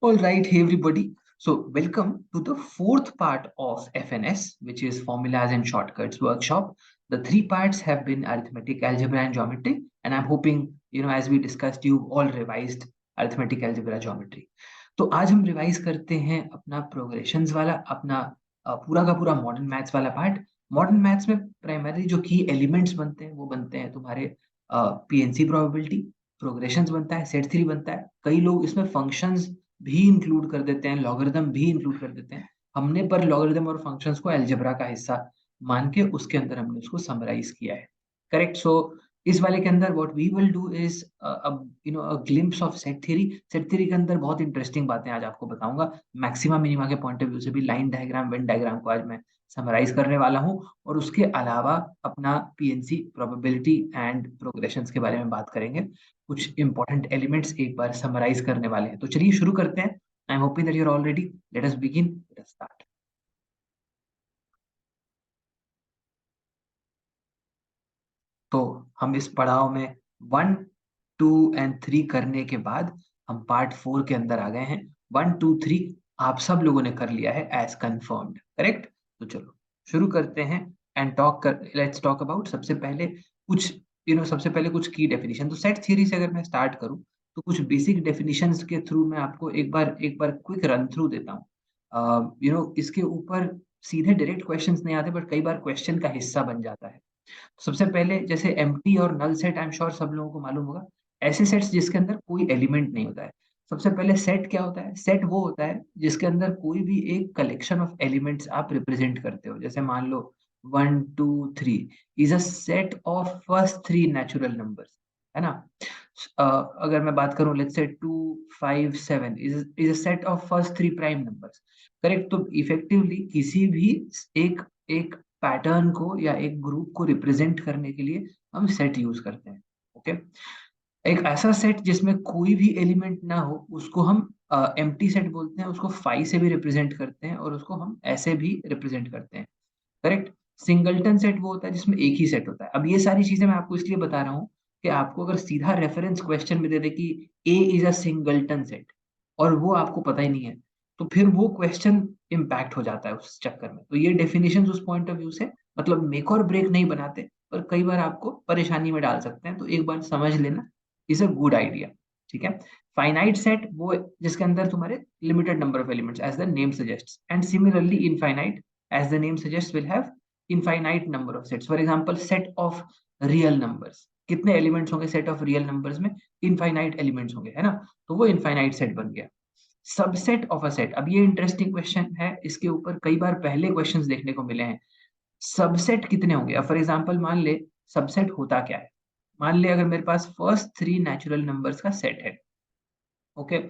All right, hey everybody. So, welcome to the fourth part of FNS, which is Formulas and Shortcuts workshop. The three parts have been arithmetic, algebra, and geometry. And I'm hoping, as we discussed, you've all revised arithmetic, algebra, geometry. तो आज हम revise करते हैं अपना progressions वाला अपना पूरा का पूरा मॉडर्न मैथ्स वाला पार्ट। मॉडर्न मैथ्स में प्राइमरी जो की एलिमेंट्स बनते हैं वो बनते हैं तुम्हारे पीएनसी प्रोबेबिलिटी, प्रोग्रेशंस बनता है, सेट थ्री बनता है। कई लोग इसमें फंक्शंस भी इंक्लूड कर देते हैं, लॉगरिदम भी इंक्लूड कर देते हैं। हमने पर लॉगरिदम और फंक्शंस को अलजेब्रा का हिस्सा मान के उसके अंदर हमने उसको समराइज किया है। करेक्ट। सो इस वाले के अंदर what we will do is a glimpse of set theory. Set theory के अंदर बहुत इंटरेस्टिंग बातें आज आपको बताऊंगा। मैक्सिमा मिनिमा के पॉइंट ऑफ व्यू से भी लाइन डायग्राम, वेन डायग्राम को आज मैं समराइज करने वाला हूँ, और उसके अलावा अपना पीएनसी, प्रोबेबिलिटी एंड प्रोग्रेशंस के बारे में बात करेंगे। कुछ इंपॉर्टेंट एलिमेंट्स एक बार समराइज करने वाले हैं। तो चलिए शुरू करते हैं। I am hoping that you are all ready. Let us begin, let us start. तो हम इस पड़ाव में 1, 2 एंड 3 करने के बाद हम पार्ट 4 के अंदर आ गए हैं। 1, 2, 3 आप सब लोगों ने कर लिया है एज कंफर्म्ड। करेक्ट। तो चलो शुरू करते हैं एंड लेट्स टॉक अबाउट सबसे पहले कुछ सबसे पहले कुछ की डेफिनेशन। तो सेट थ्योरी से अगर मैं स्टार्ट करूं तो कुछ बेसिक डेफिनेशंस के थ्रू मैं आपको एक बार क्विक रन थ्रू देता हूँ। इसके ऊपर सीधे डायरेक्ट क्वेश्चंस नहीं आते, बट कई बार क्वेश्चन का हिस्सा बन जाता है। सबसे पहले जैसे एम्प्टी और null set, I am sure सब लोगों को मालूम होगा। ऐसे सेट्स जिसके अंदर कोई एलिमेंट नहीं होता है। सबसे पहले सेट क्या होता है? सेट वो होता है जिसके अंदर कोई भी एक कलेक्शन ऑफ एलिमेंट्स आप रिप्रेजेंट करते हो। जैसे मान लो 1, 2, 3 is a set of first three natural numbers, है ना। अगर मैं बात करूं, let's say 2, 5, 7 is a set of first three prime numbers. Correct. तो इफेक्टिवली किसी भी एक एक पैटर्न को या एक ग्रुप को रिप्रेजेंट करने के लिए हम सेट यूज करते हैं। ओके। एक ऐसा सेट जिसमें कोई भी एलिमेंट ना हो उसको हम एम्प्टी सेट बोलते हैं। उसको फाइव से भी रिप्रेजेंट करते हैं और उसको हम ऐसे भी रिप्रेजेंट करते हैं। करेक्ट। सिंगलटन सेट वो होता है जिसमें एक ही सेट होता है। अब ये सारी चीजें मैं आपको इसलिए बता रहा हूँ कि आपको अगर सीधा रेफरेंस क्वेश्चन में दे दे कि ए इज अ सिंगलटन सेट और वो आपको पता ही नहीं है, तो फिर वो क्वेश्चन इम्पैक्ट हो जाता है उस चक्कर में। तो ये डेफिनेशन उस पॉइंट ऑफ व्यू से मतलब मेक और ब्रेक नहीं बनाते, पर कई बार आपको परेशानी में डाल सकते हैं। तो एक बार समझ लेना इज अ गुड आइडिया। ठीक है। फाइनाइट सेट वो जिसके अंदर तुम्हारे limited number of elements as the name suggest, and similarly infinite as the name suggests will have infinite number of sets. For example, set of real numbers, कितने elements होंगे set of real numbers में? Infinite elements होंगे, है ना। तो वो infinite set बन गया। सबसेट ऑफ अ सेट, अब ये इंटरेस्टिंग क्वेश्चन है, इसके ऊपर कई बार पहले क्वेश्चंस देखने को मिले हैं। सबसेट कितने होंगे? अब फॉर एग्जांपल मान ले सबसेट होता क्या है। मान ले अगर मेरे पास फर्स्ट थ्री नेचुरल नंबर्स का सेट है। ओके।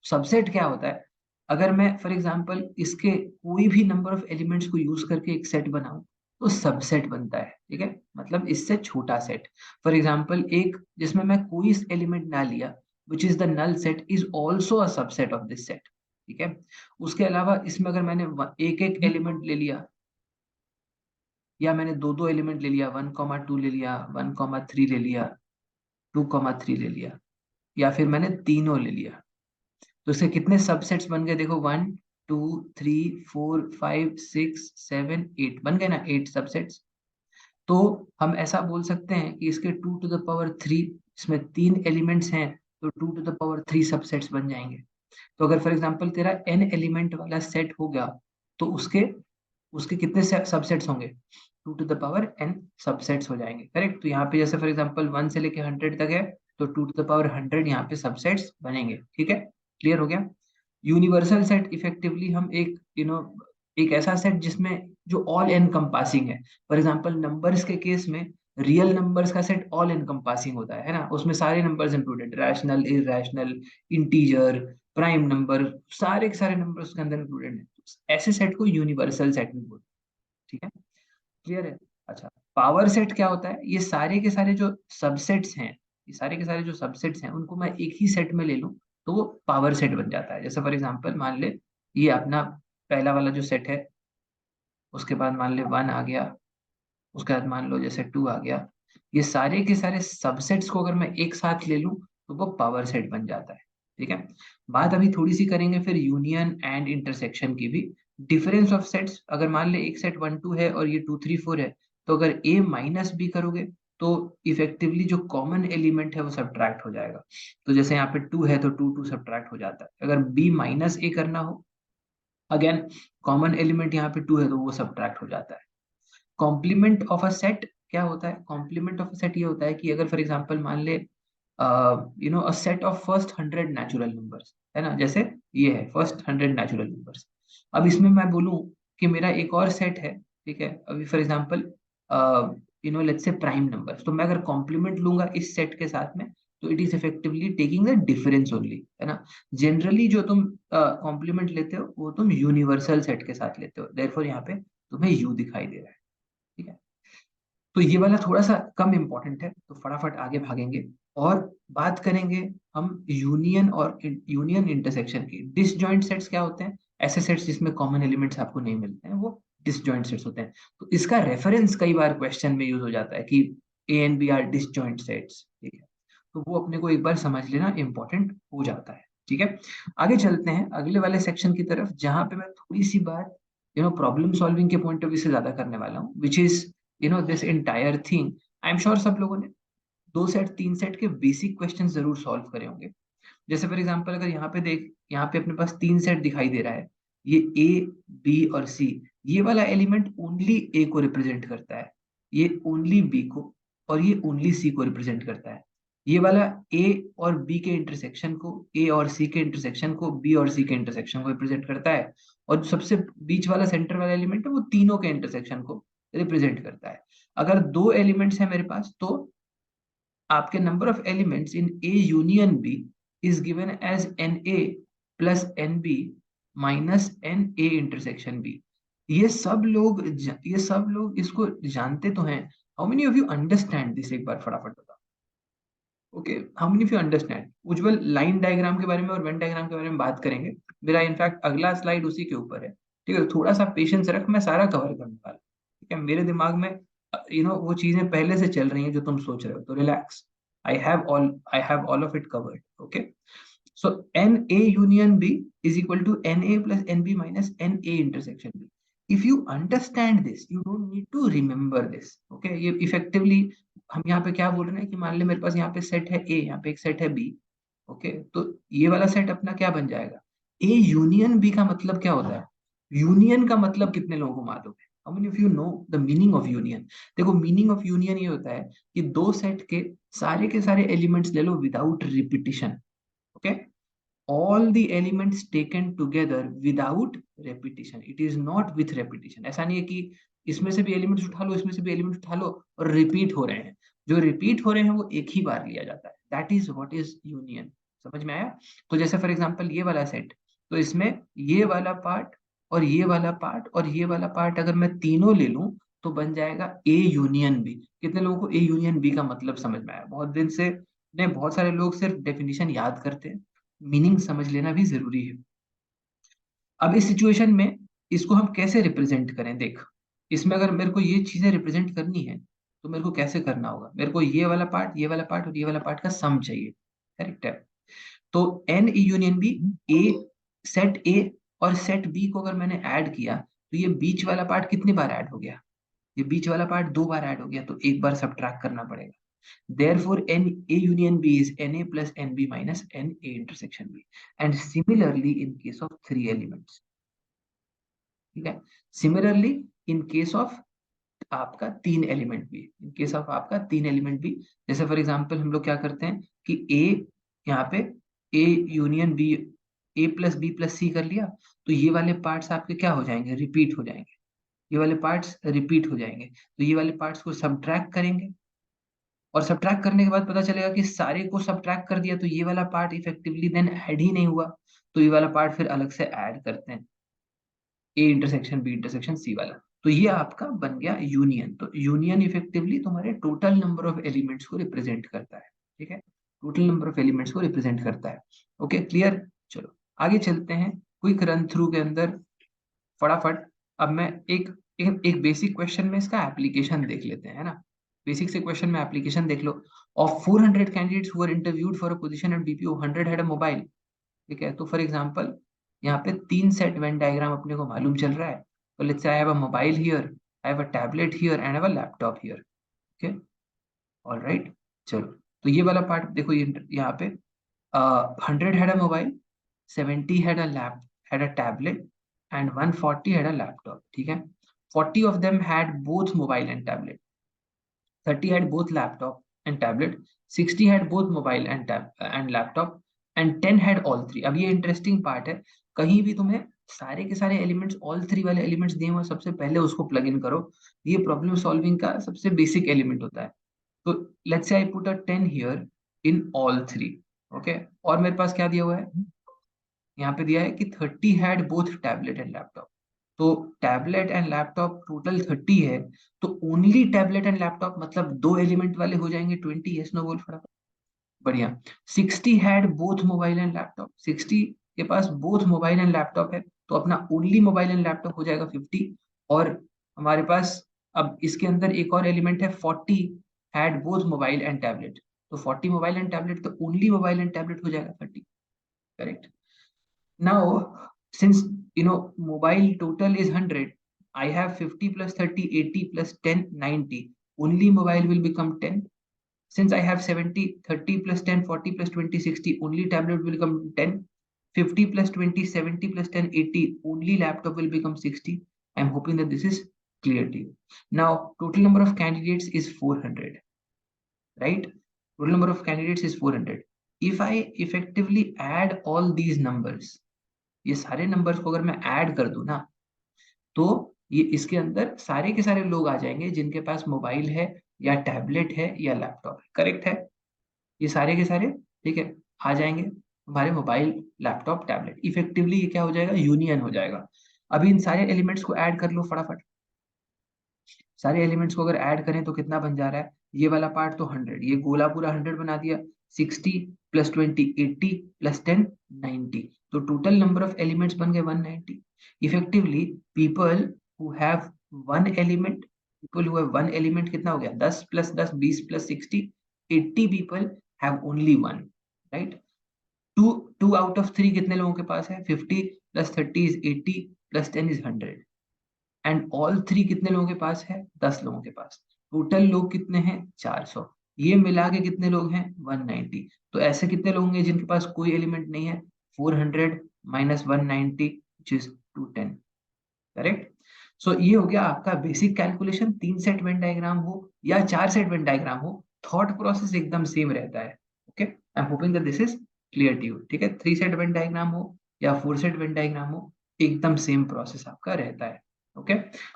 सबसेट क्या होता है? अगर मैं फॉर एग्जांपल इसके कोई भी नंबर ऑफ एलिमेंट्स को यूज करके एक सेट बनाऊं तो सबसेट बनता है। ठीक है, मतलब इससे छोटा सेट। फॉर एग्जांपल एक जिसमें मैं कोई एलिमेंट ना लिया, which is the null set, is also a subset of this set. ठीक है। उसके अलावा इसमें अगर मैंने एक एक एलिमेंट ले लिया, या मैंने दो दो एलिमेंट ले लिया, 1, 2 ले लिया, 1, 3 ले लिया, 2, 3 ले लिया, या फिर मैंने तीनों ले लिया, तो इसके कितने सबसेट्स बन गए? देखो 1, 2, 3, 4, 5, 6, 7, 8 बन गए ना, 8 सबसेट्स। तो हम ऐसा बोल सकते हैं कि इसके 2 to the power 3, इसमें तीन एलिमेंट्स हैं, तो 2 to the power 3 सबसेट्स बन जाएंगे। तो अगर फॉर एग्जांपल तेरा n एलिमेंट वाला सेट हो गया, तो उसके उसके कितने सबसेट्स होंगे? 2 to the power n subsets हो जाएंगे। करेक्ट। तो यहाँ पे जैसे फॉर एग्जांपल 1 से लेके 100 तक है, तो 2 to the power 100 यहाँ पे सबसेट्स बनेंगे। ठीक है, क्लियर हो गया। यूनिवर्सल सेट इफेक्टिवली हम एक ऐसा सेट जिसमें जो ऑल एनकम्पासिंग है। फॉर एग्जांपल नंबर्स के केस में रियल नंबर्स का सेट ऑल एनकम्पासिंग होता है ना, उसमें सारे numbers included, rational, irrational, integer, prime number, सारे के सारे नंबर उसके अंदर इंक्लूडेड है। ऐसे सेट को यूनिवर्सल सेट में बोलते हैं। ठीक है, क्लियर है। अच्छा, पावर सेट क्या होता है? ये सारे के सारे जो सबसेट्स हैं, ये सारे के सारे जो सबसेट्स हैं उनको मैं एक ही सेट में ले लूं तो वो पावर सेट बन जाता है। जैसे फॉर एग्जांपल मान ले ये अपना पहला वाला जो सेट है, उसके बाद मान ले 1 आ गया, उसके बाद मान लो जैसे 2 आ गया। ये सारे के सारे सबसेट्स को अगर मैं एक साथ ले लूं तो वो पावर सेट बन जाता है। ठीक है। बात अभी थोड़ी सी करेंगे फिर यूनियन एंड इंटरसेक्शन की भी। डिफरेंस ऑफ सेट्स, अगर मान ले एक सेट 1 2 है और ये 2 3 4 है, तो अगर a माइनस बी करोगे तो इफेक्टिवली जो कॉमन एलिमेंट है वो सब्ट्रैक्ट हो जाएगा। तो जैसे यहाँ पे 2 है तो 2 2 सब्ट्रैक्ट हो जाता है। अगर b माइनस a करना हो, अगेन कॉमन एलिमेंट यहाँ पे 2 है तो वो सब्ट्रैक्ट हो जाता है। कॉम्प्लीमेंट ऑफ अ सेट क्या होता है? कॉम्प्लीमेंट ऑफ अ सेट ये होता है कि अगर फॉर एग्जांपल मान ले a set of first 100 natural numbers है ना, जैसे ये है फर्स्ट 100 नेचुरल नंबर्स। अब इसमें मैं बोलूं कि मेरा एक और सेट है, ठीक है, अभी फॉर एग्जांपल लेट्स से प्राइम नंबर्स, तो मैं अगर कॉम्प्लीमेंट लूंगा इस सेट के साथ में, तो it is effectively taking the difference only, है ना। जनरली जो तुम कॉम्प्लीमेंट लेते हो वो तुम यूनिवर्सल सेट के साथ लेते हो, देयरफॉर यहाँ पे तुम्हें यू दिखाई दे रहा है, ठीक है। तो ये वाला थोड़ा सा कम इंपॉर्टेंट है, तो फटाफट आगे भागेंगे और बात करेंगे हम यूनियन और यूनियन इंटरसेक्शन की। डिसजॉइंट सेट्स क्या होते हैं? ऐसे सेट्स जिसमें कॉमन एलिमेंट्स आपको नहीं मिलते हैं, वो डिसजॉइंट सेट्स होते हैं। तो इसका रेफरेंस कई बार क्वेश्चन में यूज हो जाता है कि A and B are disjoint sets, ठीक है। तो वो अपने को एक बार समझ लेना इंपॉर्टेंट हो जाता है, ठीक है। आगे चलते हैं अगले वाले सेक्शन की तरफ, जहां पे मैं थोड़ी सी बात प्रॉब्लम सॉल्विंग के पॉइंट ऑफ व्यू से ज्यादा करने वाला हूँ, which is this entire thing. I am sure सब लोगों ने 2 सेट 3 सेट के बेसिक क्वेश्चन जरूर सॉल्व करे होंगे। जैसे फॉर एग्जांपल अगर यहाँ पे देख, यहाँ पे अपने पास 3 सेट दिखाई दे रहा है, ये ए बी और सी, ये वाला एलिमेंट ओनली ए को रिप्रेजेंट करता है, ये ओनली बी को, और ये ओनली सी को रिप्रेजेंट करता है। ये वाला ए और बी के इंटरसेक्शन को, ए और सी के इंटरसेक्शन को, बी और सी के इंटरसेक्शन को रिप्रेजेंट करता है। और जो सबसे बीच वाला सेंटर वाला एलिमेंट है वो तीनों के इंटरसेक्शन को रिप्रेजेंट करता है। अगर 2 एलिमेंट्स है मेरे पास, तो आपके number of elements in A union B is given as N A plus N B minus N A intersection B. ये सब लोग इसको जानते तो हैं। How many of you understand this? एक बार फटाफट बताओ। Okay, how many of you understand? Ujjwal line diagram के बारे में और वेन डायग्राम के बारे में बात करेंगे। मेरा इनफैक्ट अगला स्लाइड उसी के ऊपर है, ठीक है। थोड़ा सा पेशेंस रख, मैं सारा कवर करने वाला हूं, ठीक है। मेरे दिमाग में वो चीजें पहले से चल रही हैं जो तुम सोच रहे हो, तो relax. I have all of it covered, okay. So NA union B is equal to NA plus NB minus NA intersection B. If you understand this, you don't need to remember this. Okay, ये effectively हम यहाँ पे क्या बोल रहे हैं कि मान ले मेरे पास यहाँ पे सेट है A, यहाँ पे एक सेट है B। ओके, तो ये वाला सेट अपना क्या बन जाएगा? A यूनियन B का मतलब क्या होता है? यूनियन का मतलब कितने लोगों को मालूम है? How many of you know the meaning of union? देखो, मीनिंग ऑफ यूनियन ये होता है कि दो सेट के सारे एलिमेंट्स ले लो without repetition, okay. all the elements taken together without repetition, it is not with repetition। ऐसा नहीं है कि इसमें से भी एलिमेंट्स उठा लो, इसमें से भी एलिमेंट्स उठा लो और रिपीट हो रहे हैं। जो रिपीट हो रहे हैं वो एक ही बार लिया जाता है, that is what is union. समझ में आया? तो जैसे फॉर एग्जांपल ये वाला सेट, तो इसमें ये वाला पार्ट और ये वाला पार्ट और ये वाला पार्ट अगर मैं तीनों ले लूं तो बन जाएगा ए यूनियन बी। कितने लोगों को ए यूनियन बी का मतलब समझ में आया? बहुत दिन से ने बहुत सारे लोग सिर्फ डेफिनेशन याद करते हैं, मीनिंग समझ लेना भी जरूरी है। अब इस सिचुएशन में इसको हम कैसे रिप्रेजेंट करें? देख, इसमें अगर मेरे को ये चीजें रिप्रेजेंट करनी है तो मेरे को कैसे करना होगा? मेरे को ये वाला पार्ट, ये वाला पार्ट और ये वाला पार्ट का सम चाहिए, करेक्ट है। तो N A union B, A set A और सेट बी को अगर मैंने ऐड किया तो ये बीच वाला पार्ट कितनी बार ऐड हो गया? ये बीच वाला पार्ट 2 बार ऐड हो गया, तो एक बार सब्ट्रैक्ट करना पड़ेगा। Therefore, NA union B is NA plus NB minus NA intersection B. And similarly, in case of 3 elements, ठीक है। Similarly, in case of आपका 3 एलिमेंट भी, इन केस ऑफ आपका 3 एलिमेंट भी, जैसे फॉर एग्जांपल हम लोग क्या करते हैं कि ए, यहाँ पे A union B, A plus B plus C कर लिया, तो ये वाले पार्ट्स आपके क्या हो जाएंगे? रिपीट हो जाएंगे। ये वाले पार्ट्स रिपीट हो जाएंगे, तो ये वाले पार्ट्स को सब्ट्रैक्ट करेंगे और सब्ट्रैक्ट करने के बाद पता चलेगा कि सारे को सब्ट्रैक्ट कर दिया तो ये वाला पार्ट इफेक्टिवली देन ऐड ही नहीं हुआ, तो ये वाला पार्ट फिर अलग से ऐड करते हैं, A intersection B intersection C वाला। तो ये आपका बन गया यूनियन। तो यूनियन इफेक्टिवली तुम्हारे टोटल नंबर ऑफ एलिमेंट्स को रिप्रेजेंट करता है, ठीक है। टोटल नंबर ऑफ एलिमेंट्स को रिप्रेजेंट करता है। Okay, clear? चलो आगे चलते हैं क्विक रन थ्रू के अंदर फटाफट। अब मैं एक बेसिक क्वेश्चन में इसका एप्लीकेशन देख लेते हैं, है ना। बेसिक से क्वेश्चन में एप्लीकेशन देख लो। Of 400 candidates who were interviewed for a position at BPO, 100 had a mobile, ठीक है, तो फॉर एग्जांपल यहाँ पे 3 सेट वेन डायग्राम अपने को मालूम चल रहा है। तो let's say I have a mobile here, I have a tablet here and have a laptop here. Okay, alright. चलो, तो ये वाला पार्ट देखो, ये यहाँ पे 100 had a mobile, 70 had a tablet, and 140 had a laptop. ठीक है, 40 of them had both mobile and tablet, 30 had both laptop and tablet, 60 had both mobile and laptop, and 10 had all three. अब ये interesting part है, कहीं भी तुम्हें सारे के सारे एलिमेंट्स, ऑल थ्री वाले एलिमेंट्स दिए हुए, सबसे पहले उसको प्लग इन करो। ये प्रॉब्लम सॉल्विंग का सबसे बेसिक एलिमेंट होता है। तो let's say I put a 10 here in all three. Okay, और मेरे पास क्या दिया हुआ है, यहाँ पे दिया है कि 30 had both tablet and laptop. तो टैबलेट एंड लैपटॉप टोटल 30 है, तो ओनली टैबलेट एंड लैपटॉप मतलब दो एलिमेंट वाले हो जाएंगे 20। यस नो बोल फटाफट। बढ़िया। 60 had both mobile and laptop, 60 के पास बोथ मोबाइल एंड लैपटॉप है, तो अपना ओनली मोबाइल एंड लैपटॉप हो जाएगा 50। और हमारे पास अब इसके अंदर एक और एलिमेंट है 40 had both mobile and tablet, तो 40 मोबाइल एंड टैबलेट, तो ओनली मोबाइल एंड टैबलेट हो जाएगा 30। Correct. Now, since mobile total is 100, I have 50 plus 30, 80 plus 10, 90. Only mobile will become 10. Since I have 70, 30 plus 10, 40 plus 20, 60. Only tablet will become 10. 50 plus 20, 70 plus 10, 80. Only laptop will become 60. I'm hoping that this is clear to you. Now, total number of candidates is 400, right? Total number of candidates is 400. If I effectively add all these numbers, ये सारे numbers को अगर मैं add कर दूं ना, तो ये इसके अंदर सारे के सारे लोग आ जाएंगे जिनके पास मोबाइल है या टैबलेट है या लैपटॉप है। करेक्ट है, ये सारे के सारे, ठीक है, आ जाएंगे हमारे मोबाइल, लैपटॉप, टैबलेट। इफेक्टिवली ये क्या हो जाएगा, यूनियन हो जाएगा। अभी इन सारे एलिमेंट्स को ऐड कर लो फटाफट। सारे एलिमेंट्स को अगर ऐड करें तो कितना बन जा रहा है, ये वाला पार्ट तो 100, ये गोला पूरा 100 बना दिया। 60 प्लस 20 80 प्लस 10 90, तो टोटल नंबर ऑफ एलिमेंट्स बन गए 190। Effectively people who have one element, कितना हो गया, 10 plus 10 20 plus 60 80 people have only one, right. Two two out of three कितने लोगों के पास है, 50 plus 30 is 80 plus 10 is 100। And all three कितने लोगों के पास है, 10 लोगों के पास। टोटल लोग कितने हैं, 400। ये मिला के कितने लोग हैं, 190। तो ऐसे कितने लोग होंगे जिनके पास कोई एलिमेंट नहीं है, 400 minus 190 which is 210। Correct. So ये हो गया आपका basic calculation. 3 set Venn diagram हो या 4 सेट वेन डायग्राम हो, थॉट प्रोसेस एकदम सेम रहता है। Okay, I am hoping that this is clear to you. ठीक है, 3 सेट वेन डायग्राम हो या 4 सेट वेन डायग्राम हो, एकदम सेम प्रोसेस आपका रहता है। ओके,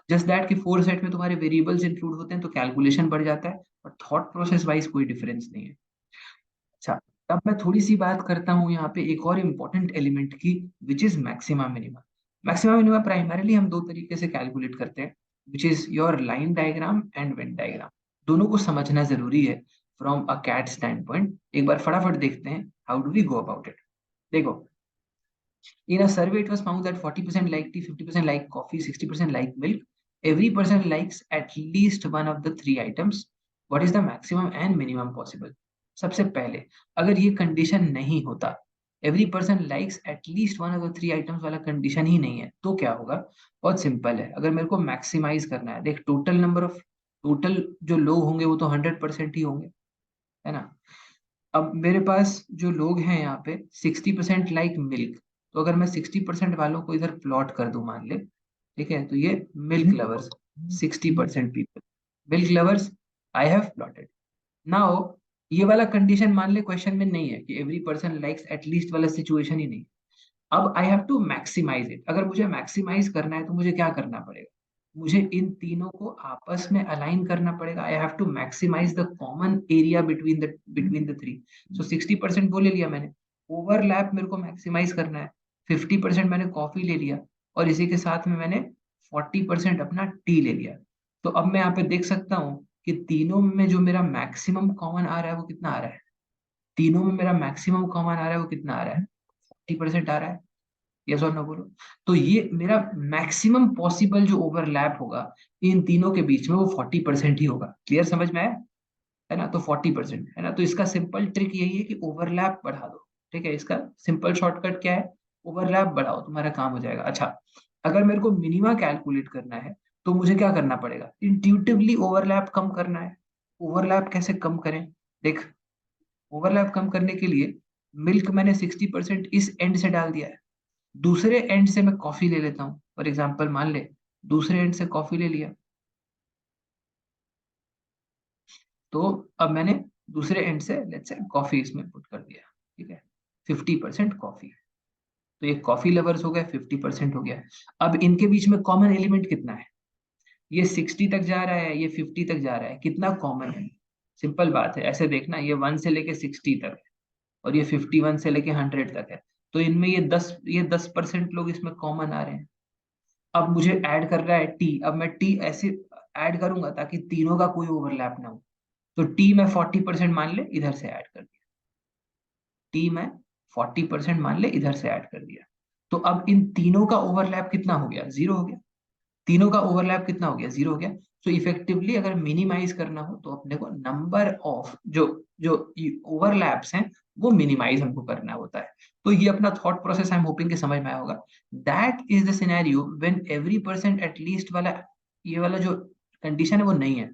जस्ट दैट कि 4 सेट में तुम्हारे वेरिएबल्स इंक्लूड होते हैं तो कैलकुलेशन बढ़ जाता है, और थॉट प्रोसेस वाइज कोई डिफरेंस नहीं है। अच्छा, अब मैं थोड़ी सी बात करता हूँ यहाँ पे एक और इम्पोर्टेंट एलिमेंट की, which is maxima minima. Maxima minima primarily हम दो तरीके से कैलकुलेट करते हैं, which is your line diagram and Venn diagram. दोनों को समझना जरूरी है from a CAT stand point. एक बार फटाफट देखते हैं how do we go about it. देखो, in a survey it was found that 40% like tea, 50% like coffee, 60% like milk. Every person likes at least one of the three items. What is the maximum and minimum possible? सबसे पहले, अगर ये condition नहीं होता, every person likes at least one of the three items वाला condition ही नहीं है, तो क्या होगा। बहुत सिंपल है, अगर मेरे को मैक्सिमाइज करना है, देख टोटल जो लोग होंगे वो तो 100% ही होंगे, है ना। अब मेरे पास जो लोग हैं यहाँ पे 60% लाइक मिल्क, तो अगर मैं 60% वालों को इधर प्लॉट कर दूं मान ले, ठीक है, तो ये milk lovers, 60% people milk lovers, I have plotted. Now ये वाला कंडीशन मान ले क्वेश्चन में नहीं है कि एवरी पर्सन लाइक्स एटलीस्ट वाला सिचुएशन ही नहीं। अब I have to maximize it. अगर मुझे मैक्सिमाइज करना है तो मुझे क्या करना पड़ेगा, मुझे इन तीनों को आपस में अलाइन करना पड़ेगा। I have to maximise the common area between the three. So 60% वो ले लिया मैंने, ओवरलैप मेरे को मैक्सिमाइज करना है, 50% मैंने कॉफी ले लिया, और इसी के साथ में मैंने 40% अपना टी ले लिया। तो अब मैं यहाँ पे देख सकता हूँ कि तीनों में जो मेरा मैक्सिमम कॉमन आ रहा है वो कितना आ रहा है, तीनों में मेरा मैक्सिमम कॉमन आ रहा है वो कितना आ रहा है, 40% आ रहा है। यस और नो बोलो। तो ये मेरा मैक्सिमम पॉसिबल जो ओवरलैप होगा इन तीनों के बीच में वो 40% ही होगा। क्लियर, समझ में आया, है ना। तो 40% है ना, तो इसका सिंपल ट्रिक यही है कि ओवरलैप बढ़ा दो। ठीक है, इसका सिंपल शॉर्टकट क्या है, ओवरलैप बढ़ाओ, तुम्हारा काम हो जाएगा। अच्छा, अगर मेरे को मिनिमा कैलकुलेट करना है तो मुझे क्या करना पड़ेगा, इंट्यूटिवली ओवरलैप कम करना है। ओवरलैप कैसे कम करें, देख, ओवरलैप कम करने के लिए मिल्क मैंने 60% इस एंड से डाल दिया है, दूसरे एंड से मैं कॉफी ले लेता हूँ। फॉर एग्जाम्पल मान ले दूसरे एंड से कॉफी ले लिया, तो अब मैंने दूसरे एंड से लेट्स से कॉफी इसमें पुट कर दिया, ठीक है, 50% कॉफी। तो ये कॉफी लवर्स हो गए, 50% हो गया। अब इनके बीच में कॉमन एलिमेंट कितना है, ये 60 तक जा रहा है, ये 50 तक जा रहा है, कितना कॉमन है। सिंपल बात है, ऐसे देखना, ये 1 से लेके 60 तक है और ये 51 से लेके 100 तक है, तो इनमें ये 10% लोग इसमें कॉमन आ रहे हैं। अब मुझे ऐड कर रहा है टी, अब मैं टी ऐसे ऐड करूंगा ताकि तीनों का कोई ओवरलैप ना हो। तो टी मैं 40% मान ले इधर से ऐड कर दिया, टी मैं 40% मान ले इधर से ऐड कर दिया। तो अब इन तीनों का ओवरलैप कितना हो गया, जीरो हो गया। तीनों का ओवरलैप कितना हो गया, जीरो हो गया। तो इफेक्टिवली अगर मिनिमाइज करना हो तो अपने को नंबर ऑफ जो जो ओवरलैप्स हैं वो मिनिमाइज हमको करना होता है। तो ये अपना thought process I am hopping कि समझ में आया होगा। That is the scenario when every percent at least वाला, ये वाला जो कंडीशन है वो नहीं है।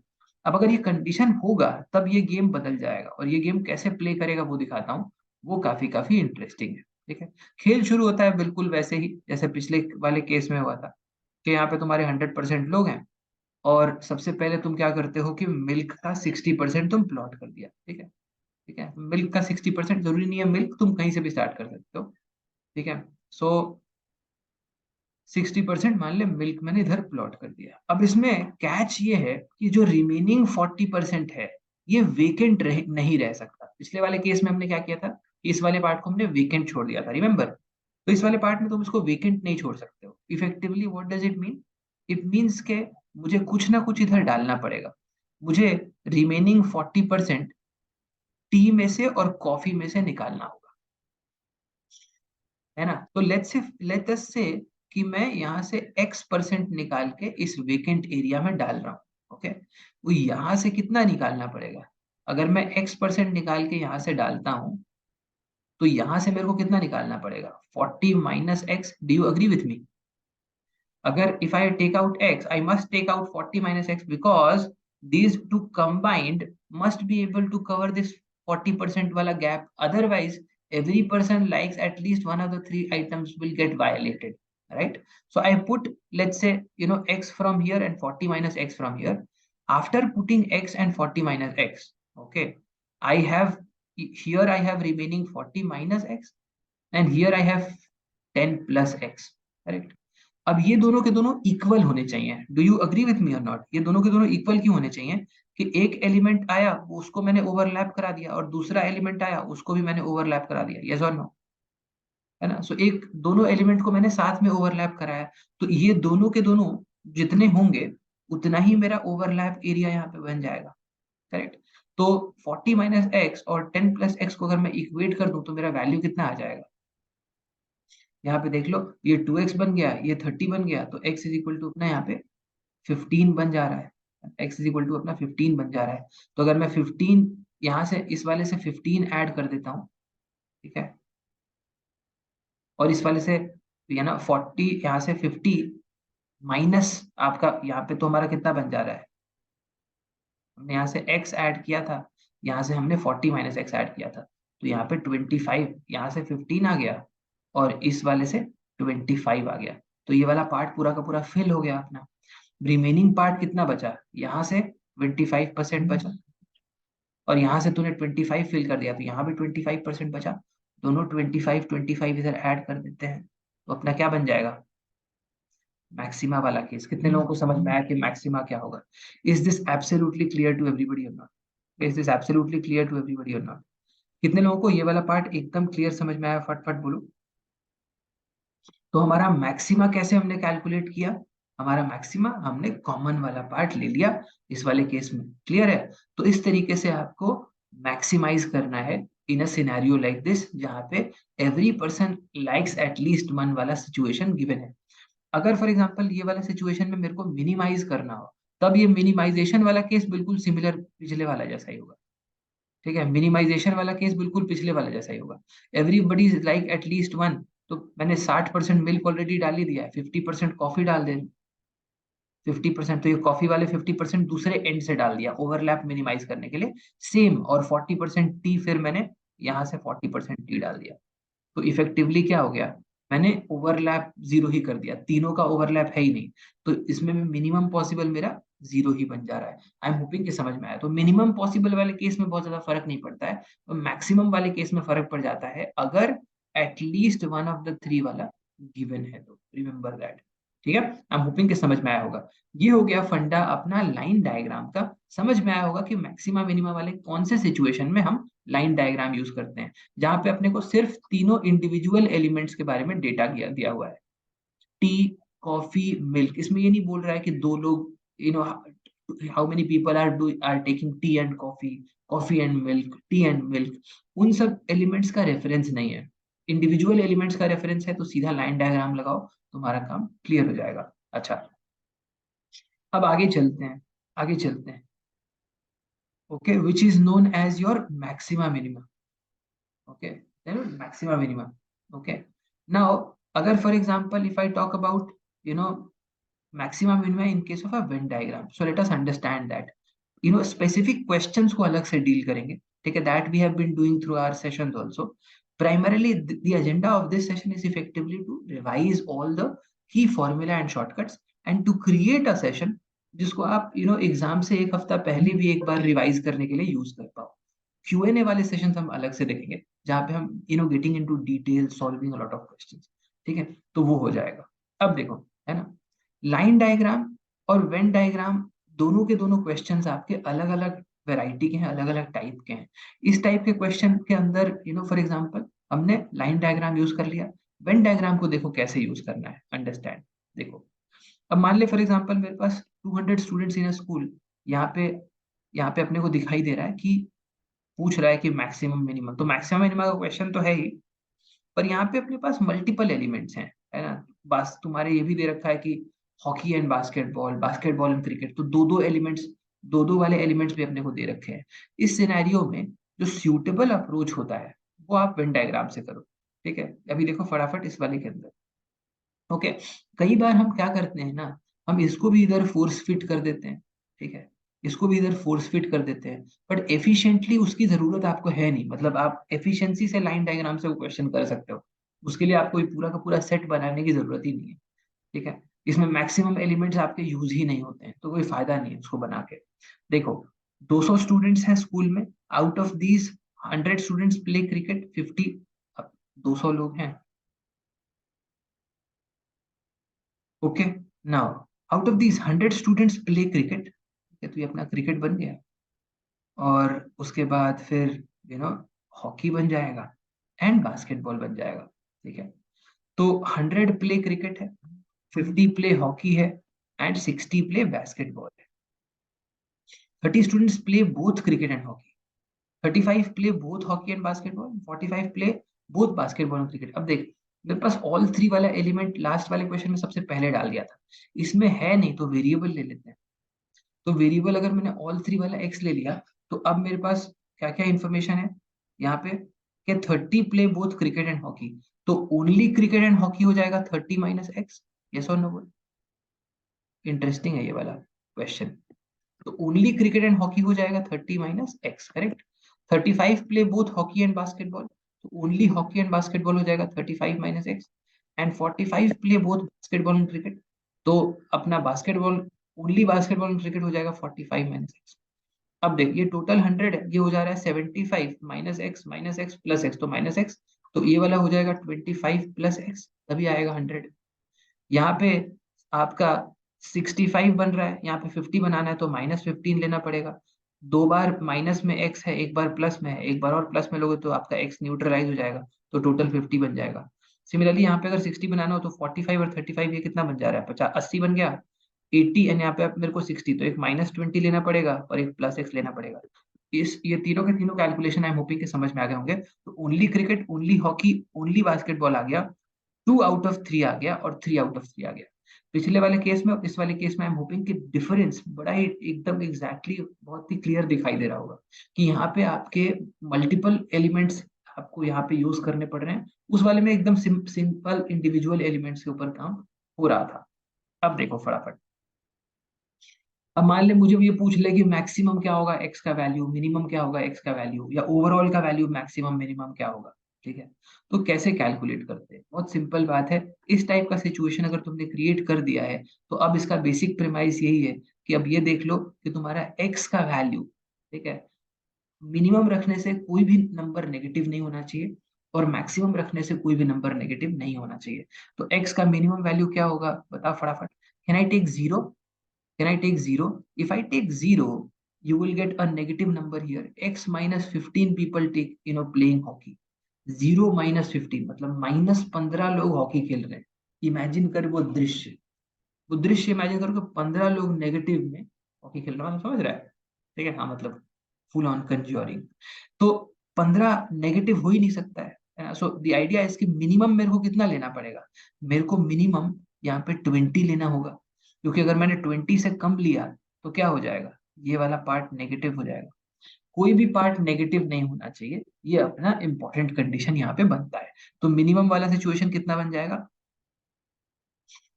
अब अगर ये कंडीशन होगा तब ये गेम बदल जाएगा, और ये गेम कैसे प्ले करेगा वो दिखाता हूँ, वो काफी काफी इंटरेस्टिंग है। ठीक है, खेल शुरू होता है बिल्कुल वैसे ही जैसे पिछले वाले केस में हुआ था, कि यहाँ पे तुम्हारे 100% लोग हैं, और सबसे पहले तुम क्या करते हो कि मिल्क का 60% तुम प्लॉट कर दिया। ठीक है, ठीक है, मिल्क का 60%, जरूरी नहीं है मिल्क, तुम कहीं से भी स्टार्ट कर सकते हो। ठीक है, सो 60% मान ले मिल्क मैंने इधर प्लॉट कर दिया। अब इसमें कैच ये है कि जो रिमेनिंग 40% है ये वेकेंट नहीं रह सकता। पिछले वाले केस में हमने क्या किया था कि इस वाले पार्ट को हमने वेकेंट छोड़ दिया था, रिमेंबर। तो इस वाले पार्ट में तुम इसको वेकेंट नहीं छोड़ सकते हो। Effectively what does it mean, it means के मुझे कुछ ना कुछ इधर डालना पड़ेगा। मुझे रिमेनिंग 40% टी में से और कॉफी में से निकालना होगा, है ना। तो लेट अस से कि मैं यहाँ से x% निकाल के इस वेकेंट एरिया में डाल रहा हूँ। ओके, वो यहाँ से कितना निकालना पड़ेगा, अगर मैं x% निकाल के यहाँ से डालता हूँ तो यहाँ से मेरे को कितना निकालना पड़ेगा, 40 minus x. Do you agree with me, अगर if I take out x, I must take out 40 minus x because these two combined must be able to cover this 40% wala gap. Otherwise, every person likes at least one of the three items will get violated, right? So I put, let's say, x from here and 40 minus x from here. After putting x and 40 minus x, okay, I have here I have remaining 40 minus x, and here I have 10 plus x, correct? अब ये दोनों के दोनों equal होने चाहिए। Do you agree with me और not, ये दोनों के दोनों इक्वल क्यों होने चाहिए, कि एक एलिमेंट आया उसको मैंने ओवरलैप करा दिया और दूसरा एलिमेंट आया उसको भी मैंने ओवरलैप करा दिया, यस और नो, है ना। सो एक दोनों एलिमेंट को मैंने साथ में ओवरलैप कराया, तो ये दोनों के दोनों जितने होंगे उतना ही मेरा ओवरलैप एरिया यहाँ पे बन जाएगा, करेक्ट। तो 40 माइनस एक्स और 10 प्लस एक्स को अगर मैं इक्वेट कर दूं तो मेरा वैल्यू कितना आ जाएगा, यहाँ पे देख लो, ये 2x बन गया, ये 30 बन गया, तो x इज इक्वल टू अपना यहाँ पे 15 बन जा रहा है। x इज इक्वल टू अपना 15 बन जा रहा है। तो अगर मैं 15 यहाँ से इस वाले से 15 ऐड कर देता हूँ, ठीक है, और इस वाले से ये ना 40 यहाँ से 50 माइनस आपका यहाँ पे, तो हमारा कितना बन जा रहा है, हमने यहाँ से x ऐड किया था, यहाँ से हमने 40 माइनस एक्स ऐड किया था, तो यहाँ पे 25, यहाँ से 15 आ गया और इस वाले से 25 आ गया। तो ये वाला पार्ट पूरा का पूरा फिल हो गया अपना। रिमेनिंग पार्ट कितना बचा, यहाँ से 25% बचा, और यहाँ से तूने 25 फिल कर दिया तो यहाँ भी 25% बचा। दोनों 25 इधर ऐड कर देते हैं, तो अपना क्या बन जाएगा, मैक्सिमा वाला केस। कितने लोगों को समझ में आया कि मैक्सिमा क्या होगा। Is this absolutely clear to everybody or not, is this absolutely clear to everybody or not. कितने लोगों को ये वाला पार्ट एकदम क्लियर समझ में आया, फटफट बोलो। तो हमारा मैक्सिमा कैसे हमने कैलकुलेट किया, हमारा मैक्सिमा हमने कॉमन वाला पार्ट ले लिया इस वाले केस में, क्लियर है। तो इस तरीके से आपको मैक्सिमाइज करना है इन अ सिनेरियो लाइक दिस, जहां पे every person likes at least one वाला सिचुएशन गिवन है। अगर फॉर एग्जांपल ये वाला सिचुएशन में मेरे को मिनिमाइज करना हो, तब ये मिनिमाइजेशन वाला केस बिल्कुल सिमिलर पिछले वाला जैसा ही होगा, ठीक है, मिनिमाइजेशन वाला केस बिल्कुल पिछले वाले जैसा ही होगा। Everybody is like at least one, तो मैंने 60% मिल्क ऑलरेडी डाल ही दिया है, 50% कॉफी डाल दे, 50%, तो ये कॉफी वाले 50% दूसरे एंड से डाल दिया ओवरलैप मिनिमाइज करने के लिए, सेम, और 40% टी फिर मैंने यहाँ से 40% टी डाल दिया। तो इफेक्टिवली क्या हो गया, मैंने ओवरलैप जीरो ही कर दिया, तीनों का ओवरलैप है ही नहीं, तो इसमें मिनिमम पॉसिबल मेरा जीरो ही बन जा रहा है। आई एम होपिंग कि समझ में आया। तो मिनिमम पॉसिबल वाले केस में बहुत ज्यादा फर्क नहीं पड़ता है, तो मैक्सिमम वाले केस में फर्क पड़ जाता है अगर at least one of the three वाला गिवन है, तो रिमेंबर दैट। ठीक है, आई एम होपिंग कि समझ में आया होगा। ये हो गया फंडा अपना लाइन डायग्राम का। समझ में आया होगा कि मैक्सिमा मिनिमा वाले कौन से सिचुएशन में हम लाइन डायग्राम यूज करते हैं, जहां पे अपने को सिर्फ तीनों इंडिविजुअल एलिमेंट्स के बारे में डेटा दिया हुआ है, टी, कॉफी, मिल्क। इसमें ये नहीं बोल रहा है कि दो लोग, how many people are taking tea and coffee, coffee and milk, tea and milk. उन सब एलिमेंट्स का रेफरेंस नहीं है, इंडिविजुअल एलिमेंट्स का रेफरेंस है, तो सीधा लाइन डायग्राम लगाओ, तुम्हारा काम क्लियर हो जाएगा। अच्छा, अब आगे चलते हैं, आगे चलते हैं। Okay, which is known as your maxima minima. okay, then maxima minima. Okay, now agar for example if I talk about, you know, maxima minima in case of a Venn diagram, so let us understand that, specific questions को अलग से deal करेंगे, ठीक है, that we have been doing through our sessions also. Primarily the agenda of this session is effectively to revise all the key formula and shortcuts and to create a session जिसको आप exam से एक हफ्ता पहले भी एक बार revise करने के लिए यूज कर पाओ। Q&A वाले सेशन हम अलग से देखेंगे, जहाँ पे हम getting into detail, solving a lot of questions, ठीक है, तो वो हो जाएगा। अब देखो, है ना, लाइन डायग्राम और वेन डायग्राम दोनों के दोनों क्वेश्चंस आपके अलग अलग वैरायटी के हैं, अलग अलग टाइप के हैं। इस टाइप के क्वेश्चन के अंदर फॉर एग्जांपल हमने लाइन डायग्राम यूज कर लिया, वेन डायग्राम को देखो कैसे यूज करना है, अंडरस्टैंड। देखो, अब मान ले फॉर एग्जांपल मेरे पास 200 स्टूडेंट्स इन अ स्कूल, यहाँ पे अपने को दिखाई दे रहा है कि पूछ रहा है कि मैक्सिमम मिनिमम, तो मैक्सिमम मिनिमम का क्वेश्चन तो है ही, पर यहाँ पे अपने पास मल्टीपल एलिमेंट्स हैं, है ना। बस तुम्हारे ये भी दे रखा है कि hockey and basketball, basketball and cricket, तो दो दो एलिमेंट्स, दो दो वाले एलिमेंट्स भी अपने को दे रखे हैं। इस सिनेरियो में जो सूटेबल अप्रोच होता है वो आप वेन डायग्राम से करो, ठीक है। अभी देखो फटाफट इस वाले के अंदर, ओके, कई बार हम क्या करते हैं ना, हम इसको भी इधर फोर्स फिट कर देते हैं, ठीक है, इसको भी इधर फोर्स फिट कर देते हैं, बट एफिशिएंटली उसकी जरूरत आपको है नहीं, मतलब आप एफिशिएंसी से लाइन डायग्राम से वो क्वेश्चन कर सकते हो, उसके लिए आपको ये पूरा का पूरा सेट बनाने की जरूरत ही नहीं है, ठीक है। इसमें मैक्सिमम एलिमेंट्स आपके यूज ही नहीं होते हैं, तो कोई फायदा नहीं है उसको बना के। देखो, 200 स्टूडेंट्स हैं स्कूल में, out of these 100 students play cricket, 50, 200 लोग हैं, okay. Now out of these 100 students play cricket, तो ये अपना क्रिकेट बन गया, और उसके बाद फिर यू नो हॉकी बन जाएगा एंड बास्केटबॉल बन जाएगा, ठीक है। तो 100 प्ले क्रिकेट है, 50 प्ले हॉकी है एंड 60 प्ले बास्केटबॉल है। 30 students play both cricket and hockey, 35 play both hockey and basketball, 45 play both basketball and cricket. अब देख, मेरे पास ऑल थ्री वाला एलिमेंट लास्ट वाले क्वेश्चन में सबसे पहले डाल दिया था, इसमें है नहीं, तो वेरिएबल ले लेते हैं। तो वेरिएबल अगर मैंने ऑल थ्री वाला एक्स ले लिया, तो अब मेरे पास क्या क्या इंफॉर्मेशन है यहाँ पे, कि 30 play both cricket and hockey, तो ओनली क्रिकेट एंड हॉकी हो जाएगा 30 माइनस एक्स, यस और नो बोल। इंटरेस्टिंग है ये वाला क्वेश्चन। तो ओनली क्रिकेट एंड हॉकी हो जाएगा 30 minus x, correct. 35 play both hockey and basketball, तो ओनली हॉकी एंड बास्केटबॉल हो जाएगा 35 minus x. And 45 play both basketball and cricket, तो अपना basketball, only basketball and cricket हो जाएगा 45 माइनस एक्स। अब देखिए टोटल 100 है, ये हो जा रहा है 75 माइनस एक्स प्लस एक्स, तो माइनस एक्स, तो ये वाला हो जाएगा 25 प्लस एक्स, तभी आएगा 100। यहाँ पे आपका 65 बन रहा है, यहाँ पे 50 बनाना है, तो -15 लेना पड़ेगा। दो बार माइनस में एक्स है, एक बार प्लस में है, एक बार और प्लस में लोगे तो आपका एक्स न्यूट्रलाइज हो जाएगा, तो टोटल 50 बन जाएगा। सिमिलरली यहाँ पे अगर 60 बनाना हो तो 45 और 35, ये कितना बन जा रहा है, 50, 80 बन गया। 80 एंड यहाँ पे अब मेरे को 60, तो एक -20 लेना पड़ेगा और एक प्लस एक्स लेना पड़ेगा। इस ये तीनों के तीनों कैलकुलेशन आई एम होपिंग के समझ में आ गए होंगे। तो only cricket, only hockey, only basketball आ गया, 2 आउट ऑफ 3 आ गया और 3 आउट ऑफ 3 आ गया। पिछले वाले केस में और इस वाले केस में आई एम होपिंग कि डिफरेंस बड़ा ही एकदम एग्जैक्टली बहुत ही क्लियर दिखाई दे रहा होगा कि यहाँ पे आपके मल्टीपल एलिमेंट्स आपको यहाँ पे यूज करने पड़ रहे हैं, उस वाले में एकदम सिंपल इंडिविजुअल एलिमेंट्स के ऊपर काम हो रहा था। अब देखो फटाफट, अब मान ले मुझे ये पूछ ले कि मैक्सिमम क्या होगा एक्स का वैल्यू, मिनिमम क्या होगा एक्स का वैल्यू, या ओवरऑल का वैल्यू मैक्सिमम मिनिमम क्या होगा। ठीक है, तो कैसे कैलकुलेट करते हैं, बहुत सिंपल बात है। इस टाइप का सिचुएशन अगर तुमने क्रिएट कर दिया है तो अब इसका बेसिक प्रेमाइस यही है कि अब ये देख लो कि तुम्हारा एक्स का वैल्यू, ठीक है, मिनिमम रखने से कोई भी नंबर नेगेटिव नहीं होना चाहिए और मैक्सिमम रखने से कोई भी नंबर नेगेटिव नहीं होना चाहिए। तो एक्स का मिनिमम वैल्यू क्या होगा बताओ फटाफट। Can I take zero? Can I take zero? If I take zero, you will get a negative number here. X minus 15 people take, playing hockey. 0 - 15 मतलब -15 लोग हॉकी खेल रहे हैं। इमेजिन कर वो दृश्य इमेजिन करो कि 15 लोग नेगेटिव में हॉकी खेल रहे हैं, मतलब समझ रहा है? ठीक है, हाँ मतलब फुल ऑन कंज्यूरिंग। तो 15 नेगेटिव हो ही नहीं सकता है। सो द आइडिया है कि मिनिमम मेरे को कितना लेना पड़ेगा, मेरे को मिनिमम यहाँ पे 20 लेना होगा, क्योंकि अगर मैंने 20 से कम लिया तो क्या हो जाएगा, ये वाला पार्ट नेगेटिव हो जाएगा। कोई भी पार्ट नेगेटिव नहीं होना चाहिए, ये अपना इंपॉर्टेंट कंडीशन यहाँ पे बनता है। तो मिनिमम वाला सिचुएशन कितना बन जाएगा,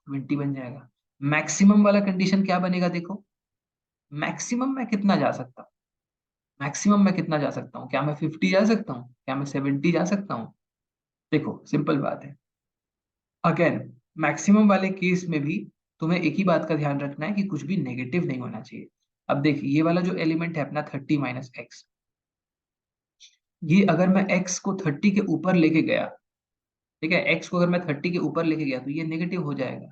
20 बन जाएगा। मैक्सिमम वाला कंडीशन क्या बनेगा देखो, मैक्सिमम मैं कितना जा सकता हूँ, मैक्सिमम मैं कितना जा सकता हूँ, क्या मैं 50 जा सकता हूँ, क्या मैं 70 जा सकता हूँ? देखो सिंपल बात है, अगेन मैक्सिमम वाले केस में भी तुम्हें एक ही बात का ध्यान रखना है कि कुछ भी नेगेटिव नहीं होना चाहिए। अब देखिए ये वाला जो एलिमेंट है अपना 30 - x, ये अगर मैं x को 30 के ऊपर लेके गया, ठीक है, x को अगर मैं 30 के ऊपर लेके गया तो ये नेगेटिव हो जाएगा,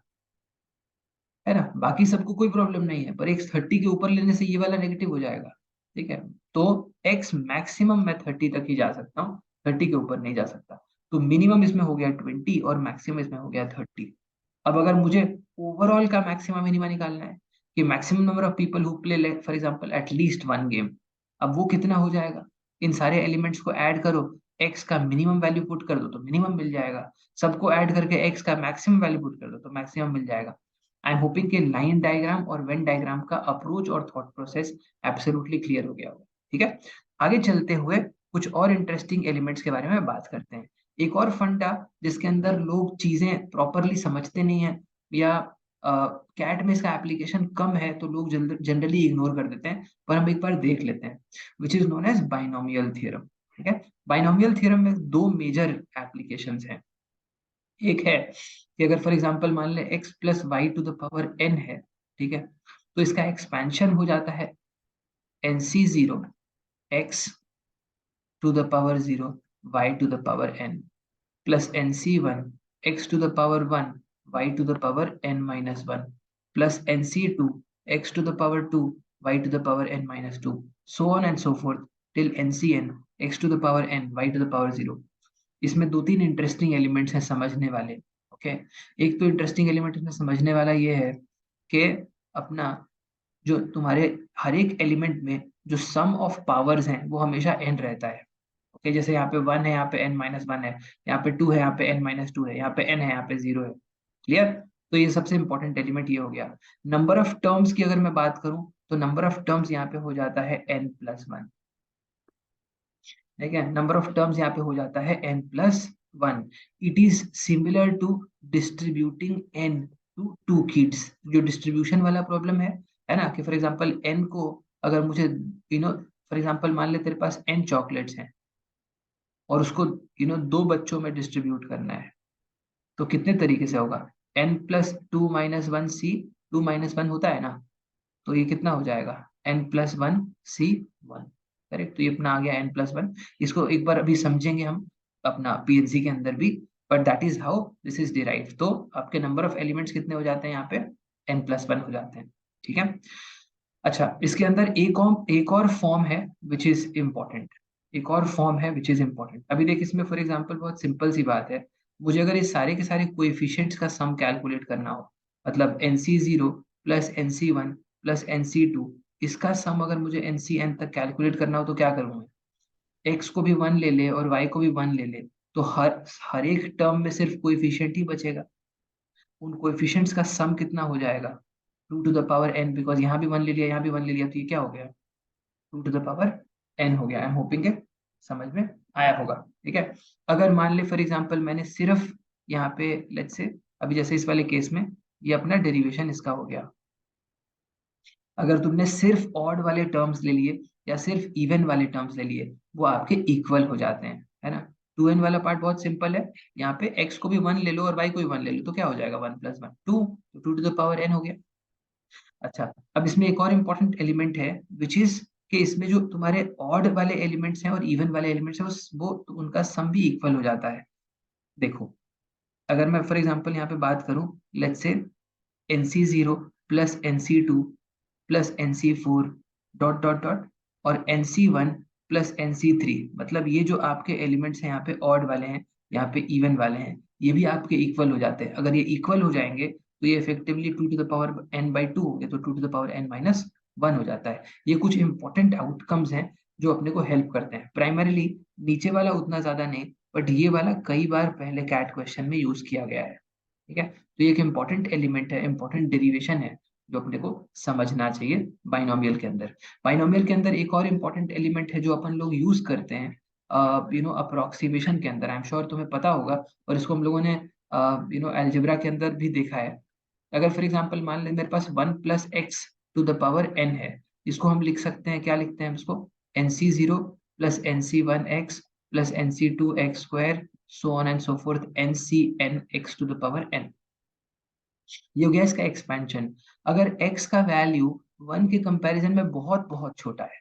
है ना? बाकी सबको कोई प्रॉब्लम नहीं है, पर x 30 के ऊपर लेने से ये वाला नेगेटिव हो जाएगा। ठीक है, तो x मैक्सिमम मैं 30 तक ही जा सकता हूँ, 30 के ऊपर नहीं जा सकता। तो मिनिमम इसमें हो गया 20 और मैक्सिमम इसमें हो गया 30। अब अगर मुझे ओवरऑल का मैक्सिमम मिनिमा निकालना है कि maximum number of people who play for example at least one game, अब वो कितना हो जाएगा, इन सारे एलिमेंट्स को ऐड करो, एक्स का मिनिमम वैल्यू पुट कर दो तो मिनिमम मिल जाएगा, सबको ऐड करके एक्स का मैक्सिमम वैल्यू पुट कर दो तो मैक्सिमम मिल जाएगा। आई एम होपिंग कि लाइन डायग्राम और वेन डायग्राम का अप्रोच और थॉट प्रोसेस एब्सोल्युटली क्लियर हो गया होगा। ठीक है, आगे चलते हुए कुछ और इंटरेस्टिंग एलिमेंट्स के बारे में बात करते हैं। एक और फंडा जिसके अंदर लोग चीजें प्रॉपरली समझते नहीं है, या कैट में इसका एप्लीकेशन कम है तो लोग जनरली इग्नोर कर देते हैं, पर हम एक बार देख लेते हैं, which is known as binomial theorem. ठीक है, बाइनोमियल थ्योरम में दो मेजर एप्लीकेशंस हैं। एक है कि अगर फॉर एग्जांपल मान ले x plus Y to the power n है, ठीक है, तो इसका एक्सपेंशन हो जाता है nc0 x to the power 0 y to the power n plus nc1 x to the power 1 y to the power n minus 1 plus nc2 x to the power 2 y to the power n minus 2, so on and so forth till ncn x to the power n y to the power 0। इसमें दो तीन interesting elements हैं समझने वाले। Okay, एक तो interesting element इसमें समझने वाला ये है कि अपना जो तुम्हारे हर एक एलिमेंट में जो सम ऑफ पावर्स हैं वो हमेशा n रहता है। ओके, जैसे यहाँ पे 1 है, यहाँ पे n-1 है, यहाँ पे 2 है, यहाँ पे n-2 है, यहाँ पे n है, यहाँ पे 0 है। क्लियर? तो ये सबसे इंपॉर्टेंट एलिमेंट ये हो गया। नंबर ऑफ टर्म्स की अगर मैं बात करूं तो नंबर ऑफ टर्म्स यहाँ पे हो जाता है n+1। ठीक है, नंबर ऑफ टर्म्स यहाँ पे हो जाता है n+1। It is similar to distributing n to two kids, जो डिस्ट्रीब्यूशन वाला प्रॉब्लम है ना, कि फॉर एग्जांपल n को अगर मुझे फॉर एग्जांपल मान ले तेरे पास n चॉकलेट्स हैं और उसको दो बच्चों में डिस्ट्रीब्यूट करना है, तो कितने तरीके से होगा, n+2 - 1c, 2 - 1 होता है ना, तो ये कितना हो जाएगा n+1c1। करेक्ट, तो ये अपना आ गया n+1। इसको एक बार अभी समझेंगे हम अपना पीएनसी के अंदर भी, but that is how this is derived. तो आपके नंबर ऑफ एलिमेंट्स कितने हो जाते हैं यहाँ पे, n+1 हो जाते हैं। ठीक है, अच्छा इसके अंदर एक और फॉर्म है विच इज इम्पोर्टेंट, एक और फॉर्म है विच इज इम्पोर्टेंट। अभी देख इसमें फॉर एग्जांपल बहुत सिंपल सी बात है, मुझे अगर इस सारे के सारे कोएफिशिएंट्स का सम कैलकुलेट करना हो, मतलब nc0 plus nc1 plus nc2, इसका सम अगर मुझे ncn तक कैलकुलेट करना हो तो क्या करूँ मैं, x को भी 1 ले ले और y को भी 1 ले ले, तो हर हर एक टर्म में सिर्फ कोएफिशिएंट ही बचेगा। उन कोएफिशिएंट्स का सम कितना हो जाएगा, 2 to the power n, because यहाँ भी 1 ले लिया, यहाँ भी 1 ले लिया, तो ये क्या हो गया, 2 to the power n हो गया। आई एम होपिंग के समझ में आया होगा। ठीक है, अगर मान ले फॉर एग्जांपल मैंने सिर्फ यहाँ पे लेट्स से, अभी जैसे इस वाले केस में ये अपना डेरिवेशन इसका हो गया, अगर तुमने सिर्फ ऑड वाले टर्म्स ले लिए या सिर्फ इवन वाले टर्म्स ले लिए, वो आपके इक्वल हो जाते हैं, है ना। 2n वाला पार्ट बहुत सिंपल है, यहाँ पे x को भी 1 ले लो और y को भी 1 ले लो, तो क्या हो जाएगा, 1 + 1 2, तो 2 to the power n हो गया। अच्छा, अब इसमें एक और इम्पोर्टेंट एलिमेंट है विच इज कि इसमें जो तुम्हारे ऑड वाले एलिमेंट्स हैं और इवन वाले एलिमेंट्स हैं वो उनका सम भी इक्वल हो जाता है। देखो, अगर मैं फॉर एग्जांपल यहाँ पे बात करूं, let's say NC0 plus NC2 plus NC4 dot dot dot और NC1 प्लस NC3, मतलब ये जो आपके एलिमेंट्स हैं यहाँ पे ऑड वाले हैं, यहाँ पे इवन वाले हैं, ये भी आपके इक्वल हो जाते हैं। अगर ये इक्वल हो जाएंगे तो ये effectively 2 to the power n/2 हो गया, तो 2 to the power n - 1 हो जाता है। ये कुछ इंपॉर्टेंट आउटकम्स हैं जो अपने को हेल्प करते हैं। प्राइमरीली नीचे वाला उतना ज्यादा नहीं, बट ये वाला कई बार पहले कैट क्वेश्चन में यूज किया गया है। ठीक है, तो ये एक इंपॉर्टेंट एलिमेंट है, इंपॉर्टेंट डेरिवेशन है जो अपने को समझना चाहिए बाइनोमियल के अंदर। बाइनोमियल के अंदर एक और इंपॉर्टेंट एलिमेंट है जो अपन लोग यूज करते हैं अप्रोक्सीमेशन के अंदर, आई एम श्योर तुम्हें पता होगा, और इसको हम लोगों ने अलजेब्रा के अंदर भी देखा है। अगर फॉर एग्जांपल मान लें मेरे पास 1 + x⁴n है, इसको हम लिख सकते हैं, क्या लिखते हैं हम इसको, NC0 plus NC1x plus NC2x², so on and so fourth, NCn(x⁴n). ये हो गया इसका एक्सपेंशन। अगर x का वैल्यू 1 के कंपैरिजन में बहुत बहुत छोटा है,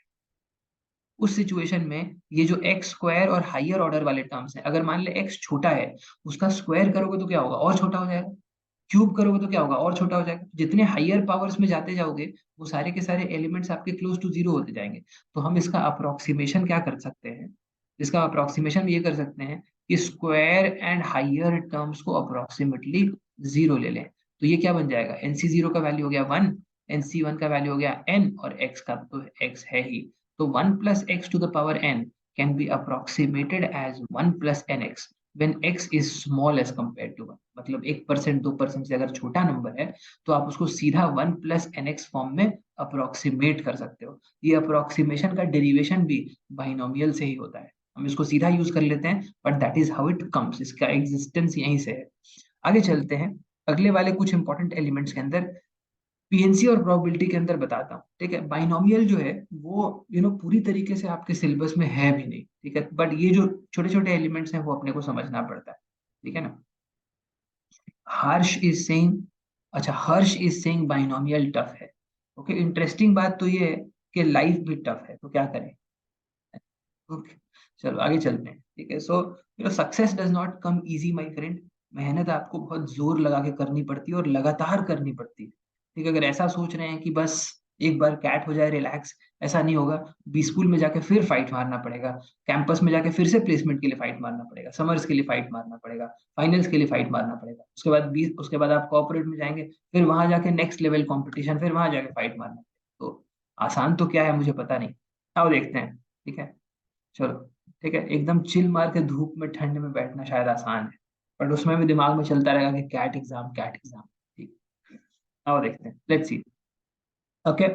उस सिचुएशन में ये जो x² और हायर ऑर्डर वाले टर्म्स हैं, अगर मान ले x छोटा है, उसका स्क्वायर करोगे तो क्या होगा, और छोटा हो जाएगा, क्यूब करोगे तो क्या होगा, और छोटा हो जाएगा। जितने हायर पावर्स में जाते जाओगे वो सारे के सारे एलिमेंट्स आपके क्लोज टू जीरो होते जाएंगे। तो हम इसका अप्रोक्सीमेशन क्या कर सकते हैं, इसका अप्रोक्सीमेशन ये कर सकते हैं कि स्क्वायर एंड हायर टर्म्स को अप्रोक्सीमेटली जीरो ले लें। तो ये क्या बन जाएगा, NC0 का वैल्यू हो गया 1, NC1 का वैल्यू हो गया n, और x का तो x है ही, तो 1 + x⁴n can be approximated as 1 + nx when x is small as compared to 1। मतलब 1% 2% से अगर छोटा नंबर है तो आप उसको सीधा 1 + nx फॉर्म में अप्रोक्सीमेट कर सकते हो। ये अप्रोक्सीमेशन का डेरिवेशन भी बाइनोमियल से ही होता है, हम इसको सीधा यूज कर लेते हैं, but that is how it comes, इसका एग्जिस्टेंस यहीं से है। आगे चलते हैं अगले वाले कुछ इंपॉर्टेंट एलिमेंट्स के अंदर, पीएनसी और प्रोबेबिलिटी के अंदर बताता हूँ। ठीक है, बाइनोमियल जो है वो पूरी तरीके से आपके सिलेबस में है भी नहीं, ठीक है, बट ये जो छोटे छोटे एलिमेंट्स हैं वो अपने को समझना पड़ता है। ठीक है ना। हर्ष इज सेइंग, अच्छा हर्ष इज सेइंग बाइनोमियल टफ है। ओके, इंटरेस्टिंग बात तो ये है कि लाइफ भी टफ है, तो क्या करें। ओके, चलो आगे चलते हैं। ठीक है, सो success does not come easy my friend. मेहनत आपको बहुत जोर लगा के करनी पड़ती है और लगातार करनी पड़ती है। ठीक है, अगर ऐसा सोच रहे हैं कि बस एक बार कैट हो जाए रिलैक्स, ऐसा नहीं होगा। बी स्कूल में जाके फिर फाइट मारना पड़ेगा, कैंपस में जाके फिर से प्लेसमेंट के लिए फाइट मारना पड़ेगा, समर्स के लिए फाइट मारना पड़ेगा, फाइनल्स के लिए फाइट मारना पड़ेगा, उसके बाद आप कॉर्पोरेट में जाएंगे, फिर वहां जाके नेक्स्ट लेवल कंपटीशन, फिर वहां जाके फाइट मारना। तो आसान तो क्या है मुझे पता नहीं, आओ देखते हैं। ठीक है, चलो। ठीक है, एकदम चिल मार के धूप में ठंड में बैठना शायद आसान है, बट उसमें भी दिमाग में चलता रहेगा कि कैट एग्जाम कैट एग्जाम। ठीक, आओ देखते हैं, let's see. Okay,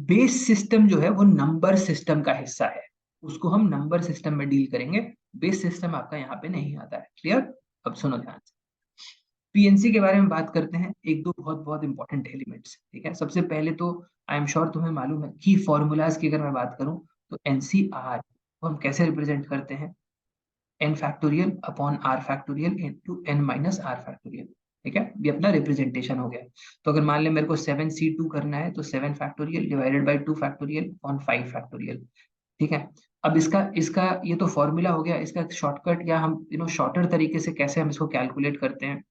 base system जो है वो नंबर सिस्टम का हिस्सा है, उसको हम नंबर सिस्टम में डील करेंगे। बेस सिस्टम आपका यहाँ पे नहीं आता है, क्लियर। अब सुनो ध्यान से, पीएनसी के बारे में बात करते हैं, एक दो बहुत बहुत इंपॉर्टेंट एलिमेंट्स। ठीक है, सबसे पहले तो आई एम श्योर तुम्हें मालूम है कि फॉर्मूलाज की अगर मैं बात करूं तो एनसीआर को हम कैसे रिप्रेजेंट करते हैं, n⁴/r⁴ इंटू n−r⁴। ठीक है, ये अपना रिप्रेजेंटेशन हो गया। तो अगर मान ले मेरे को 7c2 करना है तो 7 factorial divided by 2 factorial on 5 factorial. ठीक है, अब इसका इसका ये तो फॉर्मूला हो गया, इसका शॉर्टकट या हम शॉर्टर तरीके से कैसे हम इसको कैलकुलेट करते हैं,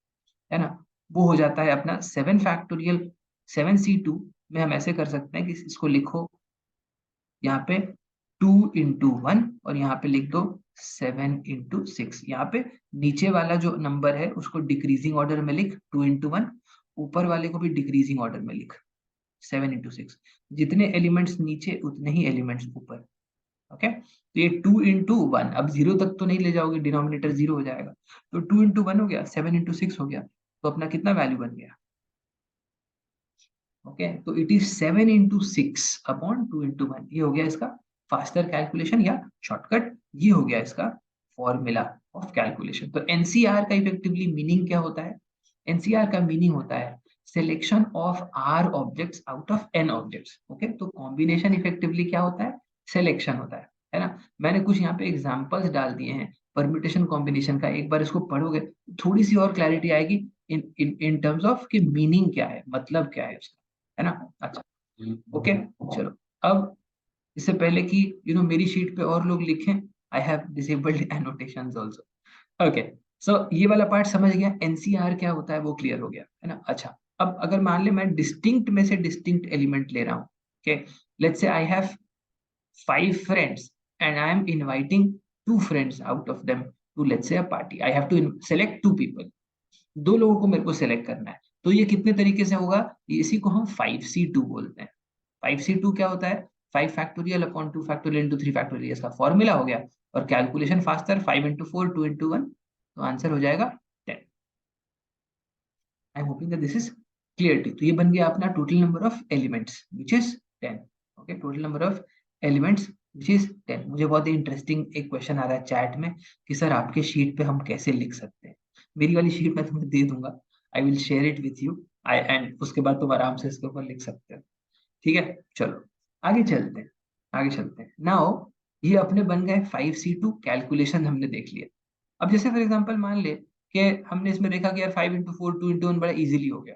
है ना, वो हो जाता है अपना 7 फैक्टोरियल। 7c2 में हम ऐसे कर सकते हैं कि इसको लिखो यहाँ पे 2 × 1 और यहाँ पे लिख दो 7 × 6। यहाँ पे नीचे वाला जो नंबर है उसको डिक्रीजिंग ऑर्डर में लिख 2 × 1, ऊपर वाले को भी डिक्रीजिंग ऑर्डर में लिख 7 × 6। जितने एलिमेंट्स नीचे उतने ही एलिमेंट्स ऊपर। ओके, तो ये 2 × 1, अब जीरो तक तो नहीं ले जाओगे, डिनोमिनेटर जीरो हो जाएगा, तो 2 × 1 हो गया, 7 × 6 हो गया। तो अपना कितना वैल्यू बन गया? ओके, तो इट इज 7 into 6/2 into 1, ये हो गया इसका फास्टर कैलकुलेशन या शॉर्टकट, ये हो गया इसका फॉर्मूला ऑफ कैलकुलेशन। तो एनसीआर का इफेक्टिवली मीनिंग क्या होता है? एनसीआर का मीनिंग होता है selection of R objects out of N objects. Okay, तो कॉम्बिनेशन इफेक्टिवली क्या होता है? सिलेक्शन होता है ना। मैंने कुछ यहाँ पे एग्जांपल्स डाल दिए हैं परम्यूटेशन कॉम्बिनेशन का, एक बार इसको पढ़ोगे थोड़ी सी और क्लैरिटी आएगी इन इन इन टर्म्स ऑफ कि मीनिंग क्या है, मतलब क्या है उसका, है ना। अच्छा, ओके, चलो। अब इससे पहले कि मेरी शीट पे और लोग लिखें, I have disabled annotations also. Okay, so ये वाला पार्ट समझ गया, एनसीआर क्या होता है वो क्लियर हो गया, है ना। अच्छा, अब अगर मान ले मैं डिस्टिंक्ट में से डिस्टिंक्ट एलिमेंट ले रहा हूँ, okay, let's say I have 5 friends and I am inviting 2 friends out of them to, let's say, a party. I have to select 2 people. 2 लोगों को मेरे को सेलेक्ट करना है, तो ये कितने तरीके से होगा? इसी को हम 5C2 बोलते हैं। 5C2 क्या होता है? 5 factorial upon 2 factorial into 3 factorial, इसका फॉर्मूला हो गया। और कैलकुलेशन फास्टर, 5 into 4, 2 into 1, तो आंसर हो जाएगा 10। I am hoping that this is clear to. तो ये बन गया अपना total number of elements which is 10। Okay, total number of elements which is 10। मुझे बहुत ही इंटरेस्टिंग एक क्वेश्चन आ रहा है चैट में कि सर आपके शीट पे हम कैसे लिख सकते हैं। मेरी वाली शीट मैं तुम्हें दे दूंगा, I will share it with you, I and उसके बाद तुम आराम से इसके ऊपर लिख सकते हो। ठीक है, चलो आगे चलते हैं, आगे चलते हैं। नाउ ये अपने बन गए 5C2 कैलकुलेशन, हमने देख लिया। अब जैसे फॉर एग्जांपल मान ले कि हमने इसमें देखा कि यार 5 into 4, 2 into 1 बड़ा इजीली हो गया।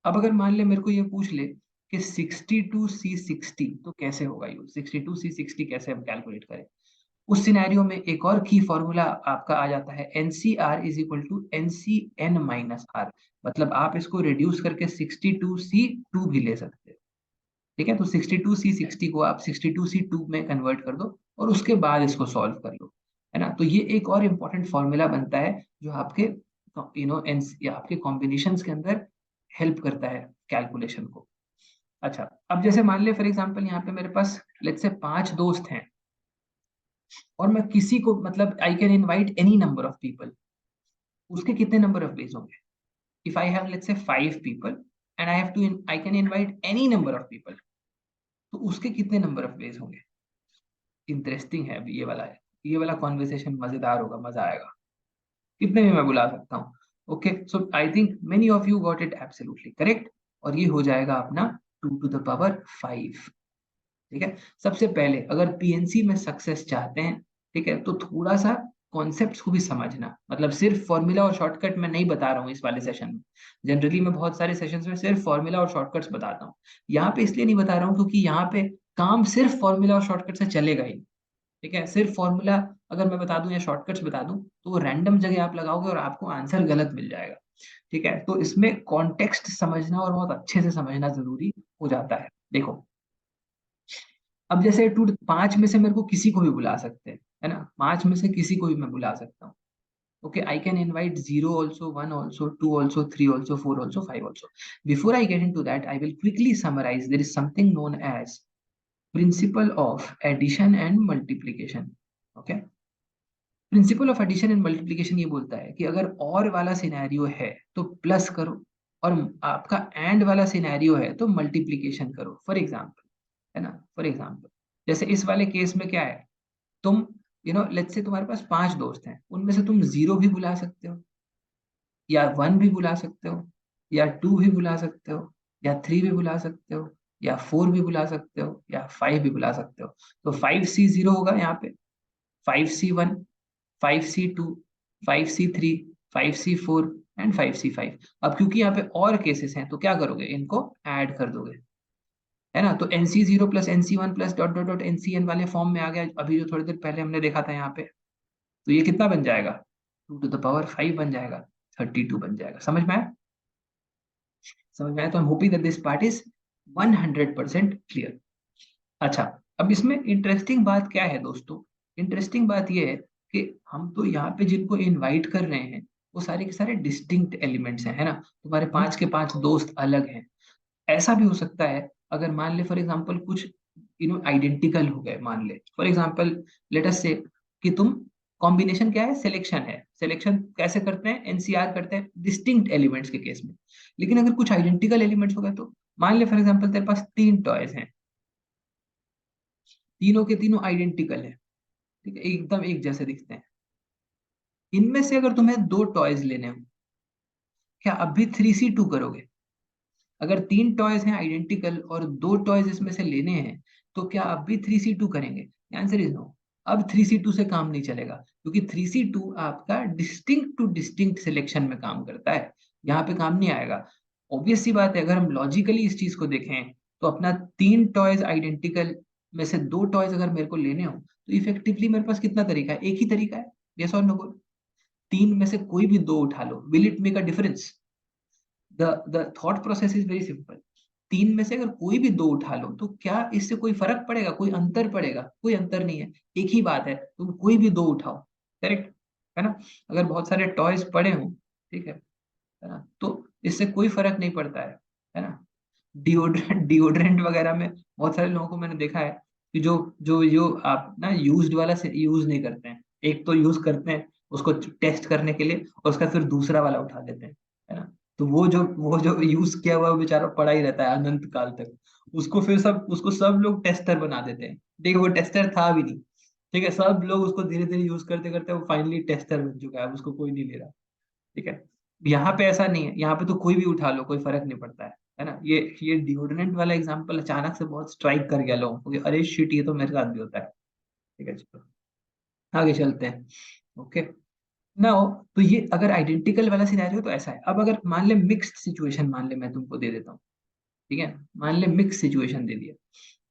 अब अगर मान ले मेरे को ये पूछ ले कि 62C60 तो कैसे होगा, ये 62C60 कैसे हम कैलकुलेट करें, उस सिनेरियो में एक और की फॉर्मूला आपका आ जाता है, NCR = NCN - R। मतलब आप इसको रिड्यूस करके 62C2 भी ले सकते हो। ठीक है, तो 62C60 को आप 62C2 में कन्वर्ट कर दो और उसके बाद इसको सॉल्व कर लो, है ना। तो ये एक और इम्पोर्टेंट फॉर्मूला बनता है जो आपके या आपके कॉम्बिनेशंस के अंदर हेल्प करता है कैलकुलेशन को। अच्छा, अब जैसे मान ले फॉर एग्जांपल यहाँ पे मेरे पास लेट्स से 5 दोस्त हैं और मैं किसी को, मतलब आई can invite any number of people, उसके कितने नंबर ऑफ वेज होंगे? If I have let's say 5 people and I can invite any number of people, तो उसके कितने नंबर ऑफ वेज होंगे? इंटरेस्टिंग है अभी ये वाला कॉन्वर्सेशन मजेदार होगा, मजा आएगा। कितने भी मैं बुला सकता हूँ। Okay, so I think many of you got it absolutely correct, और ये हो जाएगा अपना 2 to the power 5। ठीक है, सबसे पहले अगर पीएनसी में सक्सेस चाहते हैं, ठीक है, तो थोड़ा सा कॉन्सेप्ट्स को भी समझना, मतलब सिर्फ फॉर्मूला और शॉर्टकट मैं नहीं बता रहा हूँ इस वाले सेशन में। जनरली मैं बहुत सारे सेशंस में सिर्फ फॉर्मूला और शॉर्टकट्स बताता हूँ, यहाँ पे इसलिए नहीं बता रहा हूँ क्योंकि यहाँ पे काम सिर्फ फॉर्मूला और शॉर्टकट से चलेगा ही। ठीक है, सिर्फ फॉर्मूला अगर मैं बता दूं या शॉर्टकट्स बता दूं तो वो रैंडम जगह आप लगाओगे और आपको आंसर गलत मिल जाएगा। ठीक है, तो इसमें कॉन्टेक्स्ट समझना और बहुत अच्छे से समझना जरूरी हो जाता है। देखो, अब जैसे 5 में से मेरे को किसी को भी बुला सकते हैं, है ना, 5 में से किसी को भी मैं बुला सकता हूँ। Okay, I can invite 0 also, 1 also, 2 also, 3 also, 4 also, 5 also. Before I get in to that I will quickly summarize, there is something known as principle of addition and multiplication. Okay, principle of addition and multiplication ये बोलता है कि अगर और वाला scenario है तो plus करो, और आपका एंड वाला सिनेरियो है तो मल्टीप्लिकेशन करो। फॉर एग्जाम्पल, है ना, फॉर एग्जाम्पल जैसे इस वाले केस में क्या है, तुम लेट्स से तुम्हारे पास 5 दोस्त हैं, उनमें से तुम 0 भी बुला सकते हो, या 1 भी बुला सकते हो, या 2 भी बुला सकते हो, या 3 भी बुला सकते हो, या 4 भी बुला सकते हो, या 5 भी बुला सकते हो। तो 5C0 होगा यहाँ पे, 5C1, 5C2, 5C3, 5C4 and 5C5। अब क्योंकि यहाँ पे और केसेस हैं तो क्या करोगे, इनको ऐड कर दोगे, है ना। तो NC0 + NC1 + dot dot dot NCN वाले फॉर्म में आ गया, अभी जो थोड़ी देर पहले हमने देखा था यहाँ पे। तो ये कितना बन जाएगा? 2 to the power 5 बन जाएगा, 32 बन जाएगा। समझ में आया? समझ में आया? तो आई am hoping that this part is 100% clear. अच्छा, अब इसमें इंटरेस्टिंग बात क्या है दोस्तों? इंटरेस्टिंग बात ये है कि हम तो यहाँ पे जिनको इनवाइट कर रहे हैं वो सारे के सारे डिस्टिंक्ट एलिमेंट्स हैं, है ना। तुम्हारे 5 के 5 दोस्त अलग हैं। ऐसा भी हो सकता है अगर मान ले फॉर एग्जांपल कुछ आइडेंटिकल हो गए, मान ले फॉर एग्जांपल लेट अस से कि तुम कॉम्बिनेशन क्या है, सिलेक्शन है। सिलेक्शन कैसे करते हैं, एनसीआर करते हैं डिस्टिंक्ट एलिमेंट्स के केस में। लेकिन अगर कुछ आइडेंटिकल एलिमेंट्स हो गए तो मान ले फॉर एग्जांपल तेरे पास 3 टॉयज हैं, तीनों के तीनों आइडेंटिकल है, ठीक है, एकदम एक जैसे दिखते हैं। इनमें से अगर तुम्हें 2 टॉयज लेने हो, क्या अब भी 3C2 करोगे? अगर 3 टॉयज हैं आइडेंटिकल और 2 टॉयज इसमें से लेने हैं, तो क्या अब भी 3C2 करेंगे? Answer is no. अब 3C2 से काम नहीं चलेगा, क्योंकि 3C2 आपका डिस्टिंक्ट टू डिस्टिंक्ट सिलेक्शन में काम करता है, यहाँ पे काम नहीं आएगा। ऑब्वियस सी बात है, अगर हम लॉजिकली इस चीज को देखें तो अपना 3 टॉयज आइडेंटिकल में से 2 टॉयज अगर मेरे को लेने हो, तो इफेक्टिवली मेरे पास कितना तरीका है, एक ही तरीका है। यस और नो बोल, 3 में से कोई भी 2 उठा लो, will it make a difference? The thought process is very simple. 3 में से अगर कोई भी 2 उठा लो, तो क्या इससे कोई फर्क पड़ेगा, कोई अंतर पड़ेगा? कोई अंतर नहीं है। एक ही बात है, तुम कोई भी 2 उठाओ, करेक्ट है ना? अगर बहुत सारे टॉयज पड़े हों, ठीक है ना, तो इससे कोई फर्क नहीं पड़ता है ना? डिओड्रेंट डिओड्रेंट वगैरह में बहुत सारे लोगों को मैंने देखा है कि जो जो जो आप ना यूज्ड वाला से यूज नहीं करते हैं, एक तो यूज करते हैं उसको टेस्ट करने के लिए, और उसका फिर दूसरा वाला उठा लेते हैं, है ना? तो वो जो यूज किया हुआ वो बेचारा पड़ा ही रहता है अनंत काल तक। उसको सब लोग टेस्टर बना देते हैं। देखो वो टेस्टर था भी नहीं, ठीक है, सब लोग उसको धीरे धीरे यूज करते करते वो फाइनली टेस्टर बन चुका है, उसको कोई नहीं ले रहा, ठीक है। यहाँ पे ऐसा नहीं है, यहाँ पे तो कोई भी उठा लो, कोई फर्क नहीं पड़ता है ना? ये डिओड्रेंट वाला एग्जांपल अचानक से बहुत स्ट्राइक कर गया लोगों को कि अरे शिट, ये तो मेरे साथ भी होता है। ठीक है, चलो आगे चलते हैं। ओके, नाउ तो ये अगर आइडेंटिकल वाला सिनेरियो तो ऐसा है। अब अगर मान ले मिक्स्ड सिचुएशन, मान ले मैं तुमको दे देता हूँ, ठीक है, मान ले मिक्स सिचुएशन दे दिया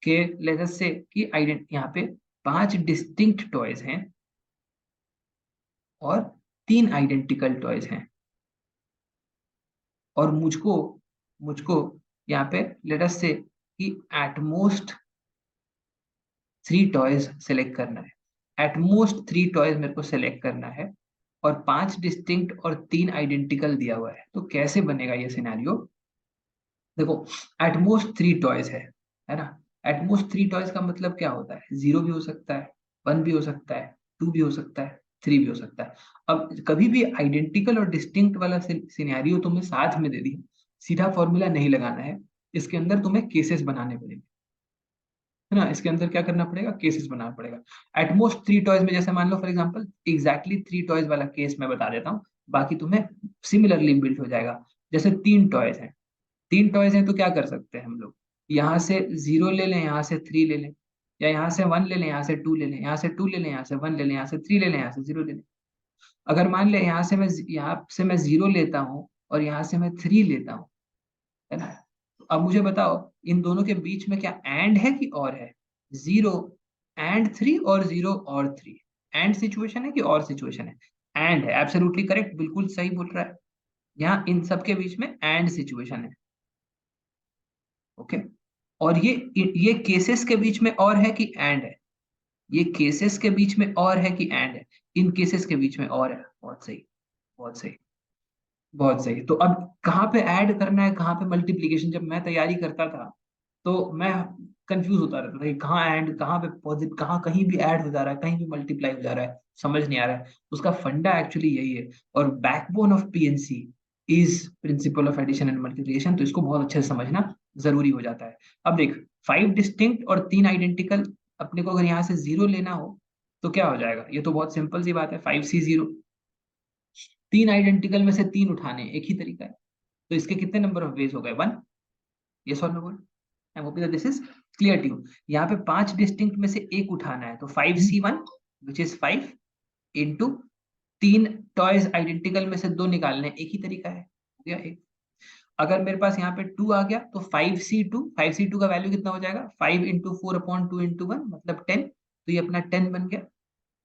कि लेट अस से कि आइडेंट यहाँ पे 5 डिस्टिंक्ट टॉयज हैं और 3 आइडेंटिकल टॉयज हैं, और मुझको मुझको यहाँ पे लेट अस से कि एट मोस्ट 3 टॉयज सेलेक्ट करना है। एट मोस्ट 3 टॉयज मेरे को सेलेक्ट करना है, और 5 डिस्टिंक्ट और 3 आइडेंटिकल दिया हुआ है। तो कैसे बनेगा ये सिनेरियो? देखो, एट मोस्ट 3 टॉयज है ना? एट मोस्ट 3 टॉयज का मतलब क्या होता है? 0 भी हो सकता है, 1 भी हो सकता है, 2 भी हो सकता है, 3 भी हो सकता है। अब कभी भी आइडेंटिकल और डिस्टिंक्ट वाला सिनेरियो तुम्हें साथ में दे दी, सीधा फॉर्मूला नहीं लगाना है, इसके अंदर तुम्हें केसेस बनाने पड़ेंगे, है ना? इसके अंदर क्या करना पड़ेगा, केसेस बनाना पड़ेगा। एट मोस्ट 3 टॉयज में जैसे मान लो फॉर एग्जांपल एग्जैक्टली 3 टॉयज वाला केस मैं बता देता हूँ, बाकी तुम्हें सिमिलरली बिल्ड हो जाएगा। जैसे 3 टॉयज हैं, 3 टॉयज हैं, तो क्या कर सकते हैं हम लोग? यहाँ से 0 ले लें, यहाँ से 3 ले लें, या यहाँ से 1 ले लें, यहाँ से 2 ले लें, यहाँ से 2 ले लें, यहाँ से 1 ले लें, यहाँ से 3 ले लें, यहाँ से 0 ले लें। अगर मान ले यहाँ से मैं 0 लेता हूँ और यहाँ से मैं 3 लेता हूँ, है ना? तो अब मुझे बताओ, इन दोनों के बीच में क्या एंड है कि और है? 0 एंड 3 और 0 और 3, एंड सिचुएशन है कि और सिचुएशन है? एंड है, एब्सोल्युटली करेक्ट, बिल्कुल सही बोल रहा है। यहाँ इन सब के बीच में एंड सिचुएशन है। ओके, और ये केसेस के बीच में और है कि एंड है? ये केसेस के बीच में और है कि एंड है? इन केसेस के बीच में और है। बहुत सही, बहुत सही, बहुत सही। तो अब कहाँ पे ऐड करना है, कहाँ पे मल्टीप्लीकेशन? जब मैं तैयारी करता था तो मैं कंफ्यूज होता रहता था कि कहाँ ऐड, कहाँ पे पॉजिटिव, कहाँ कहीं भी ऐड हो जा रहा है, कहीं भी मल्टीप्लाई हो जा रहा है, समझ नहीं आ रहा है। उसका फंडा एक्चुअली यही है, और backbone of PNC is principle of addition and multiplication. तो इसको बहुत अच्छे से समझना जरूरी हो जाता है। अब देख, 5 डिस्टिंक्ट और 3 आइडेंटिकल, अपने को अगर यहाँ से 0 लेना हो तो क्या हो जाएगा? ये तो बहुत सिंपल सी बात है, 5C0। 3 आइडेंटिकल में से 3 उठाने, एक ही तरीका है। तो इसके कितने नंबर ऑफ वेज हो गए? 1। ये सॉल्व में बोल, I hope this is clear to you. यहाँ पे 5 डिस्टिंक्ट में से एक उठाना है, तो 5C1 which is 5 into 3 toys identical में से 2 निकालने, एक ही तरीका है, हो गया एक। अगर मेरे पास यहाँ पे 2 आ गया तो 5C2 का वैल्यू कितना हो जाएगा? 5 into 4/2 into 1 मतलब 10, तो ये अपना 10 बन गया।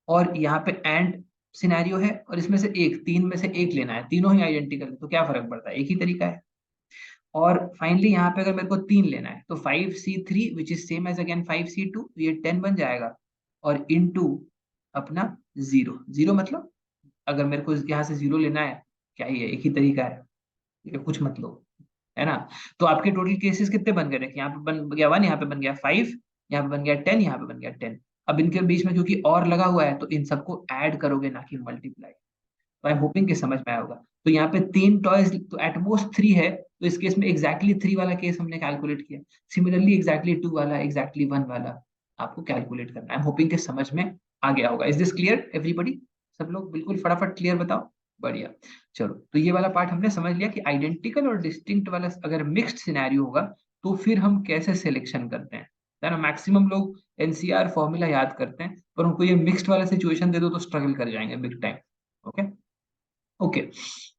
और यहाँ पे एंड सिनेरियो है, और इसमें से एक, 3 में से एक लेना है, तीनों ही आइडेंटिकल है, तो क्या फर्क पड़ता है, एक ही तरीका है। और फाइनली यहाँ पे अगर मेरे को 3 लेना है, तो 5C3 which is same as again 5C2, तो ये 10 बन जाएगा। और इनटू अपना 0, 0 मतलब अगर मेरे को यहाँ से 0 लेना है, क्या ही है, एक ही तरीका है, ये कुछ मतलब, है ना? तो आपके टोटल केसेस कितने बन गए? देखिए, यहाँ पे बन गया 1, यहाँ पे बन गया 5, यहाँ पे बन गया 10, यहाँ पे बन गया 10। अब इनके बीच में क्योंकि और लगा हुआ है तो इन सबको ऐड करोगे ना कि मल्टीप्लाई। तो आई एम होपिंग कि समझ में आया होगा। तो यहाँ पे 3 टॉयज तो एटमोस्ट 3 है, तो इस केस में एग्जैक्टली 3 वाला केस हमने कैलकुलेट किया। सिमिलरली एग्जैक्टली 2 वाला, एग्जैक्टली 1 वाला आपको कैलकुलेट करना है। आई एम होपिंग कि समझ में आ गया होगा। Is this clear everybody? सब लोग बिल्कुल फटाफट क्लियर बताओ। बढ़िया। चलो, तो ये वाला पार्ट हमने समझ लिया कि आइडेंटिकल और डिस्टिंक्ट वाला अगर मिक्स्ड सिनेरियो होगा तो फिर हम कैसे सिलेक्शन करते हैं, है ना। मैक्सिमम लोग एनसीआर फॉर्मूला याद करते हैं, पर उनको ये मिक्स्ड वाला सिचुएशन दे दो तो स्ट्रगल कर जाएंगे big time. Okay okay.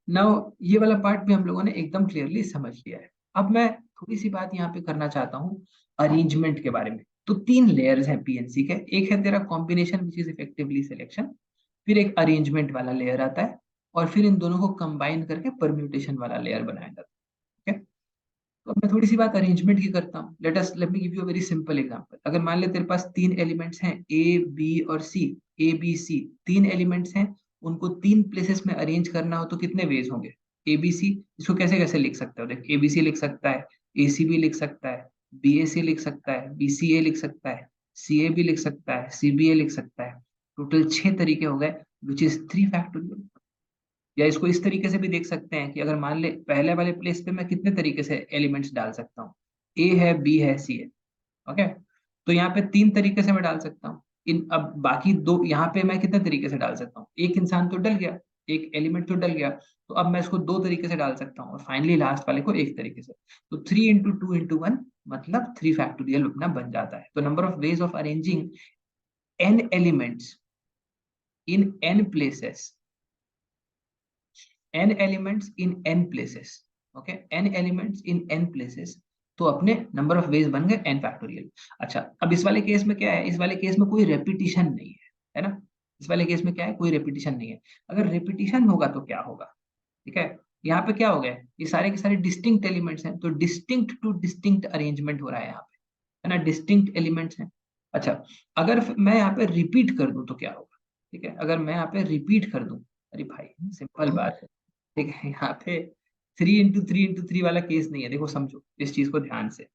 Now ये वाला पार्ट भी हम लोगों ने एकदम क्लियरली समझ लिया है। अब मैं थोड़ी सी बात यहाँ पे करना चाहता हूँ अरेंजमेंट के बारे में। तो 3 लेयर्स हैं पीएनसी के। एक है तेरा combination which is effectively selection, फिर एक अरेंजमेंट वाला लेयर आता है, और फिर इन दोनों को कंबाइन करके परम्यूटेशन वाला लेयर बनाया जाता है। ओके, तो अब मैं थोड़ी सी बात अरेंजमेंट की करता हूँ। Let me give you a very simple example. अगर मान ले तेरे पास 3 एलिमेंट्स हैं ए बी और सी, ए बी सी 3 एलिमेंट्स हैं, उनको 3 प्लेसेस में अरेंज करना हो तो कितने वेज होंगे? ए बी सी, इसको कैसे कैसे लिख सकते हो? देख, ए बी सी लिख सकता है, ए सी बी लिख सकता है, बी ए सी लिख सकता है, बी सी ए लिख सकता है, सी ए बी लिख सकता है, सी बी ए लिख सकता है। टोटल 6 तरीके हो गए, विच इज 3 फैक्टोरियल। या इसको इस तरीके से भी देख सकते हैं कि अगर मान ले पहले वाले प्लेस पे मैं कितने तरीके से एलिमेंट्स डाल सकता हूँ, ए है, बी है, सी है। ओके, तो यहाँ पे 3 तरीके से मैं डाल सकता हूँ। इन अब बाकी 2 यहाँ पे मैं कितने तरीके से डाल सकता हूँ? एक इंसान तो डल गया, एक एलिमेंट तो डल गया, तो अब मैं इसको 2 तरीके से डाल सकता हूँ, और फाइनली लास्ट वाले को 1 तरीके से। तो 3 into 2 into 1 मतलब 3 फैक्टोरियल अपना बन जाता है। तो number of ways of arranging n elements in n places, n elements in n places. Okay, n elements in n places, तो अपने नंबर ऑफ वेज बन गए n फैक्टोरियल। अच्छा, अब इस वाले केस में क्या है? इस वाले केस में कोई रेपिटिशन नहीं है ना। इस वाले केस में क्या है? कोई रेपिटिशन नहीं है। अगर रेपिटिशन होगा तो क्या होगा? ठीक है, यहाँ पे क्या हो गया? ये सारे के सारे डिस्टिंक्ट एलिमेंट्स हैं, तो डिस्टिंक्ट टू डिस्टिंक्ट अरेंजमेंट हो रहा है यहाँ पे, है ना। डिस्टिंक्ट एलिमेंट्स हैं। अच्छा, अगर मैं यहाँ पे रिपीट कर दूं तो क्या होगा? ठीक है, अगर मैं यहाँ पे रिपीट कर दूं, अरे भाई सिंपल बात है। ठीक है, यहाँ पे 3 into 3 into 3 वाला केस नहीं है। देखो, समझो इस चीज को ध्यान से।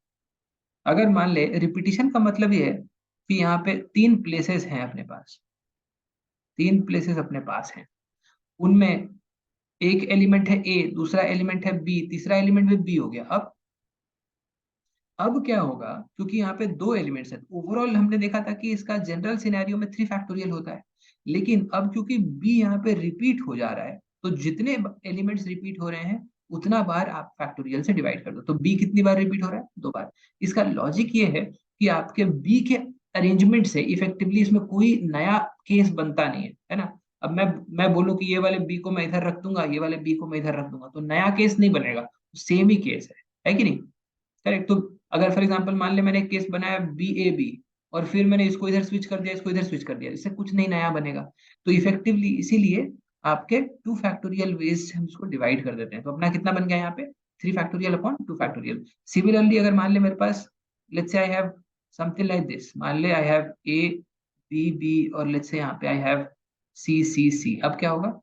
अगर मान ले रिपीटिशन का मतलब ये है कि यहाँ पे 3 प्लेसेस हैं अपने पास, 3 प्लेसेस अपने पास हैं, उनमें एक एलिमेंट है ए, दूसरा एलिमेंट है बी, तीसरा एलिमेंट भी बी हो गया। अब क्या होगा? क्योंकि यहाँ पे 2 एलिमेंट्स हैं, ओवरऑल हमने देखा था कि इसका जनरल सिनेरियो में 3 फैक्टोरियल होता है। लेकिन अब क्योंकि बी यहाँ पे रिपीट हो जा रहा है, तो जितने एलिमेंट्स रिपीट हो रहे हैं उतना बार आप फैक्टोरियल से डिवाइड कर दो। तो बी कितनी बार रिपीट हो रहा है? 2 बार। इसका लॉजिक ये है कि आपके बी के अरेंजमेंट से इफेक्टिवली इसमें कोई नया केस बनता नहीं है ना। अब मैं बोलूं कि ये वाले बी को मैं इधर रख दूंगा, ये वाले बी को मैं इधर रख दूंगा, तो नया केस नहीं बनेगा, सेम ही केस है कि नहीं? करेक्ट। तो अगर फॉर एग्जांपल मान ले मैंने एक केस बनाया बी ए बी, और फिर मैंने इसको इधर स्विच कर दिया, इसको इधर स्विच कर दिया, इससे कुछ नहीं नया बनेगा। तो इफेक्टिवली इसीलिए आपके 2 फैक्टोरियल वेज से हम इसको डिवाइड कर देते हैं। तो अपना कितना बन गया यहाँ पे? 3 फैक्टोरियल अपॉन 2 फैक्टोरियल। सिमिलरली अगर मान ले मेरे पास, let's say I have something like this, मान ले I have A B B, और लेट्स से यहाँ पे आई हैव सी सी सी। अब क्या होगा?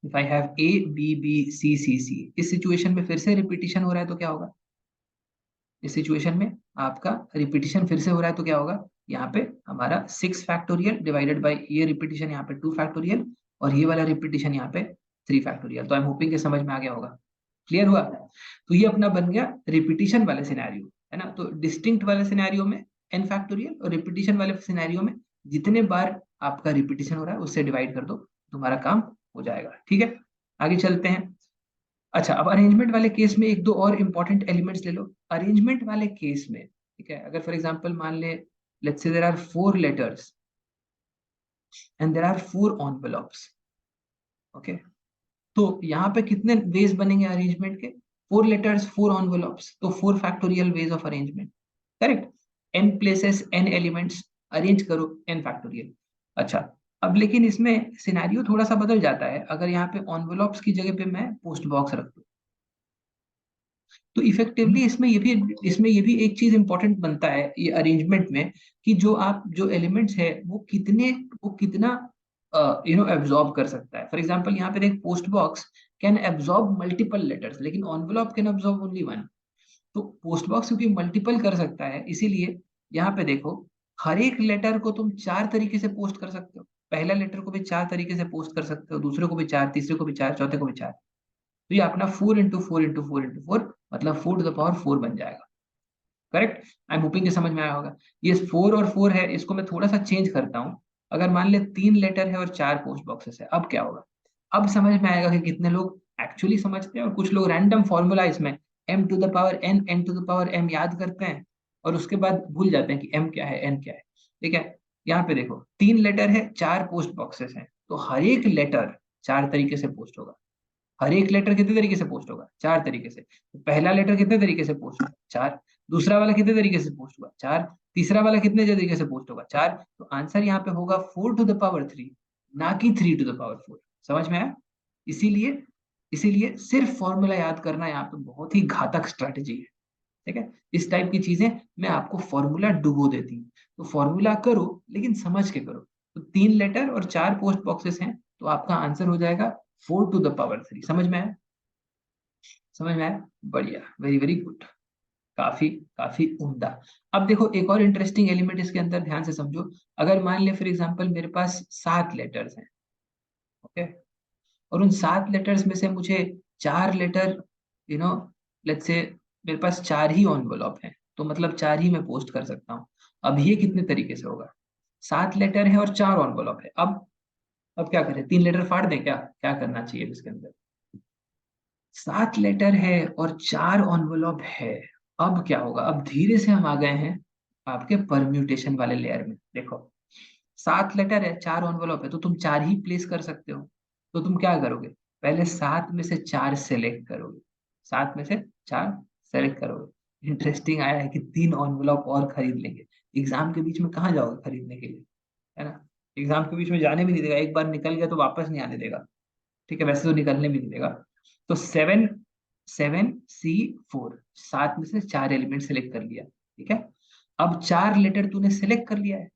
If I have A B B C C C, इस सिचुएशन में फिर से रिपीटिशन हो रहा है तो क्या होगा? इस सिचुएशन में आपका रिपीटिशन फिर से हो रहा है तो क्या होगा? यहाँ पे हमारा 6 फैक्टोरियल डिवाइडेड बाई ये रिपीटिशन यहाँ पे 2 फैक्टोरियल, और ये वाला रिपीटिशन यहाँ पे 3 फैक्टोरियल। तो आई एम होपिंग कि समझ में आ गया होगा। क्लियर हुआ? तो ये अपना बन गया रिपीटिशन वाले सिनेरियो, है ना। तो डिस्टिंक्ट वाले सिनेरियो में n फैक्टोरियल, और रिपीटिशन वाले सिनेरियो में जितने बार आपका रिपीटिशन हो रहा है उससे डिवाइड कर दो, तुम्हारा काम हो जाएगा। ठीक है, आगे चलते हैं। अच्छा, अब अरेंजमेंट वाले केस में एक दो और इंपॉर्टेंट एलिमेंट्स ले लो। अरेंजमेंट वाले केस में, ठीक है, अगर फॉर एग्जांपल मान ले, let's say there are 4 letters and there are 4 envelopes. Okay, तो यहाँ पे कितने वेज बनेंगे अरेंजमेंट के? 4 लेटर्स, 4 एनवेलप्स, तो 4 factorial ways of arrangement. Correct. n places, n elements, arrange करो n फैक्टोरियल। अच्छा, अब लेकिन इसमें सिनेरियो थोड़ा सा बदल जाता है। अगर यहाँ पे एनवेलप्स की जगह पे मैं पोस्ट बॉक्स रख दूं, तो इफेक्टिवली इसमें ये भी एक चीज इंपॉर्टेंट बनता है ये अरेंजमेंट में, कि जो एलिमेंट्स है वो कितना एब्जॉर्ब कर सकता है। फॉर एग्जांपल यहाँ पे देख, post box can absorb multiple letters, लेकिन एनवेलप कैन एब्जॉर्ब ओनली 1। तो पोस्ट बॉक्स क्योंकि मल्टीपल कर सकता है, इसीलिए यहाँ पे देखो हर एक लेटर को तुम 4 तरीके से पोस्ट कर सकते हो। पहला लेटर को भी 4 तरीके से पोस्ट कर सकते हो, दूसरे को भी 4, तीसरे को भी 4, चौथे को भी 4। तो ये अपना 4 into 4 into 4 into 4 मतलब 4 to the power 4 बन जाएगा। करेक्ट। आई एम होपिंग कि समझ में आया होगा। ये 4 और 4 है, इसको मैं थोड़ा सा चेंज करता हूँ। अगर मान ले 3 लेटर है और 4 पोस्ट बॉक्सेस है, अब क्या होगा? अब समझ में आएगा कि कितने लोग एक्चुअली समझते हैं और कुछ लोग रैंडम फॉर्मूला इसमें m to the power n n to the power m याद करते हैं और उसके बाद भूल जाते हैं कि m क्या है n क्या है। ठीक है। यहाँ पे देखो 3 लेटर है, 4 पोस्ट बॉक्सेस हैं, तो हर एक लेटर 4 तरीके से पोस्ट होगा। हर एक लेटर कितने तरीके से पोस्ट होगा? 4 तरीके से। तो पहला लेटर कितने तरीके से पोस्ट होगा? 4। दूसरा वाला कितने तरीके से पोस्ट होगा? 4। तीसरा वाला कितने तरीके से पोस्ट होगा? 4। तो आंसर यहाँ पे होगा 4 to the power 3, ना कि 3 to the power 4। समझ में आया? इसीलिए इसीलिए सिर्फ फॉर्मूला याद करना यहाँ पे बहुत ही घातक स्ट्रैटेजी है। ठीक है। इस टाइप की चीजें मैं आपको फॉर्मूला डुबो देती हूँ। तो फॉर्मूला करो लेकिन समझ के करो। तो 3 लेटर और 4 पोस्ट बॉक्सेस हैं, तो आपका आंसर हो जाएगा 4 to the power 3। समझ में आया? समझ में आया? बढ़िया, वेरी वेरी गुड। काफी काफी उम्दा। अब देखो एक और इंटरेस्टिंग एलिमेंट इसके अंदर ध्यान से समझो। अगर मान ले फॉर एग्जांपल मेरे पास 7 लेटर्स हैं, ओके, और उन 7 लेटर्स में से मुझे 4 letter, you know let's say मेरे पास 4 ही एनवलप हैं, तो मतलब 4 ही मैं पोस्ट कर सकता हूँ। अब ये कितने तरीके से होगा? 7 लेटर है और 4 एनवलप है। अब क्या करें? 3 लेटर फाड़ दें क्या? क्या करना चाहिए इसके अंदर? 7 लेटर है और 4 एनवलप है। अब क्या होगा? अब धीरे से हम आ गए हैं आपके परम्यूटेशन वाले लेयर में। देखो 7 लेटर है, 4 एनवलप है, तो तुम 4 ही प्लेस कर सकते हो। तो तुम क्या करोगे? पहले 7 में से 4 सेलेक्ट करोगे। 7 में से 4 सेलेक्ट करोगे। इंटरेस्टिंग आया है कि 3 एनवलप और खरीद लेंगे। एग्जाम के बीच में कहाँ जाओगे खरीदने के लिए? है ना? एग्जाम के बीच में जाने भी नहीं देगा, एक बार निकल गया तो वापस नहीं आने देगा। ठीक है, वैसे तो निकलने भी नहीं देगा। तो 7 7 C 4, 7 में से 4 एलिमेंट सेलेक्ट कर लिया। ठीक है। अब 4 लेटर तूने सेलेक्ट कर लिया है।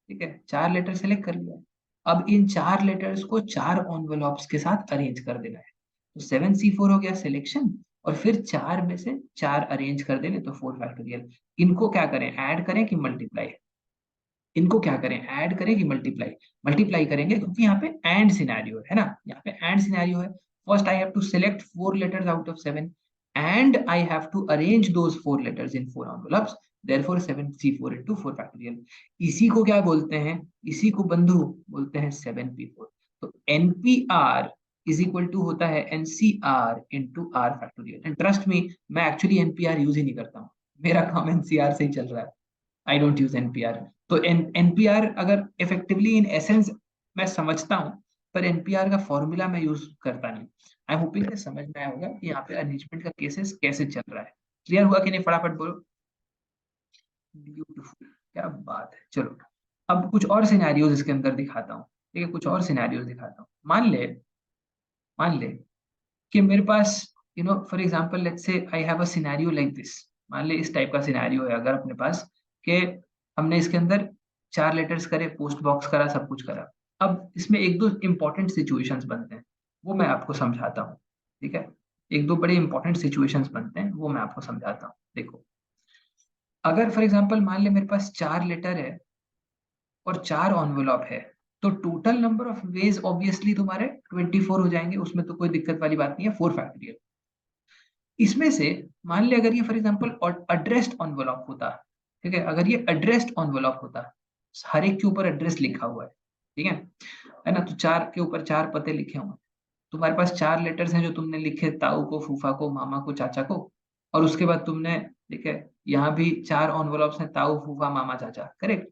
ठीक है, 4 लेटर सेलेक्ट कर लिया है। अब इन 4 लेटर्स को 4 एनवलप्स के साथ अरेंज कर देना है। तो 7 C 4 हो गया सिलेक्शन, और फिर 4 में से 4 अरेंज कर देने, तो 4 फैक्टोरियल। इनको क्या करें? ऐड करें कि मल्टीप्लाई? इनको क्या करें? ऐड करें कि मल्टीप्लाई? मल्टीप्लाई करेंगे, क्योंकि यहाँ पे एंड सिनेरियो है ना, यहाँ पे एंड सिनेरियो है। First I have to select 4 letters out of 7 and I have to arrange those 4 letters in 4 envelopes. Therefore 7 C 4 into 4 factorial. इसी को क्या बोलते हैं? इसी को बंधु बोलते हैं 7 P 4। तो NPR इज इक्वल टू होता है NCR into R factorial. And trust me, मैं एक्चुअली NPR यूज ही नहीं करता हूँ, मेरा काम NCR से ही चल रहा है। I don't use NPR. तो एनपीआर अगर इफेक्टिवली इन एसेंस मैं समझता हूँ, पर एनपीआर का फॉर्मूला मैं यूज करता नहीं। आई एम होपिंग समझ में आया होगा कि यहाँ पे अरेंजमेंट का केसेस कैसे चल रहा है। क्लियर हुआ कि नहीं? फटाफट बोलो। ब्यूटीफुल, क्या बात है। चलो अब कुछ और सिनेरियोज इसके अंदर दिखाता हूँ। ठीक है, कुछ और सिनेरियोज दिखाता हूँ। मान ले कि मेरे पास, for example let's say I have a scenario like this. मान ले इस टाइप का सिनेरियो है अगर अपने पास, कि हमने इसके अंदर 4 लेटर्स करे, पोस्ट बॉक्स करा, सब कुछ करा। अब इसमें एक दो इंपॉर्टेंट सिचुएशंस बनते हैं, वो मैं आपको समझाता हूँ। ठीक है, एक दो बड़े इंपॉर्टेंट सिचुएशंस बनते हैं, वो मैं आपको समझाता हूँ। देखो अगर फॉर एग्जांपल मान ले मेरे पास 4 लेटर है और 4 एनवलप है, तो total number of ways obviously तुम्हारे 24 हो जाएंगे, उसमें तो कोई दिक्कत वाली बात नहीं है। 4 फैक्टोरियल। इसमें से मान ले अगर ये फॉर एग्जांपल एड्रेस्ड एनवलप होता, ठीक है, अगर ये एड्रेस्ड एनवलप होता, हर एक के ऊपर एड्रेस लिखा हुआ ठीक है ना, तो 4 के ऊपर 4 पते लिखे हुए हैं। तुम्हारे पास 4 लेटर्स हैं जो तुमने लिखे, ताऊ को, फूफा को, मामा को, चाचा को, और उसके बाद तुमने, ठीक है, यहाँ भी 4 एनवलप्स हैं, ताऊ, फूफा, मामा, चाचा। करेक्ट।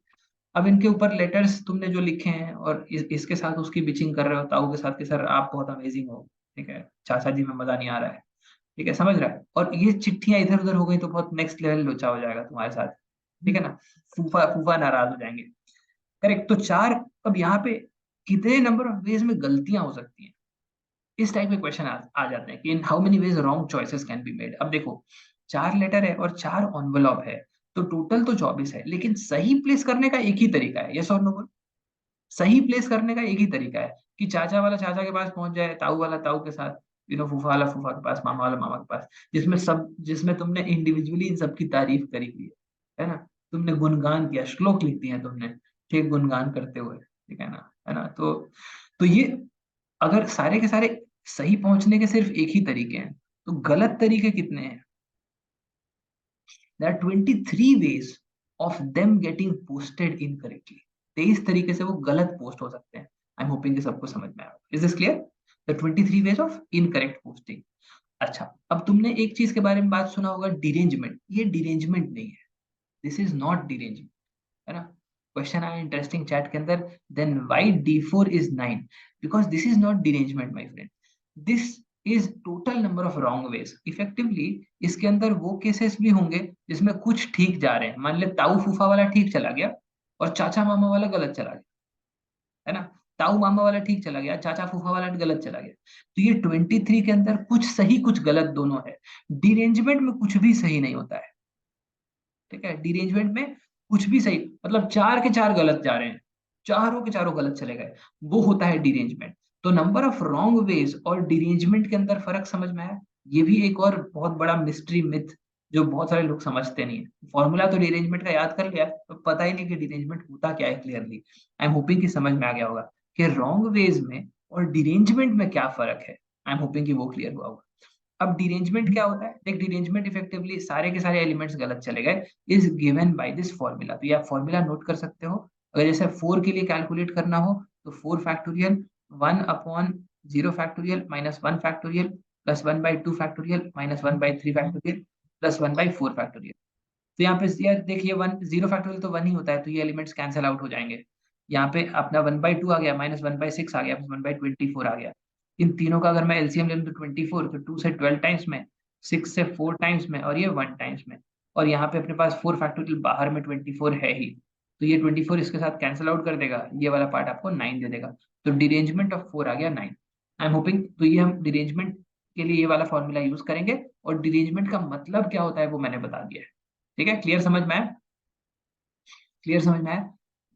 अब इनके ऊपर लेटर्स तुमने जो लिखे हैं, और इसके साथ उसकी बिचिंग कर रहे हो, ताऊ के साथ कि सर आप बहुत अमेजिंग हो, ठीक है, चाचा जी में मजा नहीं आ रहा है। ठीक है, समझ रहा है? और ये चिट्ठियां इधर उधर हो गई तो बहुत नेक्स्ट लेवल लोचा हो जाएगा तुम्हारे साथ। ठीक है ना? फूफा फूफा नाराज हो जाएंगे। करेक्ट। तो 4। अब यहाँ पे कितने नंबर ऑफ वेज में गलतियां हो सकती हैं? इस टाइप के क्वेश्चन आ जाते हैं कि in how many ways wrong choices can be made. अब देखो 4 लेटर है और 4 एनवलप है, तो टोटल तो 24 है, लेकिन सही प्लेस करने का एक ही तरीका है। यस और नो? सही प्लेस करने का एक ही तरीका है कि चाचा वाला चाचा के पास पहुंच जाए, ताऊ वाला ताऊ के साथ, फूफा वाला फूफा के पास, मामा वाला मामा के पास, जिसमें तुमने इंडिविजुअली इन सबकी तारीफ करी हुई है ना? तुमने गुणगान किया, श्लोक लिख दिया तुमने, ठीक, गुणगान करते हुए, ठीक है ना। तो ये अगर सारे के सारे सही पहुंचने के सिर्फ एक ही तरीके हैं, तो गलत तरीके कितने हैं? There are 23 ways of them getting posted incorrectly. 23 तरीके से वो गलत पोस्ट हो सकते हैं। आई एम होपिंग कि सबको समझ में आया। Is this clear? The 23 ways of incorrect posting. अच्छा, अब तुमने एक चीज के बारे में बात सुना होगा, डिरेंजमेंट। ये डिरेंजमेंट नहीं है, दिस इज नॉट डिरेंजमेंट, है ना। क्वेश्चन आया इंटरेस्टिंग चैट के अंदर, then why D4 is 9? Because this is not derangement my friend, this is total number of wrong ways. Effectively इसके अंदर वो केसेस भी होंगे जिसमें कुछ ठीक जा रहे हैं, मान ले ताऊ फूफा वाला ठीक चला गया और चाचा मामा वाला गलत चला गया, है ना। ताऊ मामा वाला ठीक चला गया, चाचा फूफा वाला गलत चला गया। तो ये 23 के अंदर कुछ सही कुछ गलत दोनों है। डिरेंजमेंट में कुछ भी सही नहीं होता है, ठीक है। डिरेंजमेंट में कुछ भी सही, मतलब चार के चार गलत जा रहे हैं, चारों के चारों गलत चले गए, वो होता है डिरेंजमेंट। तो नंबर ऑफ रॉन्ग वेज और डिरेंजमेंट के अंदर फर्क समझ में आया। ये भी एक और बहुत बड़ा मिस्ट्री मिथ जो बहुत सारे लोग समझते नहीं है। फॉर्मूला तो डिरेंजमेंट का याद कर लिया, तो पता ही नहीं कि डिरेंजमेंट होता क्या है क्लियरली। आई एम होपिंग कि समझ में आ गया होगा कि रॉन्ग वेज में और डिरेंजमेंट में क्या फर्क है। आई एम होपिंग कि वो क्लियर हुआ होगा। अब डिरेंजमेंट क्या होता है, देख, डिरेंजमेंट इफेक्टिवली सारे के सारे एलिमेंट्स गलत चले गए, is given by this formula. तो ये आप फॉर्मूला नोट कर सकते हो। अगर जैसे 4 के लिए कैलकुलेट करना हो तो 4 factorial 1 upon 0 factorial minus 1 factorial plus 1 by 2 factorial minus 1 by 3 factorial plus 1 by 4 factorial. तो यहाँ पे यार देखिए, 1 0 फैक्टोरियल तो 1 ही होता है, तो ये एलिमेंट्स कैंसिल आउट हो जाएंगे। यहाँ पे अपना 1/2 आ गया, माइनस 1/6 आ गया, प्लस 1/24 आ गया। इन तीनों का अगर मैं एलसीएम ले लूं तो 24, तो 2 से 12 टाइम्स में, 6 से 4 टाइम्स में, और ये 1 टाइम्स में। और यहाँ पे अपने पास 4 फैक्टोरियल बाहर में 24 है ही, तो ये 24 इसके साथ कैंसिल आउट कर देगा, ये वाला पार्ट आपको 9 दे देगा। तो डिरेंजमेंट ऑफ 4 आ गया 9। आई एम होपिंग, तो ये हम डिरेंजमेंट के लिए ये वाला फॉर्मूला यूज करेंगे, और डिरेंजमेंट का मतलब क्या होता है वो मैंने बता दिया है। ठीक है, क्लियर समझ में आया? क्लियर समझ में आया?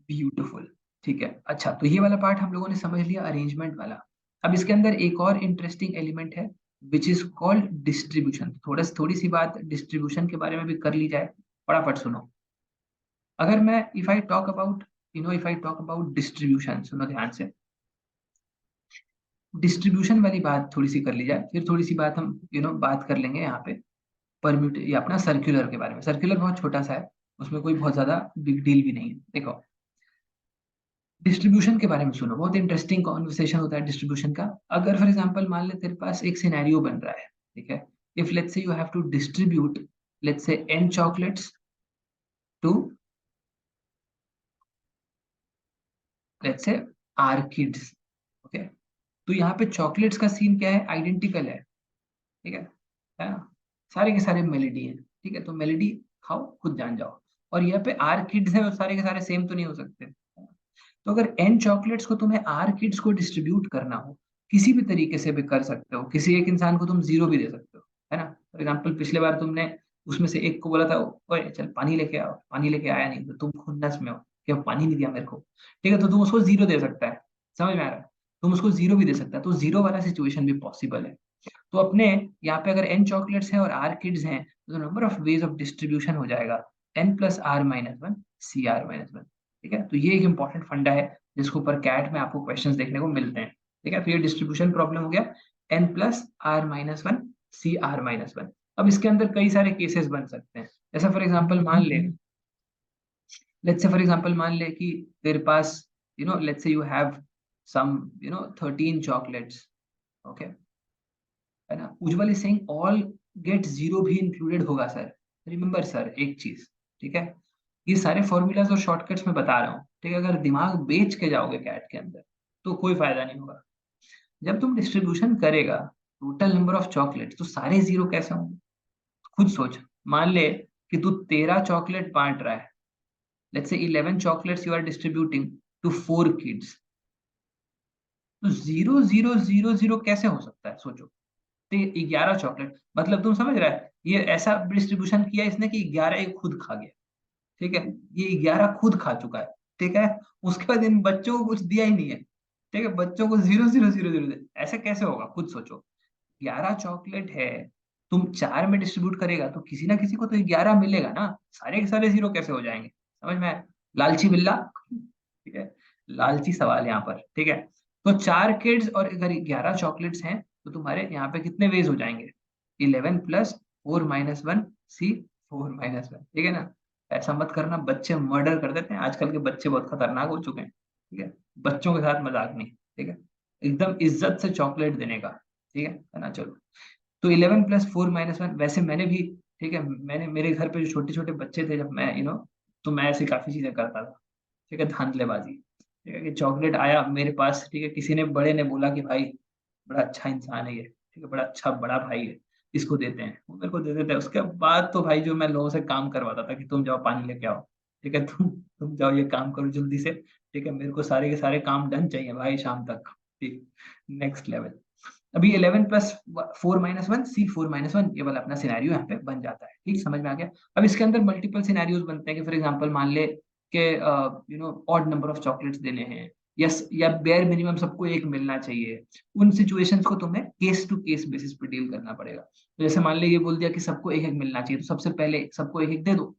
ब्यूटीफुल। ठीक है, अच्छा, तो ये वाला पार्ट हम लोगों ने समझ लिया, अरेंजमेंट वाला। अब इसके अंदर एक और इंटरेस्टिंग एलिमेंट है विच इज कॉल्ड डिस्ट्रीब्यूशन। थोड़ी सी बात डिस्ट्रीब्यूशन के बारे में भी कर ली जाए, फटाफट सुनो। अगर मैं if I talk about if I talk about distribution, सुनो ध्यान से। डिस्ट्रीब्यूशन वाली बात थोड़ी सी कर ली जाए, फिर थोड़ी सी बात हम बात कर लेंगे यहाँ पे परम्यूट या अपना सर्कुलर के बारे में। सर्कुलर बहुत छोटा सा है, उसमें कोई बहुत ज्यादा बिग डील भी नहीं है। देखो, डिस्ट्रीब्यूशन के बारे में सुनो, बहुत इंटरेस्टिंग कॉन्वर्सेशन होता है डिस्ट्रीब्यूशन का। अगर फॉर एग्जांपल मान ले तेरे पास एक सिनेरियो बन रहा है, ठीक है। If let's say you have to distribute, let's say n chocolates to, let's say r kids, okay. तो यहाँ पे चॉकलेट्स का सीन क्या है, आइडेंटिकल है, ठीक है ना। सारे के सारे मेलेडी है, ठीक है, तो मेलेडी खाओ खुद जान जाओ। और यहाँ पे r किड्स है, वो सारे के सारे सेम तो नहीं हो सकते। तो अगर एन चॉकलेट्स को तुम्हें आर किड्स को डिस्ट्रीब्यूट करना हो, किसी भी तरीके से भी कर सकते हो। किसी एक इंसान को तुम 0 भी दे सकते हो, है ना। फॉर एग्जाम्पल पिछले बार तुमने उसमें से एक को बोला था, ओए चल पानी लेके आओ, पानी लेके आया नहीं, तो तुम खुन्नस में हो कि वो पानी नहीं दिया मेरे को, ठीक है, तो तुम उसको 0 दे सकता है। समझ में आ रहा है? तुम उसको 0 भी दे सकता है, तो 0 वाला सिचुएशन भी पॉसिबल है। तो अपने यहाँ पे अगर एन चॉकलेट्स हैं और आर किड्स हैं, तो number of ways of distribution हो जाएगा n+r-1 cr-1। ठीक है, तो ये एक इंपॉर्टेंट फंडा है जिसके ऊपर कैट में आपको क्वेश्चंस देखने को मिलते हैं। ठीक है, तो ये डिस्ट्रीब्यूशन प्रॉब्लम हो गया, n+r-1 cr-1। अब इसके अंदर कई सारे केसेस बन सकते हैं। जैसा फॉर एग्जांपल मान ले, लेट्स से फॉर एग्जांपल मान ले कि तेरे पास let's say you have some 13 chocolates, okay, है ना। Ujjwal is saying all get 0 भी इंक्लूडेड होगा सर। रिमेंबर सर एक चीज, ठीक है, ये सारे फॉर्मूलाज और शॉर्टकट्स में बता रहा हूँ, ठीक है। अगर दिमाग बेच के जाओगे कैट के अंदर तो कोई फायदा नहीं होगा। जब तुम डिस्ट्रीब्यूशन करेगा टोटल नंबर ऑफ चॉकलेट, तो सारे 0 कैसे होंगे? खुद सोच। मान ले कि तू 13 चॉकलेट बांट रहा है, let's say 11 chocolates you are distributing to 4 kids, तो 0 0 0 0 कैसे हो सकता है, सोचो। तो 11 चॉकलेट, मतलब तुम समझ रहा है, ये ऐसा डिस्ट्रीब्यूशन किया इसने कि 11 ये खुद खा गया, ठीक है, ये 11 खुद खा चुका है, ठीक है। उसके बाद इन बच्चों को कुछ दिया ही नहीं है, ठीक है, बच्चों को 0 0 0 0 ऐसे कैसे होगा, खुद सोचो। 11 चॉकलेट है, तुम 4 में डिस्ट्रीब्यूट करेगा तो किसी ना किसी को तो 11 मिलेगा ना, सारे के सारे 0 कैसे हो जाएंगे, समझ में आया? लालची बिल्ला, ठीक है, लालची सवाल यहाँ पर, ठीक है। तो 4 किड्स और अगर 11 चॉकलेट्स हैं तो तुम्हारे यहाँ पे कितने वेज हो जाएंगे? 11 प्लस 4 माइनस 1 सी 4 माइनस 1, ठीक है ना। ऐसा मत करना, बच्चे मर्डर कर देते हैं, आजकल के बच्चे बहुत खतरनाक हो चुके हैं, ठीक है। बच्चों के साथ मजाक नहीं, ठीक है, एकदम इज्जत से चॉकलेट देने का, ठीक है ना। चलो, तो 11 प्लस 4 माइनस 1, वैसे मैंने भी, ठीक है, मैंने मेरे घर पे जो छोटे छोटे बच्चे थे जब मैं तो मैं ऐसी काफी चीजें करता था, ठीक है, धांधलेबाजी, ठीक है, कि चॉकलेट आया मेरे पास, ठीक है, किसी ने बड़े ने बोला कि भाई बड़ा अच्छा इंसान है ये, ठीक है, बड़ा अच्छा बड़ा भाई है, इसको देते हैं, वो मेरे को दे देते हैं। उसके बाद तो भाई जो मैं लोगों से काम करवाता था कि तुम जाओ पानी लेके आओ, ठीक है, तुम जाओ ये काम करो जल्दी से, ठीक है, मेरे को सारे के सारे काम डन चाहिए भाई शाम तक, ठीक, नेक्स्ट लेवल। अभी 11 प्लस 4 माइनस 1 सी 4 माइनस 1, ये वाला अपना सिनेरियो यहाँ पे बन जाता है, ठीक, समझ में आ गया। अब इसके अंदर मल्टीपल सिनेरियोज बनते हैं कि फॉर एग्जांपल मान ले कि ऑड नंबर ऑफ चॉकलेट्स देने हैं, यस, या बेयर मिनिमम सबको एक मिलना चाहिए। उन सिचुएशंस को तुम्हें केस टू केस बेसिस पे डील करना पड़ेगा। तो जैसे मान ले ये बोल दिया कि सबको एक एक मिलना चाहिए, तो सबसे पहले सबको एक एक दे दो,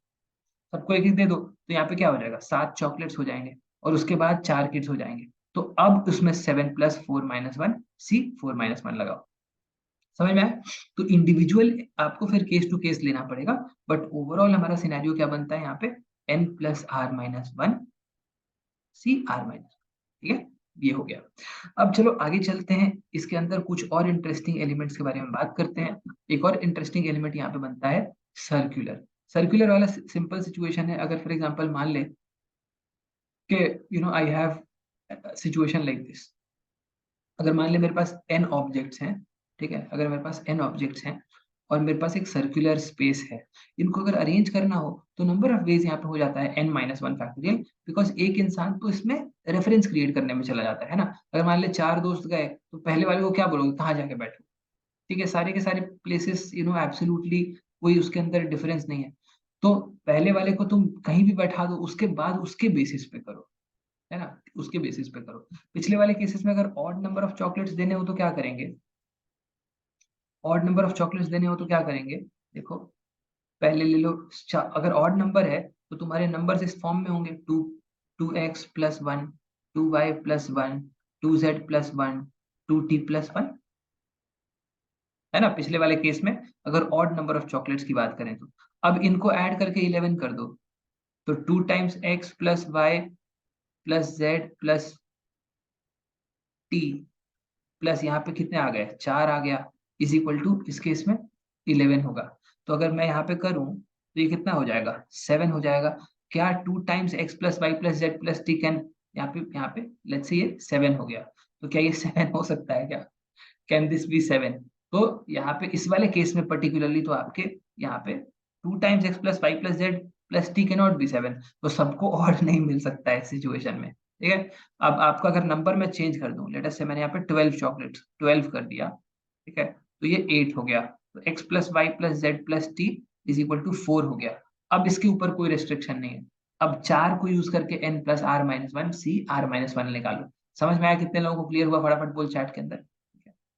सबको एक एक दे दो, तो यहाँ पे क्या हो जाएगा, 7 चॉकलेट्स हो जाएंगे, और उसके बाद 4 किड्स हो जाएंगे। तो अब उसमें 7 प्लस 4 माइनस 1 सी 4 माइनस 1 लगाओ, समझ में आया? तो इंडिविजुअल आपको फिर केस टू केस लेना पड़ेगा, बट ओवरऑल हमारा सिनेरियो क्या बनता है यहाँ पे, n plus R minus 1 C R minus, ठीक है, ये हो गया। अब चलो आगे चलते हैं, इसके अंदर कुछ और इंटरेस्टिंग एलिमेंट्स के बारे में बात करते हैं। एक और इंटरेस्टिंग एलिमेंट यहाँ पे बनता है सर्कुलर। सर्कुलर वाला सिंपल सिचुएशन है, अगर फॉर एग्जांपल मान ले कि I have situation like this. अगर मान ले मेरे पास n ऑब्जेक्ट्स हैं, ठीक है, अगर मेरे पास n ऑब्जेक्ट्स हैं और मेरे पास एक सर्कुलर स्पेस है, इनको अगर अरेंज करना हो तो नंबर ऑफ वेज यहाँ पे हो जाता है n minus one factorial, because एक इंसान तो इसमें रेफरेंस क्रिएट करने में चला जाता है ना। अगर मान ले 4 दोस्त गए तो पहले वाले को क्या बोलोगे, कहाँ जाके बैठो, ठीक है, सारे के सारे प्लेसेस एब्सोल्युटली कोई उसके अंदर डिफरेंस नहीं है। तो पहले वाले को तुम कहीं भी बैठा दो, उसके बाद उसके बेसिस पे करो, है ना, उसके बेसिस पे करो। पिछले वाले केसेस में अगर ऑड नंबर ऑफ चॉकलेट्स देने हो तो क्या करेंगे, ऑड नंबर ऑफ चॉकलेट्स देने हो तो क्या करेंगे, देखो, पहले ले लो, अगर ऑड नंबर है तो तुम्हारे नंबर्स इस फॉर्म में होंगे, 2x plus 1, 2y plus 1, 2z plus 1, 2t plus 1, है ना, पिछले वाले केस में अगर ऑड नंबर ऑफ चॉकलेट्स की बात करें तो। अब इनको ऐड करके 11 कर दो, तो 2 times x plus Y plus Z plus T plus यहाँ पे कितने आ गए, 4 आ गया, इज इक्वल टू इस केस में 11 होगा। तो अगर मैं यहाँ पे करूँ तो ये कितना हो जाएगा, 7 हो जाएगा। क्या 2 times X plus Y plus Z plus T can, यहाँ पे लेट्स से ये 7 हो गया, तो क्या ये 7 हो सकता है क्या, कैन दिस बी 7? तो यहाँ पे इस वाले केस में पर्टिकुलरली तो आपके यहाँ पे 2 times X plus Y plus Z plus T cannot be 7, तो सबको और नहीं मिल सकता है इस सिचुएशन में, ठीक है। अब आपका अगर नंबर मैं चेंज कर दूं, लेट अस से मैंने यहाँ पे 12 चॉकलेट्स 12 कर दिया, ठीक है, तो ये 8 हो गया, तो x plus Y plus Z plus T is equal to 4 हो गया। अब इसके ऊपर कोई रेस्ट्रिक्शन नहीं है, अब 4 को यूज करके n plus R minus one C R minus one निकालो। समझ में आया कितने लोगों को क्लियर हुआ, फटाफट बोल चैट के अंदर,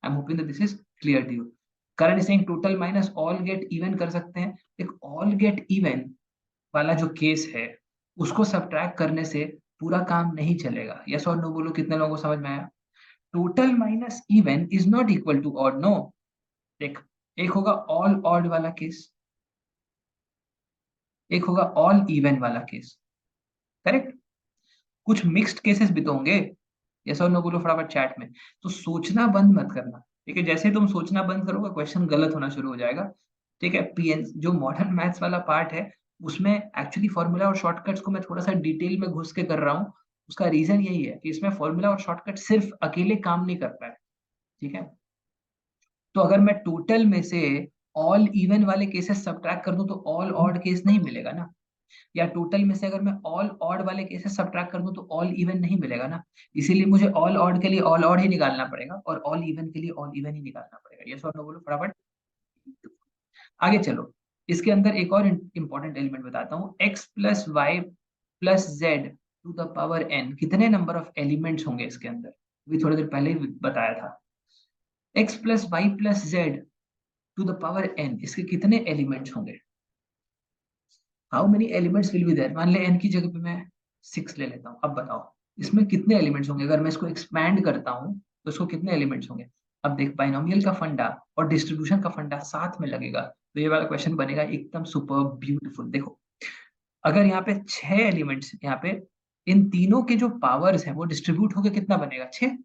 I am hoping that this is clear to you. Karan Singh total minus all get even कर सकते हैं, एक ऑल गेट इवन वाला जो केस है उसको सब्ट्रैक्ट करने से पूरा काम नहीं चलेगा, यस और नो बोलो, कितने लोगों को समझ में आया? Total minus even is not equal to odd, no. देख, एक होगा ऑल ऑड वाला केस, एक होगा ऑल इवन वाला केस, करेक्ट। कुछ मिक्स्ड केसेस भी तो होंगे, यस और नो बोलो फटाफट चैट में। तो सोचना बंद मत करना, ठीक है, जैसे तुम सोचना बंद करोगे क्वेश्चन गलत होना शुरू हो जाएगा, ठीक है। पीएन जो मॉडर्न मैथ्स वाला पार्ट है उसमें एक्चुअली फॉर्मूला और शॉर्टकट्स को मैं थोड़ा सा डिटेल में घुस के कर रहा हूँ। उसका रीजन यही है कि इसमें फॉर्मूला और शॉर्टकट सिर्फ अकेले काम नहीं करता है, ठीक है। तो अगर मैं टोटल में से ऑल इवन वाले केसेस सब्ट्रैक्ट कर दूं तो ऑल ऑड केस नहीं मिलेगा ना, या टोटल में से अगर मैं ऑल ऑड वाले केसेस सब्ट्रैक्ट कर दूं तो ऑल इवन नहीं मिलेगा ना। इसीलिए मुझे ऑल ऑड के लिए ऑल ऑड ही निकालना पड़ेगा और ऑल इवन के लिए ऑल इवन ही निकालना पड़ेगा, यस और नो बोलो फटाफट। आगे चलो, इसके अंदर एक और इंपॉर्टेंट एलिमेंट बताता हूँ, x plus Y plus Z to the power n, कितने नंबर ऑफ एलिमेंट्स होंगे इसके अंदर, भी थोड़ी देर पहले ही बताया था। x plus Y plus Z to the power n, इसके कितने एलिमेंट्स होंगे? How many elements will be there? मान ले n की जगह पे मैं 6 ले लेता हूँ। अब बताओ इसमें कितने एलिमेंट्स होंगे? अगर मैं इसको एक्सपैंड करता हूँ तो इसको कितने एलिमेंट्स होंगे? अब देख, बाइनोमियल का फंडा और डिस्ट्रीब्यूशन का फंडा साथ में लगेगा तो ये वाला क्वेश्चन बनेगा एकदम सुपर ब्यूटीफुल। देखो, अगर यहाँ पे 6 एलिमेंट्स, यहाँ पे इन तीनों के जो पावर्स हैं वो डिस्ट्रीब्यूट होकर कितना बनेगा? 6।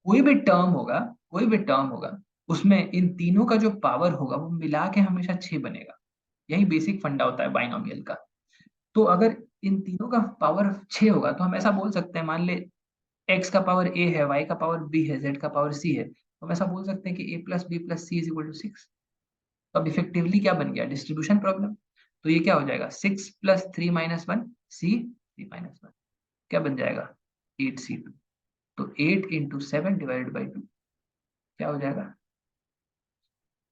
कोई भी टर्म होगा, कोई भी टर्म होगा, उसमें इन तीनों का जो पावर होगा वो मिला के हमेशा 6 बनेगा। यही बेसिक फंडा होता है बाइनोमियल का। तो अगर इन तीनों का पावर 6 होगा तो हम ऐसा बोल सकते हैं, मान ले x का पावर a है, y का पावर b है, z का पावर c है, तो हम ऐसा बोल सकते हैं कि a plus B plus C is equal to 6। तो अब इफेक्टिवली क्या बन गया? Distribution problem. तो ये क्या हो जाएगा? 6 प्लस 3 माइनस 1 c 3 माइनस 1, क्या बन जाएगा? 8c2। तो 8 इंटू 7 डिवाइडेड बाई 2 क्या हो जाएगा?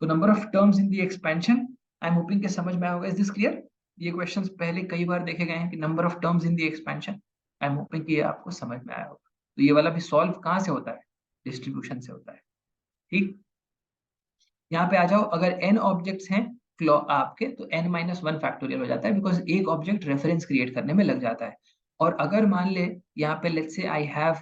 तो number of terms in the expansion, I am hopping कि समझ में आया होगा। Is this clear? ये क्वेश्चंस पहले कई बार देखे गए हैं कि number of terms in the expansion. I am hopping कि ये आपको समझ में आया होगा। तो ये वाला भी सॉल्व कहाँ से होता है? डिस्ट्रीब्यूशन से होता है। ठीक, यहाँ पे आ जाओ। अगर n ऑब्जेक्ट्स हैं आपके, तो n माइनस 1 फैक्टोरियल हो जाता है, बिकॉज एक ऑब्जेक्ट रेफरेंस क्रिएट करने में लग जाता है। और अगर मान ले यहाँ पे let's say I have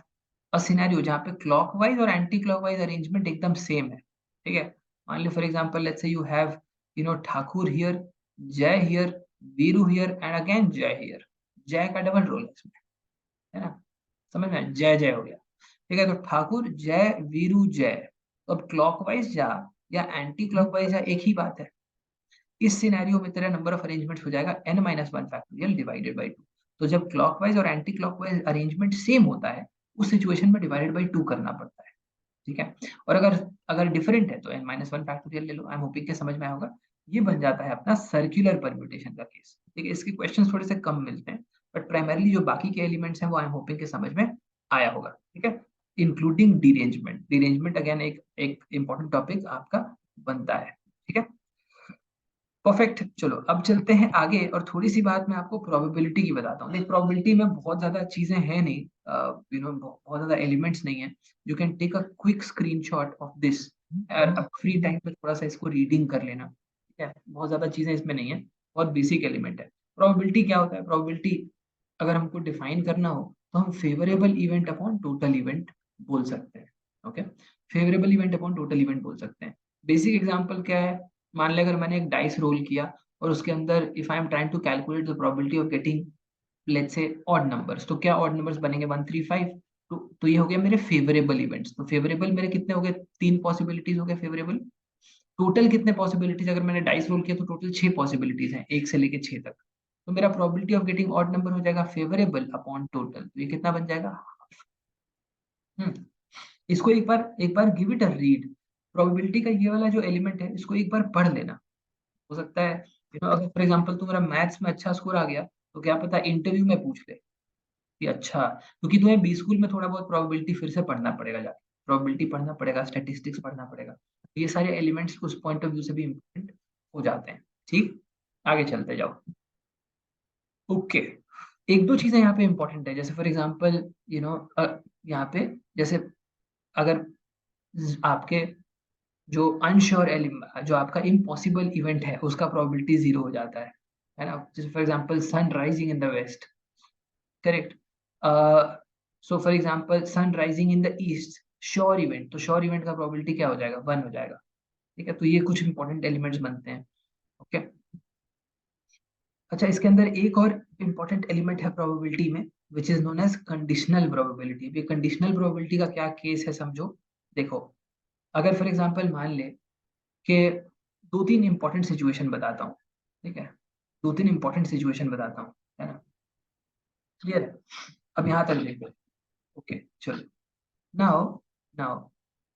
a scenario जहाँ पे क्लॉकवाइज और एंटी क्लॉकवाइज अरेंजमेंट एकदम सेम है, ठीक है। मान लो for example let's say you have Thakur here, Jai here, Veeru here and again Jai here. Jai का डबल रोल है इसमें, है ना? समझ में आया? जय जय हो गया, ठीक है। तो ठाकुर जय वीरू जय। तो अब क्लॉकवाइज जा या एंटी क्लॉकवाइज जा, एक ही बात है। इस सिनेरियो में तेरा नंबर ऑफ अरेंजमेंट्स हो जाएगा n minus 1 factorial divided by 2। तो जब क्लॉकवाइज और एंटी क्लॉकवाइज अरेंजमेंट सेम होता है, उस सिचुएशन में डिवाइडेड बाई 2 करना पड़ता है, ठीक है। और अगर अगर डिफरेंट है तो n माइनस 1 फैक्टोरियल ले लो। आई एम होपिंग के समझ में आया होगा। ये बन जाता है अपना सर्कुलर परम्यूटेशन का केस, ठीक है। इसके क्वेश्चंस थोड़े से कम मिलते हैं, बट प्राइमरली जो बाकी के एलिमेंट्स हैं वो आई एम होपिंग के समझ में आया होगा, ठीक है। Including derangement. डीरेंजमेंट अगेन एक एक इंपॉर्टेंट टॉपिक आपका बनता है, ठीक है। परफेक्ट, चलो अब चलते हैं आगे और थोड़ी सी बात मैं आपको प्रोबेबिलिटी की बताता हूँ। देख, प्रोबेबिलिटी में बहुत ज्यादा चीजें हैं नहीं, बहुत ज्यादा एलिमेंट्स नहीं है। You can take a quick screenshot of this, अब फ्री टाइम पे थोड़ा सा इसको रीडिंग कर लेना, ठीक है। बहुत ज्यादा चीजें इसमें नहीं है, बहुत बेसिक एलिमेंट है। प्रोबेबिलिटी क्या होता है? प्रोबेबिलिटी अगर हमको डिफाइन करना हो तो हम favourable event upon total event बोल सकते हैं, okay. Favourable event upon total event बोल सकते हैं। बेसिक एग्जांपल क्या है? मान ले अगर मैंने एक डाइस रोल किया और उसके अंदर if I am trying to calculate the probability of getting let's say odd numbers, तो क्या ऑड नंबर्स बनेंगे? 1 3 5। तो ये हो गया मेरे फेवरेबल इवेंट्स। तो फेवरेबल मेरे कितने हो गए? 3 पॉसिबिलिटीज हो गए फेवरेबल। टोटल कितने पॉसिबिलिटीज? अगर मैंने डाइस रोल किया तो टोटल 6 पॉसिबिलिटीज हैं, 1 से लेके 6 तक। तो मेरा probability of getting odd number हो जाएगा फेवरेबल अपॉन टोटल। तो ये कितना बन जाएगा? हम्म इसको एक बार give it a read. Probability का ये वाला जो एलिमेंट है इसको एक बार पढ़ लेना। हो सकता है अगर फॉर एग्जांपल तुम्हारा मैथ्स में अच्छा स्कोर आ गया तो क्या पता इंटरव्यू में पूछ ले कि अच्छा, क्योंकि तुम्हें बी स्कूल में थोड़ा बहुत प्रोबेबिलिटी फिर से पढ़ना पड़ेगा, जाके प्रोबेबिलिटी पढ़ना पड़ेगा, स्टैटिस्टिक्स पढ़ना पड़ेगा। तो ये सारे एलिमेंट्स उस पॉइंट ऑफ व्यू से भी इम्पोर्टेंट हो जाते हैं, ठीक। आगे चलते जाओ। ओके, एक दो चीजें यहाँ पे इंपॉर्टेंट है, जैसे फॉर एग्जांपल यहाँ पे जैसे अगर आपके जो अनश्योर एलिमेंट, जो आपका इम्पॉसिबल इवेंट है उसका प्रोबेबिलिटी 0 हो जाता है ना। जैसे for example sun rising in the west, correct. So for example sun rising in the east, sure event, तो श्योर इवेंट का प्रोबेबिलिटी क्या हो जाएगा? 1 हो जाएगा, ठीक है। तो ये कुछ इंपॉर्टेंट एलिमेंट्स बनते हैं, ओके। अच्छा, इसके अंदर एक और इंपॉर्टेंट एलिमेंट है प्रोबेबिलिटी में, which is known as conditional probability. ये कंडीशनल प्रोबेबिलिटी का क्या केस है समझो। देखो, अगर फॉर एग्जांपल मान ले कि दो तीन इंपॉर्टेंट सिचुएशन बताता हूँ, ठीक है। दो तीन इंपॉर्टेंट सिचुएशन बताता हूँ, है ना। क्लियर है? अब यहाँ तक देखो, ओके। चलो, नाउ नाउ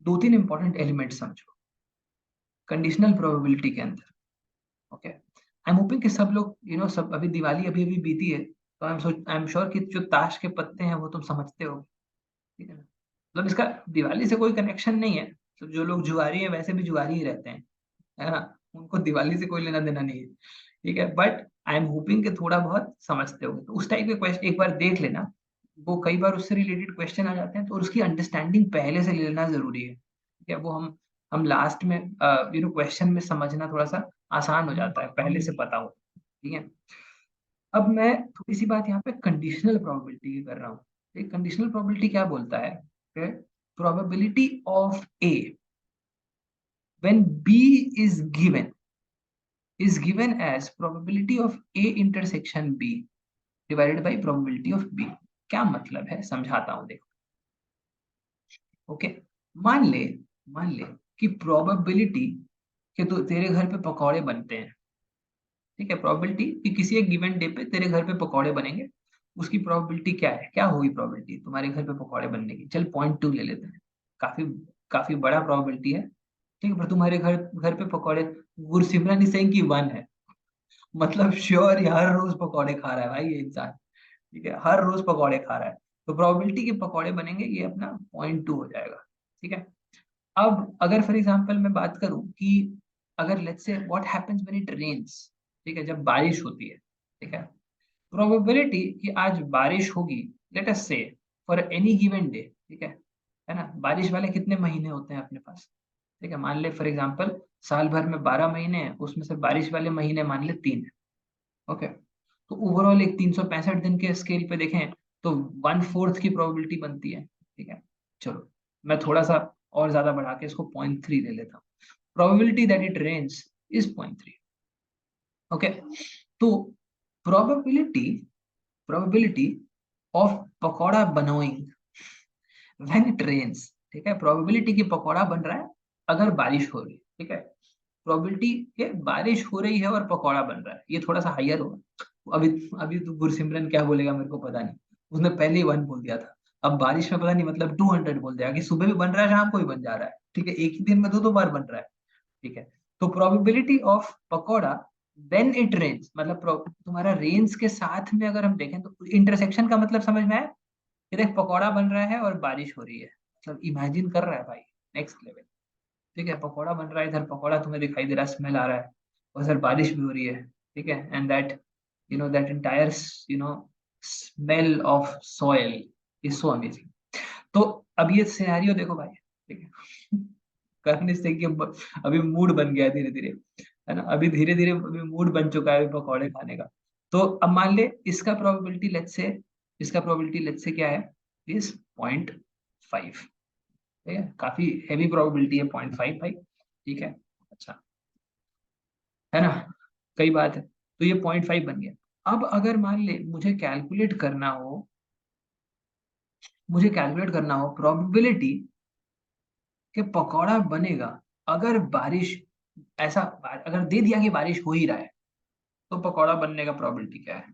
दो तीन इंपॉर्टेंट एलिमेंट समझो कंडीशनल प्रोबेबिलिटी के अंदर, ओके। आई एम होपिंग कि सब लोग सब, अभी दिवाली अभी अभी बीती है तो आई एम श्योर कि जो ताश के पत्ते हैं वो तुम समझते हो, ठीक है ना। मतलब इसका दिवाली से कोई कनेक्शन नहीं है। तो जो लोग जुआरी हैं वैसे भी जुआरी ही रहते हैं, है ना। उनको दिवाली से कोई लेना देना नहीं है, ठीक है। बट आई एम होपिंग कि थोड़ा बहुत समझते होगे, तो उस टाइप के क्वेश्चन एक बार देख लेना। वो कई बार उससे रिलेटेड क्वेश्चन आ जाते हैं तो उसकी अंडरस्टैंडिंग पहले से ले लेना जरूरी है, ठीक है। वो हम हम लास्ट में क्वेश्चन में समझना थोड़ा सा आसान हो जाता है पहले से पता हो। ठीक है, अब मैं थोड़ी सी बात यहाँ पे कंडीशनल प्रोबेबिलिटी की कर रहा हूँ। एक कंडीशनल प्रोबेबिलिटी क्या बोलता है, probability of A when B is given as probability of A intersection B divided by probability of B. क्या मतलब है, समझाता हूँ देखो। ओके, मान ले मान ले कि प्रोबेबिलिटी कि तो तेरे घर पे पकौड़े बनते हैं। ठीक है, प्रोबेबिलिटी कि किसी एक गिवन डे पे तेरे घर पे पकौड़े बनेंगे, उसकी प्रोबेबिलिटी क्या है, क्या होगी प्रोबेबिलिटी तुम्हारे घर पे पकौड़े बनने की। चल 0.2 ले लेते हैं, काफी काफी बड़ा प्रोबेबिलिटी है। ठीक है, पर तुम्हारे घर घर पे पकौड़े, गुरसिमरन इज सेइंग कि 1 है, मतलब श्योर ये हर रोज पकौड़े खा रहा है भाई ये इंसान। ठीक है, हर रोज पकौड़े खा रहा है, तो प्रोबेबिलिटी के पकौड़े बनेंगे ये अपना 0.2 हो जाएगा। ठीक है, अब अगर फॉर एग्जांपल मैं बात करूं कि अगर let's say what happens when it rains, ठीक है, जब बारिश होती है। ठीक है, प्रोबेबिलिटी कि आज बारिश होगी, लेट अस से फॉर एनी गिवन डे। ठीक है ना, बारिश वाले कितने महीने होते हैं अपने पास। ठीक है, मान ले फॉर एग्जांपल साल भर में 12 महीने हैं, उसमें से बारिश वाले महीने मान ले 3 है। ओके, तो ओवरऑल एक 365 दिन के स्केल पे देखें तो 1/4 की प्रोबेबिलिटी बनती है। ठीक है, चलो मैं थोड़ा सा और ज्यादा बढ़ा के इसको 0.3 ले लेता हूँ। Probability that it rains is 0.3। Okay, तो प्रोबेबिलिटी प्रोबेबिलिटी ऑफ पकौड़ा बनोइंग व्हेन इट रेन्स, ठीक है, प्रोबेबिलिटी की पकौड़ा बन रहा है अगर बारिश हो रही है। ठीक है, प्रोबेबिलिटी के बारिश हो रही है और पकौड़ा बन रहा है, ये थोड़ा सा हायर होगा। अभी अभी तो गुरसिमरन क्या बोलेगा मेरे को पता नहीं, उसने पहले ही 1 बोल दिया था। अब बारिश में पता नहीं मतलब 200 बोल दिया कि सुबह भी बन रहा है शाम को भी बन जा रहा है। ठीक है, एक ही दिन में दो दो बार बन रहा है। ठीक है, तो probability of pakora then it rains, मतलब तुम्हारा रेन्स के साथ में अगर हम देखें तो इंटरसेक्शन का मतलब समझ में आया कि देख पकौड़ा बन रहा है और बारिश हो रही है, मतलब इमेजिन कर रहा है भाई, नेक्स्ट लेवल। ठीक है, पकौड़ा बन रहा है, इधर पकौड़ा तुम्हें दिखाई दे रहा है, स्मेल आ रहा है, और इधर बारिश भी हो रही है। ठीक है, and that that entire smell of soil is so amazing. तो अब ये सिनेरियो देखो भाई। ठीक है, करने से कि अभी मूड बन गया धीरे धीरे, है ना, अभी धीरे धीरे अभी मूड बन चुका है अभी पकौड़े खाने का। तो अब मान ले इसका प्रोबेबिलिटी लेट्स से क्या है, इज 0.5। ठीक है, काफी हैवी प्रोबेबिलिटी है 0.5 भाई। ठीक है, अच्छा, है ना, कई बात है, तो ये 0.5 बन गया। अब अगर मान ले मुझे कैलकुलेट करना हो प्रोबेबिलिटी कि पकौड़ा बनेगा अगर बारिश, अगर दे दिया कि बारिश हो ही रहा है, तो पकौड़ा बनने का प्रोबेबिलिटी क्या है।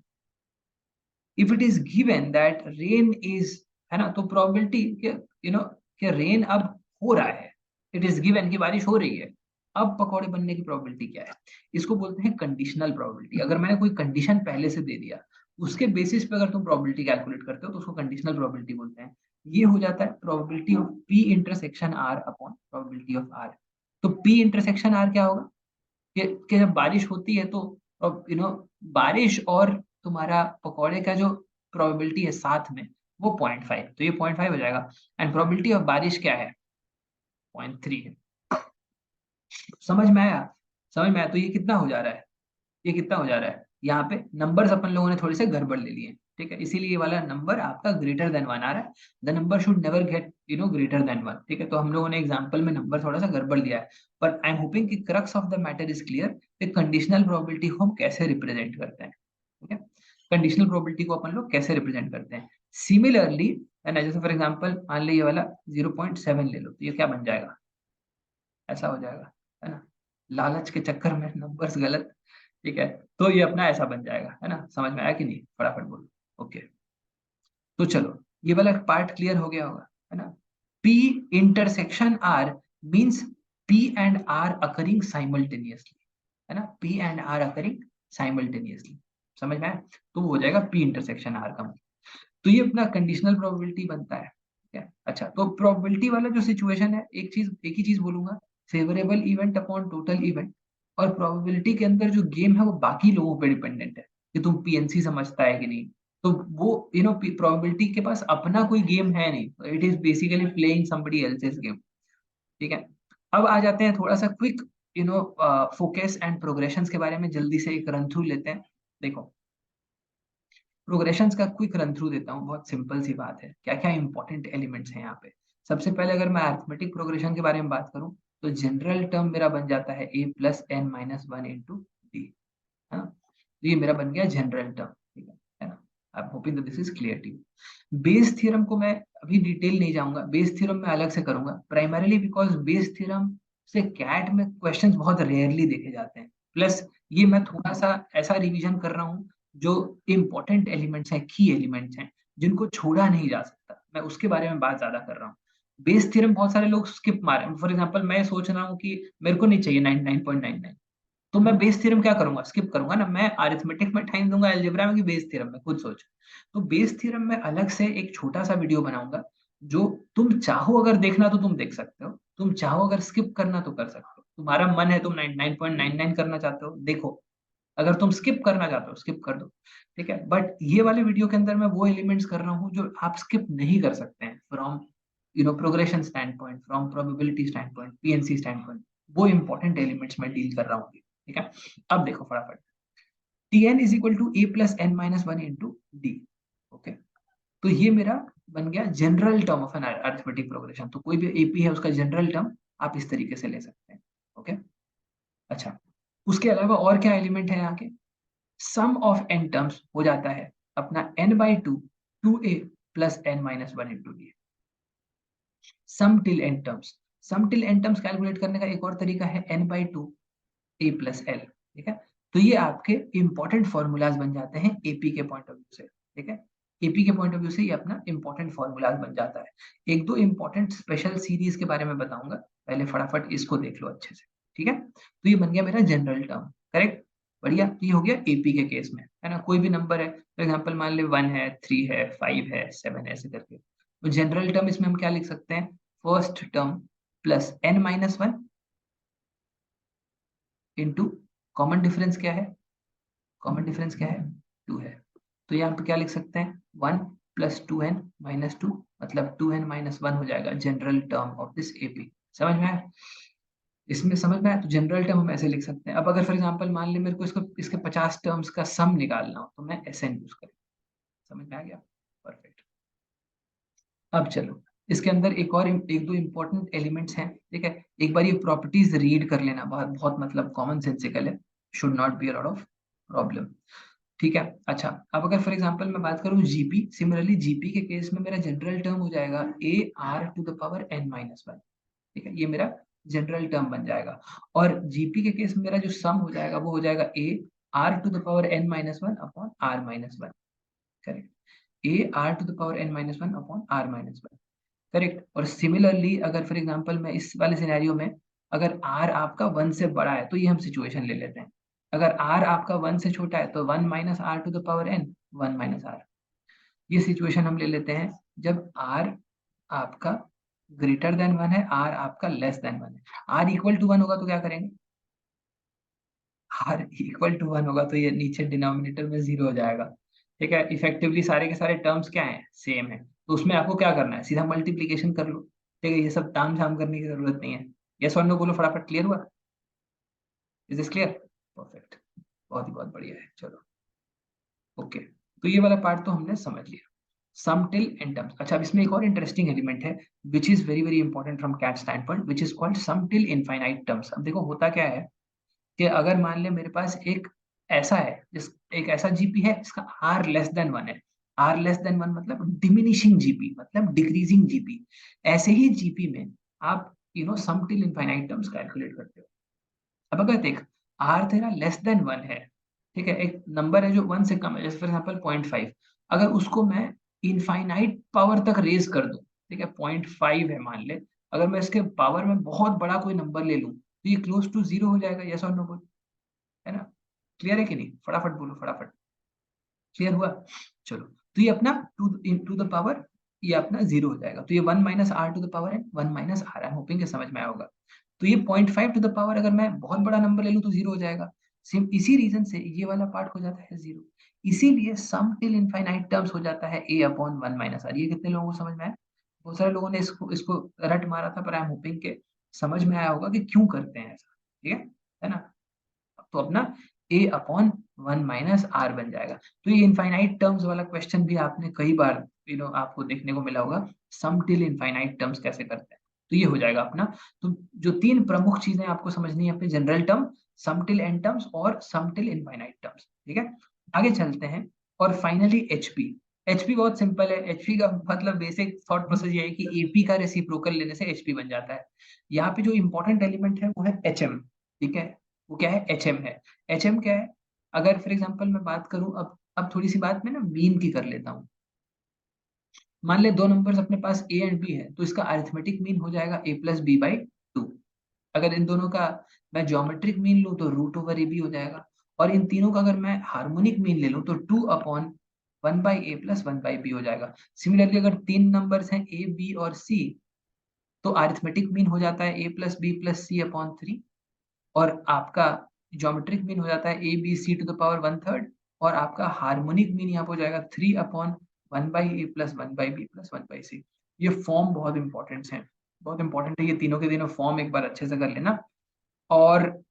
If it is given that rain is, है ना, तो प्रोबेबिलिटी यू नो कि रेन अब हो रहा है, इट इज गिवन कि बारिश हो रही है, अब पकौड़े बनने की प्रोबेबिलिटी क्या है। इसको बोलते हैं कंडीशनल प्रोबेबिलिटी। अगर मैंने कोई कंडीशन पहले से दे दिया, उसके बेसिस पे अगर तुम प्रोबेबिलिटी कैलकुलेट करते हो तो उसको कंडीशनल प्रोबेबिलिटी बोलते हैं। ये हो जाता है probability of P intersection R upon probability of R. तो पी इंटरसेक्शन आर क्या होगा कि जब बारिश होती है तो बारिश और तुम्हारा पकौड़े का जो प्रोबेबिलिटी है साथ में, वो 0.5, तो ये 0.5 हो जाएगा। एंड प्रोबेबिलिटी ऑफ बारिश क्या है, 0.3 है। समझ में आया, समझ में आया, तो ये कितना हो जा रहा है, ये कितना हो जा रहा है, यहाँ पे नंबर्स अपन लोगों ने थोड़े से गड़बड़ ले लिए। ठीक है, इसीलिए ये वाला नंबर आपका ग्रेटर देन 1 आ रहा है। The number should never get greater than 1। ठीक है, तो हम लोगों ने एग्जांपल में नंबर थोड़ा सा गड़बड़ लिया है, बट आई एम होपिंग कि crux of the matter is clear कि कंडीशनल प्रोबेबिलिटी को हम कैसे रिप्रेजेंट करते हैं। ठीक है, कंडीशनल प्रोबेबिलिटी को अपन लोग कैसे रिप्रेजेंट करते हैं। सिमिलरली, है ना, जैसे फॉर एग्जांपल मान ली ये वाला 0.7 ले लो, तो ये क्या बन जाएगा, ऐसा हो जाएगा, है ना, लालच के चक्कर में नंबर्स गलत। ठीक है, तो ये अपना ऐसा बन जाएगा, है ना, समझ में आया कि नहीं, फटाफट बोलो। ओके, तो चलो ये वाला पार्ट क्लियर हो गया होगा, है ना। P intersection R means P and R occurring simultaneously, है ना, P and R occurring simultaneously, समझ में आया, तो वो हो जाएगा पी इंटरसेक्शन आर का मतलब। तो ये अपना कंडीशनल प्रोबेबिलिटी बनता है। ठीक है, अच्छा, तो प्रोबेबिलिटी वाला जो सिचुएशन है, एक ही चीज बोलूंगा, favourable event upon total event. और प्रोबेबिलिटी के अंदर जो गेम है वो बाकी लोगों पे डिपेंडेंट है कि तुम पीएनसी समझता है कि नहीं। तो वो प्रोबेबिलिटी के पास अपना कोई गेम है नहीं, it is basically playing somebody else's game. ठीक है, अब आ जाते हैं थोड़ा सा क्विक फोकस एंड प्रोग्रेशंस के बारे में, जल्दी से एक रन थ्रू लेते हैं। देखो, प्रोग्रेशंस का क्विक रन थ्रू देता हूँ, बहुत सिंपल सी बात है। क्या क्या इंपॉर्टेंट एलिमेंट्स हैं यहाँ पे। सबसे पहले अगर मैं अरिथमेटिक प्रोग्रेशन के बारे में बात करूँ, तो जनरल टर्म मेरा बन जाता है a plus n minus one into d, है ना। तो ये मेरा बन गया जनरल टर्म, ठीक है ना। I am hoping that this is clear to you. Bayes theorem को मैं अभी डिटेल नहीं जाऊंगा, बेस थ्योरम मैं अलग से करूंगा, प्राइमरीली बिकॉज बेस थ्योरम से कैट में क्वेश्चंस बहुत रेयरली देखे जाते हैं। प्लस ये मैं थोड़ा सा ऐसा रिवीजन कर रहा हूँ जो इम्पोर्टेंट एलिमेंट्स हैं, की एलिमेंट्स हैं, जिनको छोड़ा नहीं जा सकता, मैं उसके बारे में बात ज्यादा कर रहा हूँ। बेस थ्योरम बहुत सारे लोग स्किप मारे, फॉर एग्जांपल मैं सोच रहा हूँ कि मेरे को नहीं चाहिए 99.99, तो मैं बेस थ्योरम क्या करूंगा, स्किप करूंगा ना। मैं अरिथमेटिक में टाइम दूंगा, अलजेब्रा में कि बेस थ्योरम में, खुद सोच। तो बेस थ्योरम में अलग से एक छोटा सा वीडियो बनाऊंगा, जो तुम चाहो अगर देखना तो तुम देख सकते हो, तुम चाहो अगर स्किप करना तो कर सकते हो, तुम्हारा मन है, तुम 99.99 करना चाहते हो देखो, अगर तुम स्किप करना चाहते हो स्किप कर दो, ठीक है। बट ये वाले वीडियो के अंदर मैं वो एलिमेंट्स कर रहा हूँ जो आप स्किप नहीं कर सकते हैं, from progression stand point, from probability stand point, PNC stand point, वो इंपॉर्टेंट एलिमेंट्स में डील कर रहा हूँ, ठीक है। अब देखो फटाफट, T n is equal to a plus n minus one into d, okay. तो ये मेरा बन गया general term of an arithmetic progression. तो कोई भी एपी है उसका जनरल टर्म आप इस तरीके से ले सकते हैं, ओके। अच्छा, उसके अलावा और क्या एलिमेंट है यहाँ के, सम ऑफ एन टर्म्स हो जाता है अपना n by two, two a plus n minus one into d. Sum till n terms, sum till n terms calculate करने का एक और तरीका है n by two a plus l, ठीक है। तो ये आपके इंपॉर्टेंट फॉर्मूलाज बन जाते हैं एपी के पॉइंट ऑफ व्यू से, ठीक है। एपी के पॉइंट ऑफ व्यू से ये अपना इंपॉर्टेंट फॉर्मूलाज बन जाता है। एक दो इंपॉर्टेंट स्पेशल सीरीज के बारे में बताऊंगा, पहले फटाफट इसको देख लो अच्छे से, ठीक है। तो ये बन गया मेरा जनरल टर्म, करेक्ट, बढ़िया। तो ये हो गया एपी के केस में, है ना। कोई भी नंबर है, फॉर एग्जाम्पल मान ले 1 है, 3 है, 5 है, 7 है, ऐसे करके। तो जनरल टर्म इसमें हम क्या लिख सकते हैं, first term plus n minus one into, common difference क्या है, कॉमन डिफरेंस क्या है, 2 है। तो यहाँ पे क्या लिख सकते हैं, 1 plus two n minus two, मतलब 2n माइनस वन हो जाएगा general term of this AP. समझ में आया, इसमें समझ में आया। तो जनरल टर्म हम ऐसे लिख सकते हैं। अब अगर फॉर एग्जांपल मान ले मेरे को इसको, इसके 50 टर्म्स का सम निकालना हो, तो मैं एस एन यूज करूँ। समझ में आ गया, परफेक्ट। अब चलो, इसके अंदर एक और एक दो इंपॉर्टेंट एलिमेंट्स हैं, ठीक है। एक बार ये प्रॉपर्टीज रीड कर लेना, बहुत बहुत मतलब कॉमन सेंसिकल है, should not be a lot of problem, ठीक है। अच्छा, अब अगर फॉर एग्जांपल मैं बात करूं जीपी, सिमिलरली जीपी के केस में मेरा जनरल टर्म हो जाएगा a r to the power n minus one, ठीक है। ये मेरा जनरल टर्म बन जाएगा। और जीपी के केस में मेरा जो सम हो जाएगा वो हो जाएगा a r to the power n minus one upon r minus one, correct. A r to the power n minus one upon r minus one, correct. और सिमिलरली अगर फॉर एग्जांपल मैं इस वाले सिनेरियो में, अगर आर आपका one से बड़ा है, तो ये हम सिचुएशन ले लेते हैं। अगर आर आपका वन से छोटा है तो one minus are to the power n, one minus r. ये सिचुएशन हम ले लेते हैं जब आर आपका ग्रेटर देन वन है, आर आपका लेस देन वन है। आर इक्वल टू वन होगा तो क्या करेंगे, आर इक्वल टू वन होगा तो ये नीचे डिनोमिनेटर में जीरो हो जाएगा, ठीक है। इफेक्टिवली सारे के सारे टर्म्स क्या हैं, सेम है। तो उसमें आपको क्या करना है, सीधा मल्टीप्लीकेशन कर लो, ठीक है। ये सब ताम झाम करने की जरूरत नहीं है। यस और नो बोलो फटाफट, क्लियर हुआ, इज दिस क्लियर, परफेक्ट, बहुत ही बहुत बढ़िया है, चलो, ओके। तो ये वाला पार्ट तो हमने समझ लिया, सम टिल एन टर्म्स। अच्छा, अब इसमें एक और इंटरेस्टिंग एलिमेंट है which is very very important from CAT stand point, which is called sum till infinite terms. अब देखो होता क्या है कि अगर मान ले मेरे पास एक ऐसा है, जिस एक ऐसा जीपी है जिसका आर लेस देन वन है, आर लेस देन वन मतलब डिमिनिशिंग जीपी, मतलब डिक्रीजिंग जीपी। ऐसे ही जीपी में आप सम टिल इनफाइनाइट टर्म्स कैलकुलेट करते हो। अब अगर देख, आर तेरा लेस देन वन है, ठीक है, एक नंबर है जो वन से कम है, जैसे फॉर एग्जाम्पल 0.5, अगर उसको मैं इनफाइनाइट पावर तक रेज कर दूं, ठीक है, 0.5 है मान ले, अगर मैं इसके पावर में बहुत बड़ा कोई नंबर ले लूं, तो ये क्लोज टू जीरो हो जाएगा, यस और नो बोल, है ना। क्लियर है कि नहीं, फटाफट बोलो फटाफट, क्लियर हुआ। चलो, तो ये अपना टू टू द पावर, ये अपना जीरो हो जाएगा। तो ये one minus are to the power है, one minus R, I hoping समझ में आया होगा। तो ये 0.5 टू द पावर अगर मैं बहुत बड़ा नंबर ले लूं तो जीरो हो जाएगा। सेम इसी रीजन से ये वाला पार्ट हो जाता है जीरो। इसीलिए सम टिल इनफाइनाइट टर्म्स हो जाता है ए अपॉन वन माइनस आर। ये कितने लोगों को समझ में आया, बहुत सारे लोगों ने इसको इसको रट मारा था, पर आई एम होपिंग के समझ में आया होगा कि क्यों करते हैं ऐसा, ठीक है ना। तो अपना a अपॉन 1 - r बन जाएगा। तो ये इनफाइनाइट टर्म्स वाला क्वेश्चन भी आपने कई बार आपको देखने को मिला होगा, सम टिल इनफाइनाइट टर्म्स कैसे करते हैं। तो ये हो जाएगा अपना। तो जो तीन प्रमुख चीजें आपको समझनी है अपने जनरल टर्म, सम टिल एन टर्म्स और सम टिल इनफाइनाइट टर्म्स, ठीक है। आगे चलते हैं। और फाइनली एचपी। एचपी बहुत सिंपल है। एचपी का मतलब बेसिक थॉट प्रोसेस ये है कि एपी का रेसिप्रोकल लेने से एचपी बन जाता है। यहाँ पे जो इंपॉर्टेंट एलिमेंट है वो है एच एम, ठीक है। वो क्या है, एच एम है। एच एम क्या है, अगर फॉर एग्जाम्पल मैं बात करूं, अब थोड़ी सी बात में ना मीन की कर लेता हूँ। मान ले दो नंबर्स अपने पास ए एंड बी है, तो इसका अरिथमेटिक मीन हो जाएगा a+b/2। अगर इन दोनों का मैं ज्योमेट्रिक मीन लूं तो √/ab हो जाएगा। और इन तीनों का अगर मैं हार्मोनिक मीन ले लूं तो 2/1/a+1/b हो जाएगा। सिमिलरली अगर तीन नंबर्स हैं ए बी और सी, तो अरिथमेटिक मीन हो जाता है a+b+c/3। और आपका ज्योमेट्रिक मीन हो जाता है abc⁻1/3। और आपका हार्मोनिक मीन यहाँ पे हो जाएगा 3/1/a+1/b+1/c। ये फॉर्म बहुत इंपॉर्टेंट है, बहुत इंपॉर्टेंट है। ये तीनों के तीनों फॉर्म एक बार अच्छे से कर लेना। और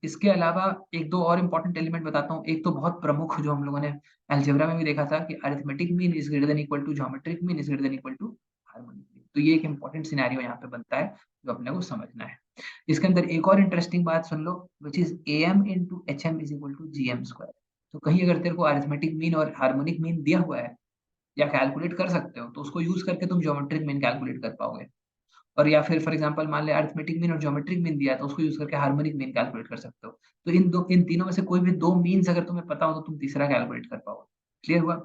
इसके अलावा एक दो और इंपॉर्टेंट एलिमेंट बताता हूँ। एक तो बहुत प्रमुख जो हम लोगों ने अलजेब्रा में भी देखा था कि arithmetic mean is greater than equal to geometric mean is greater than equal to harmonic mean. तो ये एक इंपॉर्टेंट सिनेरियो यहाँ पे बनता है जो अपने को समझना है। इसके अंदर एक और इंटरेस्टिंग बात सुन लो, which is am into hm is equal to gm²। तो कहीं अगर तेरे को अरिथमेटिक मीन और हार्मोनिक मीन दिया हुआ है या कैलकुलेट कर सकते हो, तो उसको यूज करके तुम ज्योमेट्रिक मीन कैलकुलेट कर पाओगे। और या फिर फॉर एग्जांपल मान ले अरिथमेटिक मीन और ज्योमेट्रिक मीन दिया है, तो उसको यूज करके हार्मोनिक मीन कैलकुलेट कर सकते हो। तो इन तीनों में से कोई भी दो मीन्स अगर तुम्हें पता हो तो तुम तीसरा कैलकुलेट कर पाओगे। क्लियर हुआ।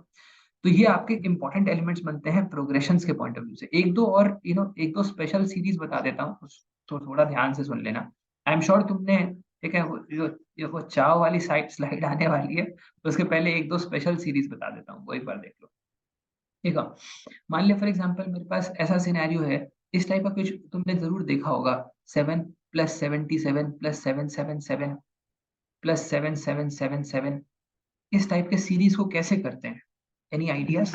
तो ये आपके इंपॉर्टेंट एलिमेंट्स बनते हैं प्रोग्रेशन के पॉइंट ऑफ व्यू से। एक दो और एक दो स्पेशल सीरीज बता देता हूँ, तो थोड़ा ध्यान से सुन लेना। आई एम श्योर तुमने, ठीक है, वो चाव वाली साइड स्लाइड आने वाली है, तो उसके पहले एक दो स्पेशल सीरीज बता देता हूँ, वो एक बार देख लो। ठीक है। मान लिया फॉर एग्जाम्पल मेरे पास ऐसा सिनेरियो है, इस टाइप का कुछ तुमने जरूर देखा होगा। 7+77+777 +7777, इस टाइप के सीरीज को कैसे करते हैं? Any ideas?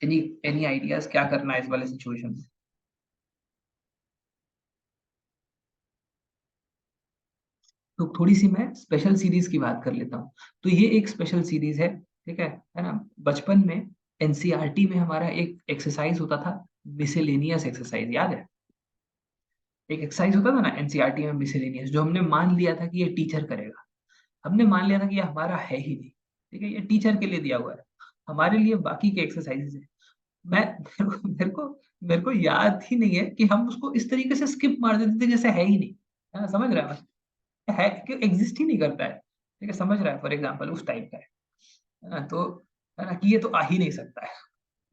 Any any ideas क्या करना है इस वाले सिचुएशन में? तो थोड़ी सी मैं स्पेशल सीरीज की बात कर लेता हूँ। तो ये एक स्पेशल सीरीज है, ठीक है ना। बचपन में एनसीईआरटी में हमारा एक एक्सरसाइज होता था, मिसेलेनियस एक्सरसाइज, याद है? एक एक्सरसाइज होता था ना एनसीईआरटी में मिसेलेनियस, जो हमने मान लिया था कि ये टीचर करेगा। हमने मान लिया था कि ये हमारा है ही नहीं, ठीक है, ये टीचर के लिए दिया हुआ है, हमारे लिए बाकी के एक्सरसाइजेज है। मैं मेरे को याद ही नहीं है कि हम उसको इस तरीके से स्किप मार देते थे जैसे है ही नहीं। है ना, समझ रहा है कि एग्जिस्ट ही नहीं करता है, ठीक है, समझ रहा है, फॉर एग्जाम्पल उस टाइप का है ना। तो है ना कि ये तो आ ही नहीं सकता है,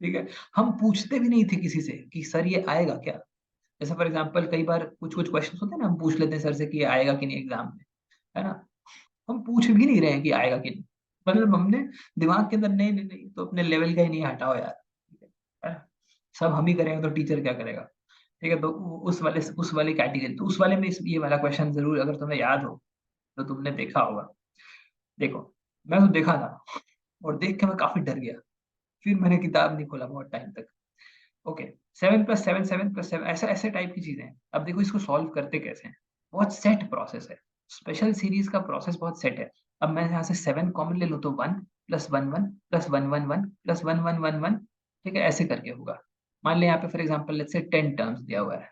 ठीक है। हम पूछते भी नहीं थे किसी से कि सर ये आएगा क्या। जैसे फॉर एग्जाम्पल कई बार कुछ कुछ क्वेश्चन होते हैं ना, हम पूछ लेते हैं सर से कि ये आएगा कि नहीं एग्जाम में, है ना। हम पूछ भी नहीं रहे हैं कि आएगा कि नहीं, मतलब हमने दिमाग के अंदर नहीं नहीं नहीं, तो अपने लेवल का ही नहीं, हटाओ यार, ठीक है ना? सब हम ही करेंगे तो टीचर क्या करेगा। ठीक है, तो उस वाले कैटेगरी, तो उस वाले में ये वाला क्वेश्चन जरूर अगर तुम्हें याद हो तो तुमने देखा होगा। देखो, मैं तो देखा था और देख के मैं काफी डर गया, फिर मैंने किताब नहीं खोला बहुत टाइम तक। ओके, 7+7 7+7 ऐसा ऐसे टाइप की चीजें हैं। अब देखो इसको सॉल्व करते कैसे हैं। बहुत सेट प्रोसेस है, स्पेशल सीरीज का प्रोसेस बहुत सेट है। अब मैं यहाँ से 7 कॉमन ले लूँ तो 1+1 1+1 1 1+1 1 1 1, ठीक है, ऐसे करके होगा। मान लिया यहाँ पे for example let's say 10 terms दिया हुआ है,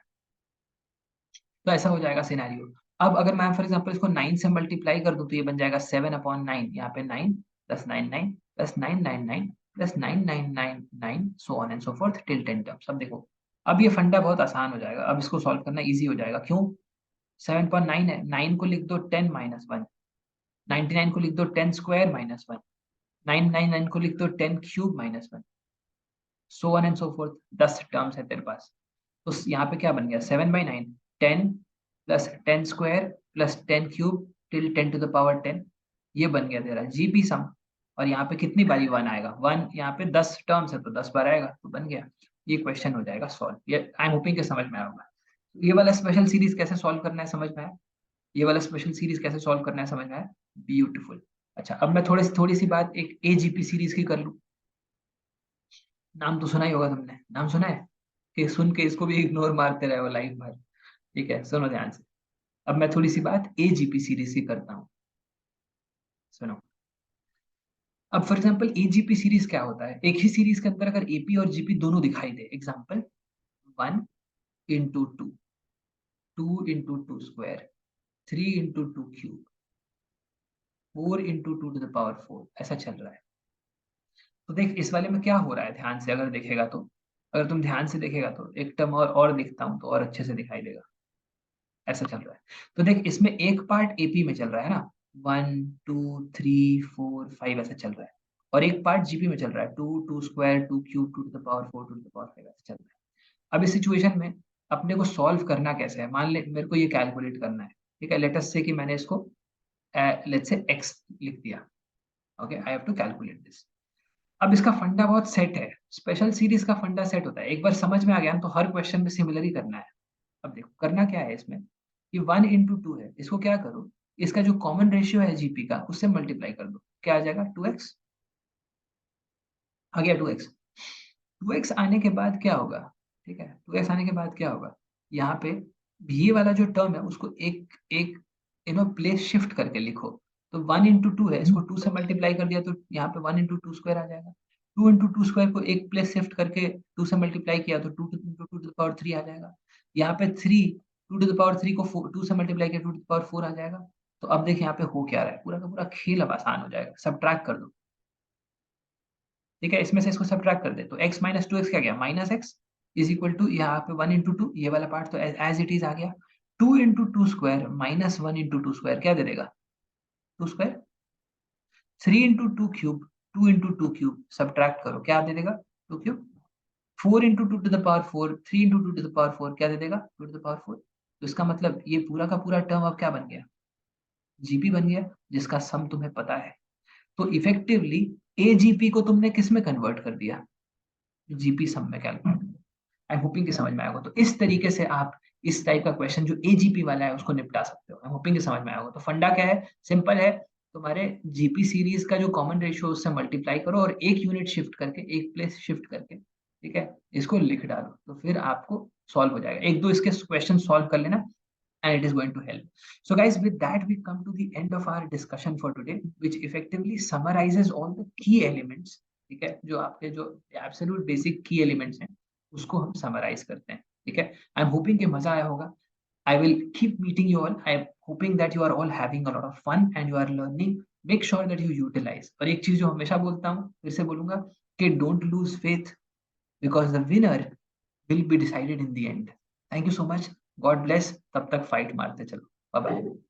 तो ऐसा हो जाएगा सिनेरियो। अब अगर मैं फॉर एग्जाम्पल इसको 9 से मल्टीप्लाई कर दूं तो ये बन जाएगा 7/9, यहाँ पे 9 +9 9 +9 9 9 +9 9 9 9, so on and so fourth till 10 terms. अब देखो, अब ये फंडा बहुत आसान हो जाएगा, अब इसको सॉल्व करना इजी हो जाएगा। क्यों? 7/9 है, 9 को लिख दो 10 - 1, 99 को लिख दो 10² - 1, 999 को लिख दो 10³ - 1, so on and so fourth. 10 terms है तेरे पास। तो यहाँ पे क्या बन गया, 7/9, 10 + 10² + 10³ टिल 10⁻10, ये बन गया तेरा जीपी सम। और यहाँ पे कितनी बारी वन आएगा, वन, यहाँ पे 10 टर्म्स है तो 10 बार आएगा, तो बन गया। ये क्वेश्चन हो जाएगा सॉल्व। ये आई एम होपिंग कि समझ में आया होगा। ये वाला स्पेशल सीरीज कैसे सॉल्व करना है समझ में आया? ये वाला स्पेशल सीरीज कैसे सॉल्व करना है समझ में आया? ब्यूटीफुल। अच्छा, अब मैं थोड़ी सी बात एक एजीपी सीरीज की कर लूं। नाम तो सुना ही होगा तुमने, नाम सुना है? कि सुन के इसको भी इग्नोर मारते रहे हो लाइफ भर, ठीक है, सुनो ध्यान से। अब मैं थोड़ी सी बात एजीपी सीरीज की करता हूँ, सुनो। अब फॉर एग्जांपल एजीपी सीरीज क्या होता है, एक ही सीरीज के अंदर अगर एपी और जीपी दोनों दिखाई दे, example 1 into 2, 2 into 2 square, 3 into 2 cube, 4 into 2 to the power 4, ऐसा चल रहा है। तो देख इस वाले में क्या हो रहा है, ध्यान से अगर देखेगा तो, अगर तुम ध्यान से देखेगा तो एक टर्म और लिखता हूं तो और अच्छे से दिखाई देगा, ऐसा चल रहा है। तो देख इसमें एक पार्ट एपी में चल रहा है ना, 1 2 3 4 5 ऐसा चल रहा है, और एक पार्ट जीपी में चल रहा है, 2 2 square, 2 cube, 2 to the power 4, 2 to the power 5 ऐसा चल रहा है। अब इस सिचुएशन में अपने को सॉल्व करना कैसे है, मान ले मेरे को ये कैलकुलेट करना है, ठीक है। लेट अस से कि मैंने इसको लेट्स से एक्स लिख दिया, okay, I have to calculate this. अब इसका फंडा बहुत सेट है, स्पेशल सीरीज का फंडा सेट होता है, एक बार समझ में आ गया ना तो हर क्वेश्चन में सिमिलर ही करना है। अब देखो करना क्या है इसमें, कि 1 into 2 है, इसको क्या करो, इसका जो कॉमन रेशियो है जीपी का उससे मल्टीप्लाई कर दो, क्या आ जाएगा, 2x। आ गया 2x। 2x आने के बाद क्या होगा, ठीक है, 2x आने के बाद क्या होगा, यहाँ पे ये वाला जो टर्म है उसको एक एक प्लेस शिफ्ट करके लिखो। तो 1 into 2 है, इसको 2 से मल्टीप्लाई कर दिया तो यहाँ पे 1 into 2 स्क्वायर आ जाएगा। 2 into 2 स्क्वायर को एक प्लेस शिफ्ट करके 2 से मल्टीप्लाई किया तो 2 to the power 3 आ जाएगा। यहाँ पे 2 to the power 3 को 2 से मल्टीप्लाई किया 2 to the power 4 आ जाएगा। तो अब देखिए यहाँ पे हो क्या रहा है, पूरा का पूरा खेल अब आसान हो जाएगा, सब्ट्रैक्ट कर दो, ठीक है, इसमें से इसको सब्ट्रैक्ट कर दे तो x माइनस 2x क्या गया, minus x, is equal to यहाँ पे 1 into 2, ये वाला पार्ट तो एज इट इज आ गया। 2 into 2 square minus 1 into 2 square क्या दे देगा, 2 square. 3 into 2 cube, 2 into 2 cube subtract करो क्या दे देगा, 2 cube. 4 into 2 to the power 4, 3 into 2 to the power 4 क्या दे देगा, 2 to the power 4। तो इसका मतलब ये पूरा का पूरा टर्म अब क्या बन गया, जीपी बन गया, जिसका सम तुम्हें पता है। तो इफेक्टिवली एजीपी को तुमने किस में कन्वर्ट कर दिया, जीपी सम में कैलकुलेट। आई एम होपिंग कि समझ में आएगा। तो इस तरीके से आप इस टाइप का क्वेश्चन जो एजीपी वाला है उसको निपटा सकते हो। आई एम होपिंग कि समझ में आएगा। तो फंडा क्या है, सिंपल है, तुम्हारे जीपी सीरीज का जो कॉमन रेशियो उससे मल्टीप्लाई करो और एक यूनिट शिफ्ट करके, एक प्लेस शिफ्ट करके, ठीक है, इसको लिख डालो तो फिर आपको सॉल्व हो जाएगा। एक दो इसके क्वेश्चन सॉल्व कर लेना and it is going to help. So guys, with that we come to the end of our discussion for today, which effectively summarizes all the key elements, ठीक है, जो आपके जो एब्सोल्यूट बेसिक की elements हैं उसको हम समराइज करते हैं, ठीक है। आई एम होपिंग कि मजा आया होगा। I will keep meeting you all, I am hoping that you are all having a lot of fun and you are learning. Make sure that you utilize. और एक चीज जो हमेशा बोलता हूँ फिर से बोलूंगा कि don't lose faith, because the winner will be decided in the end. Thank you so much. God bless. तब तक फाइट मारते चलो। Bye bye.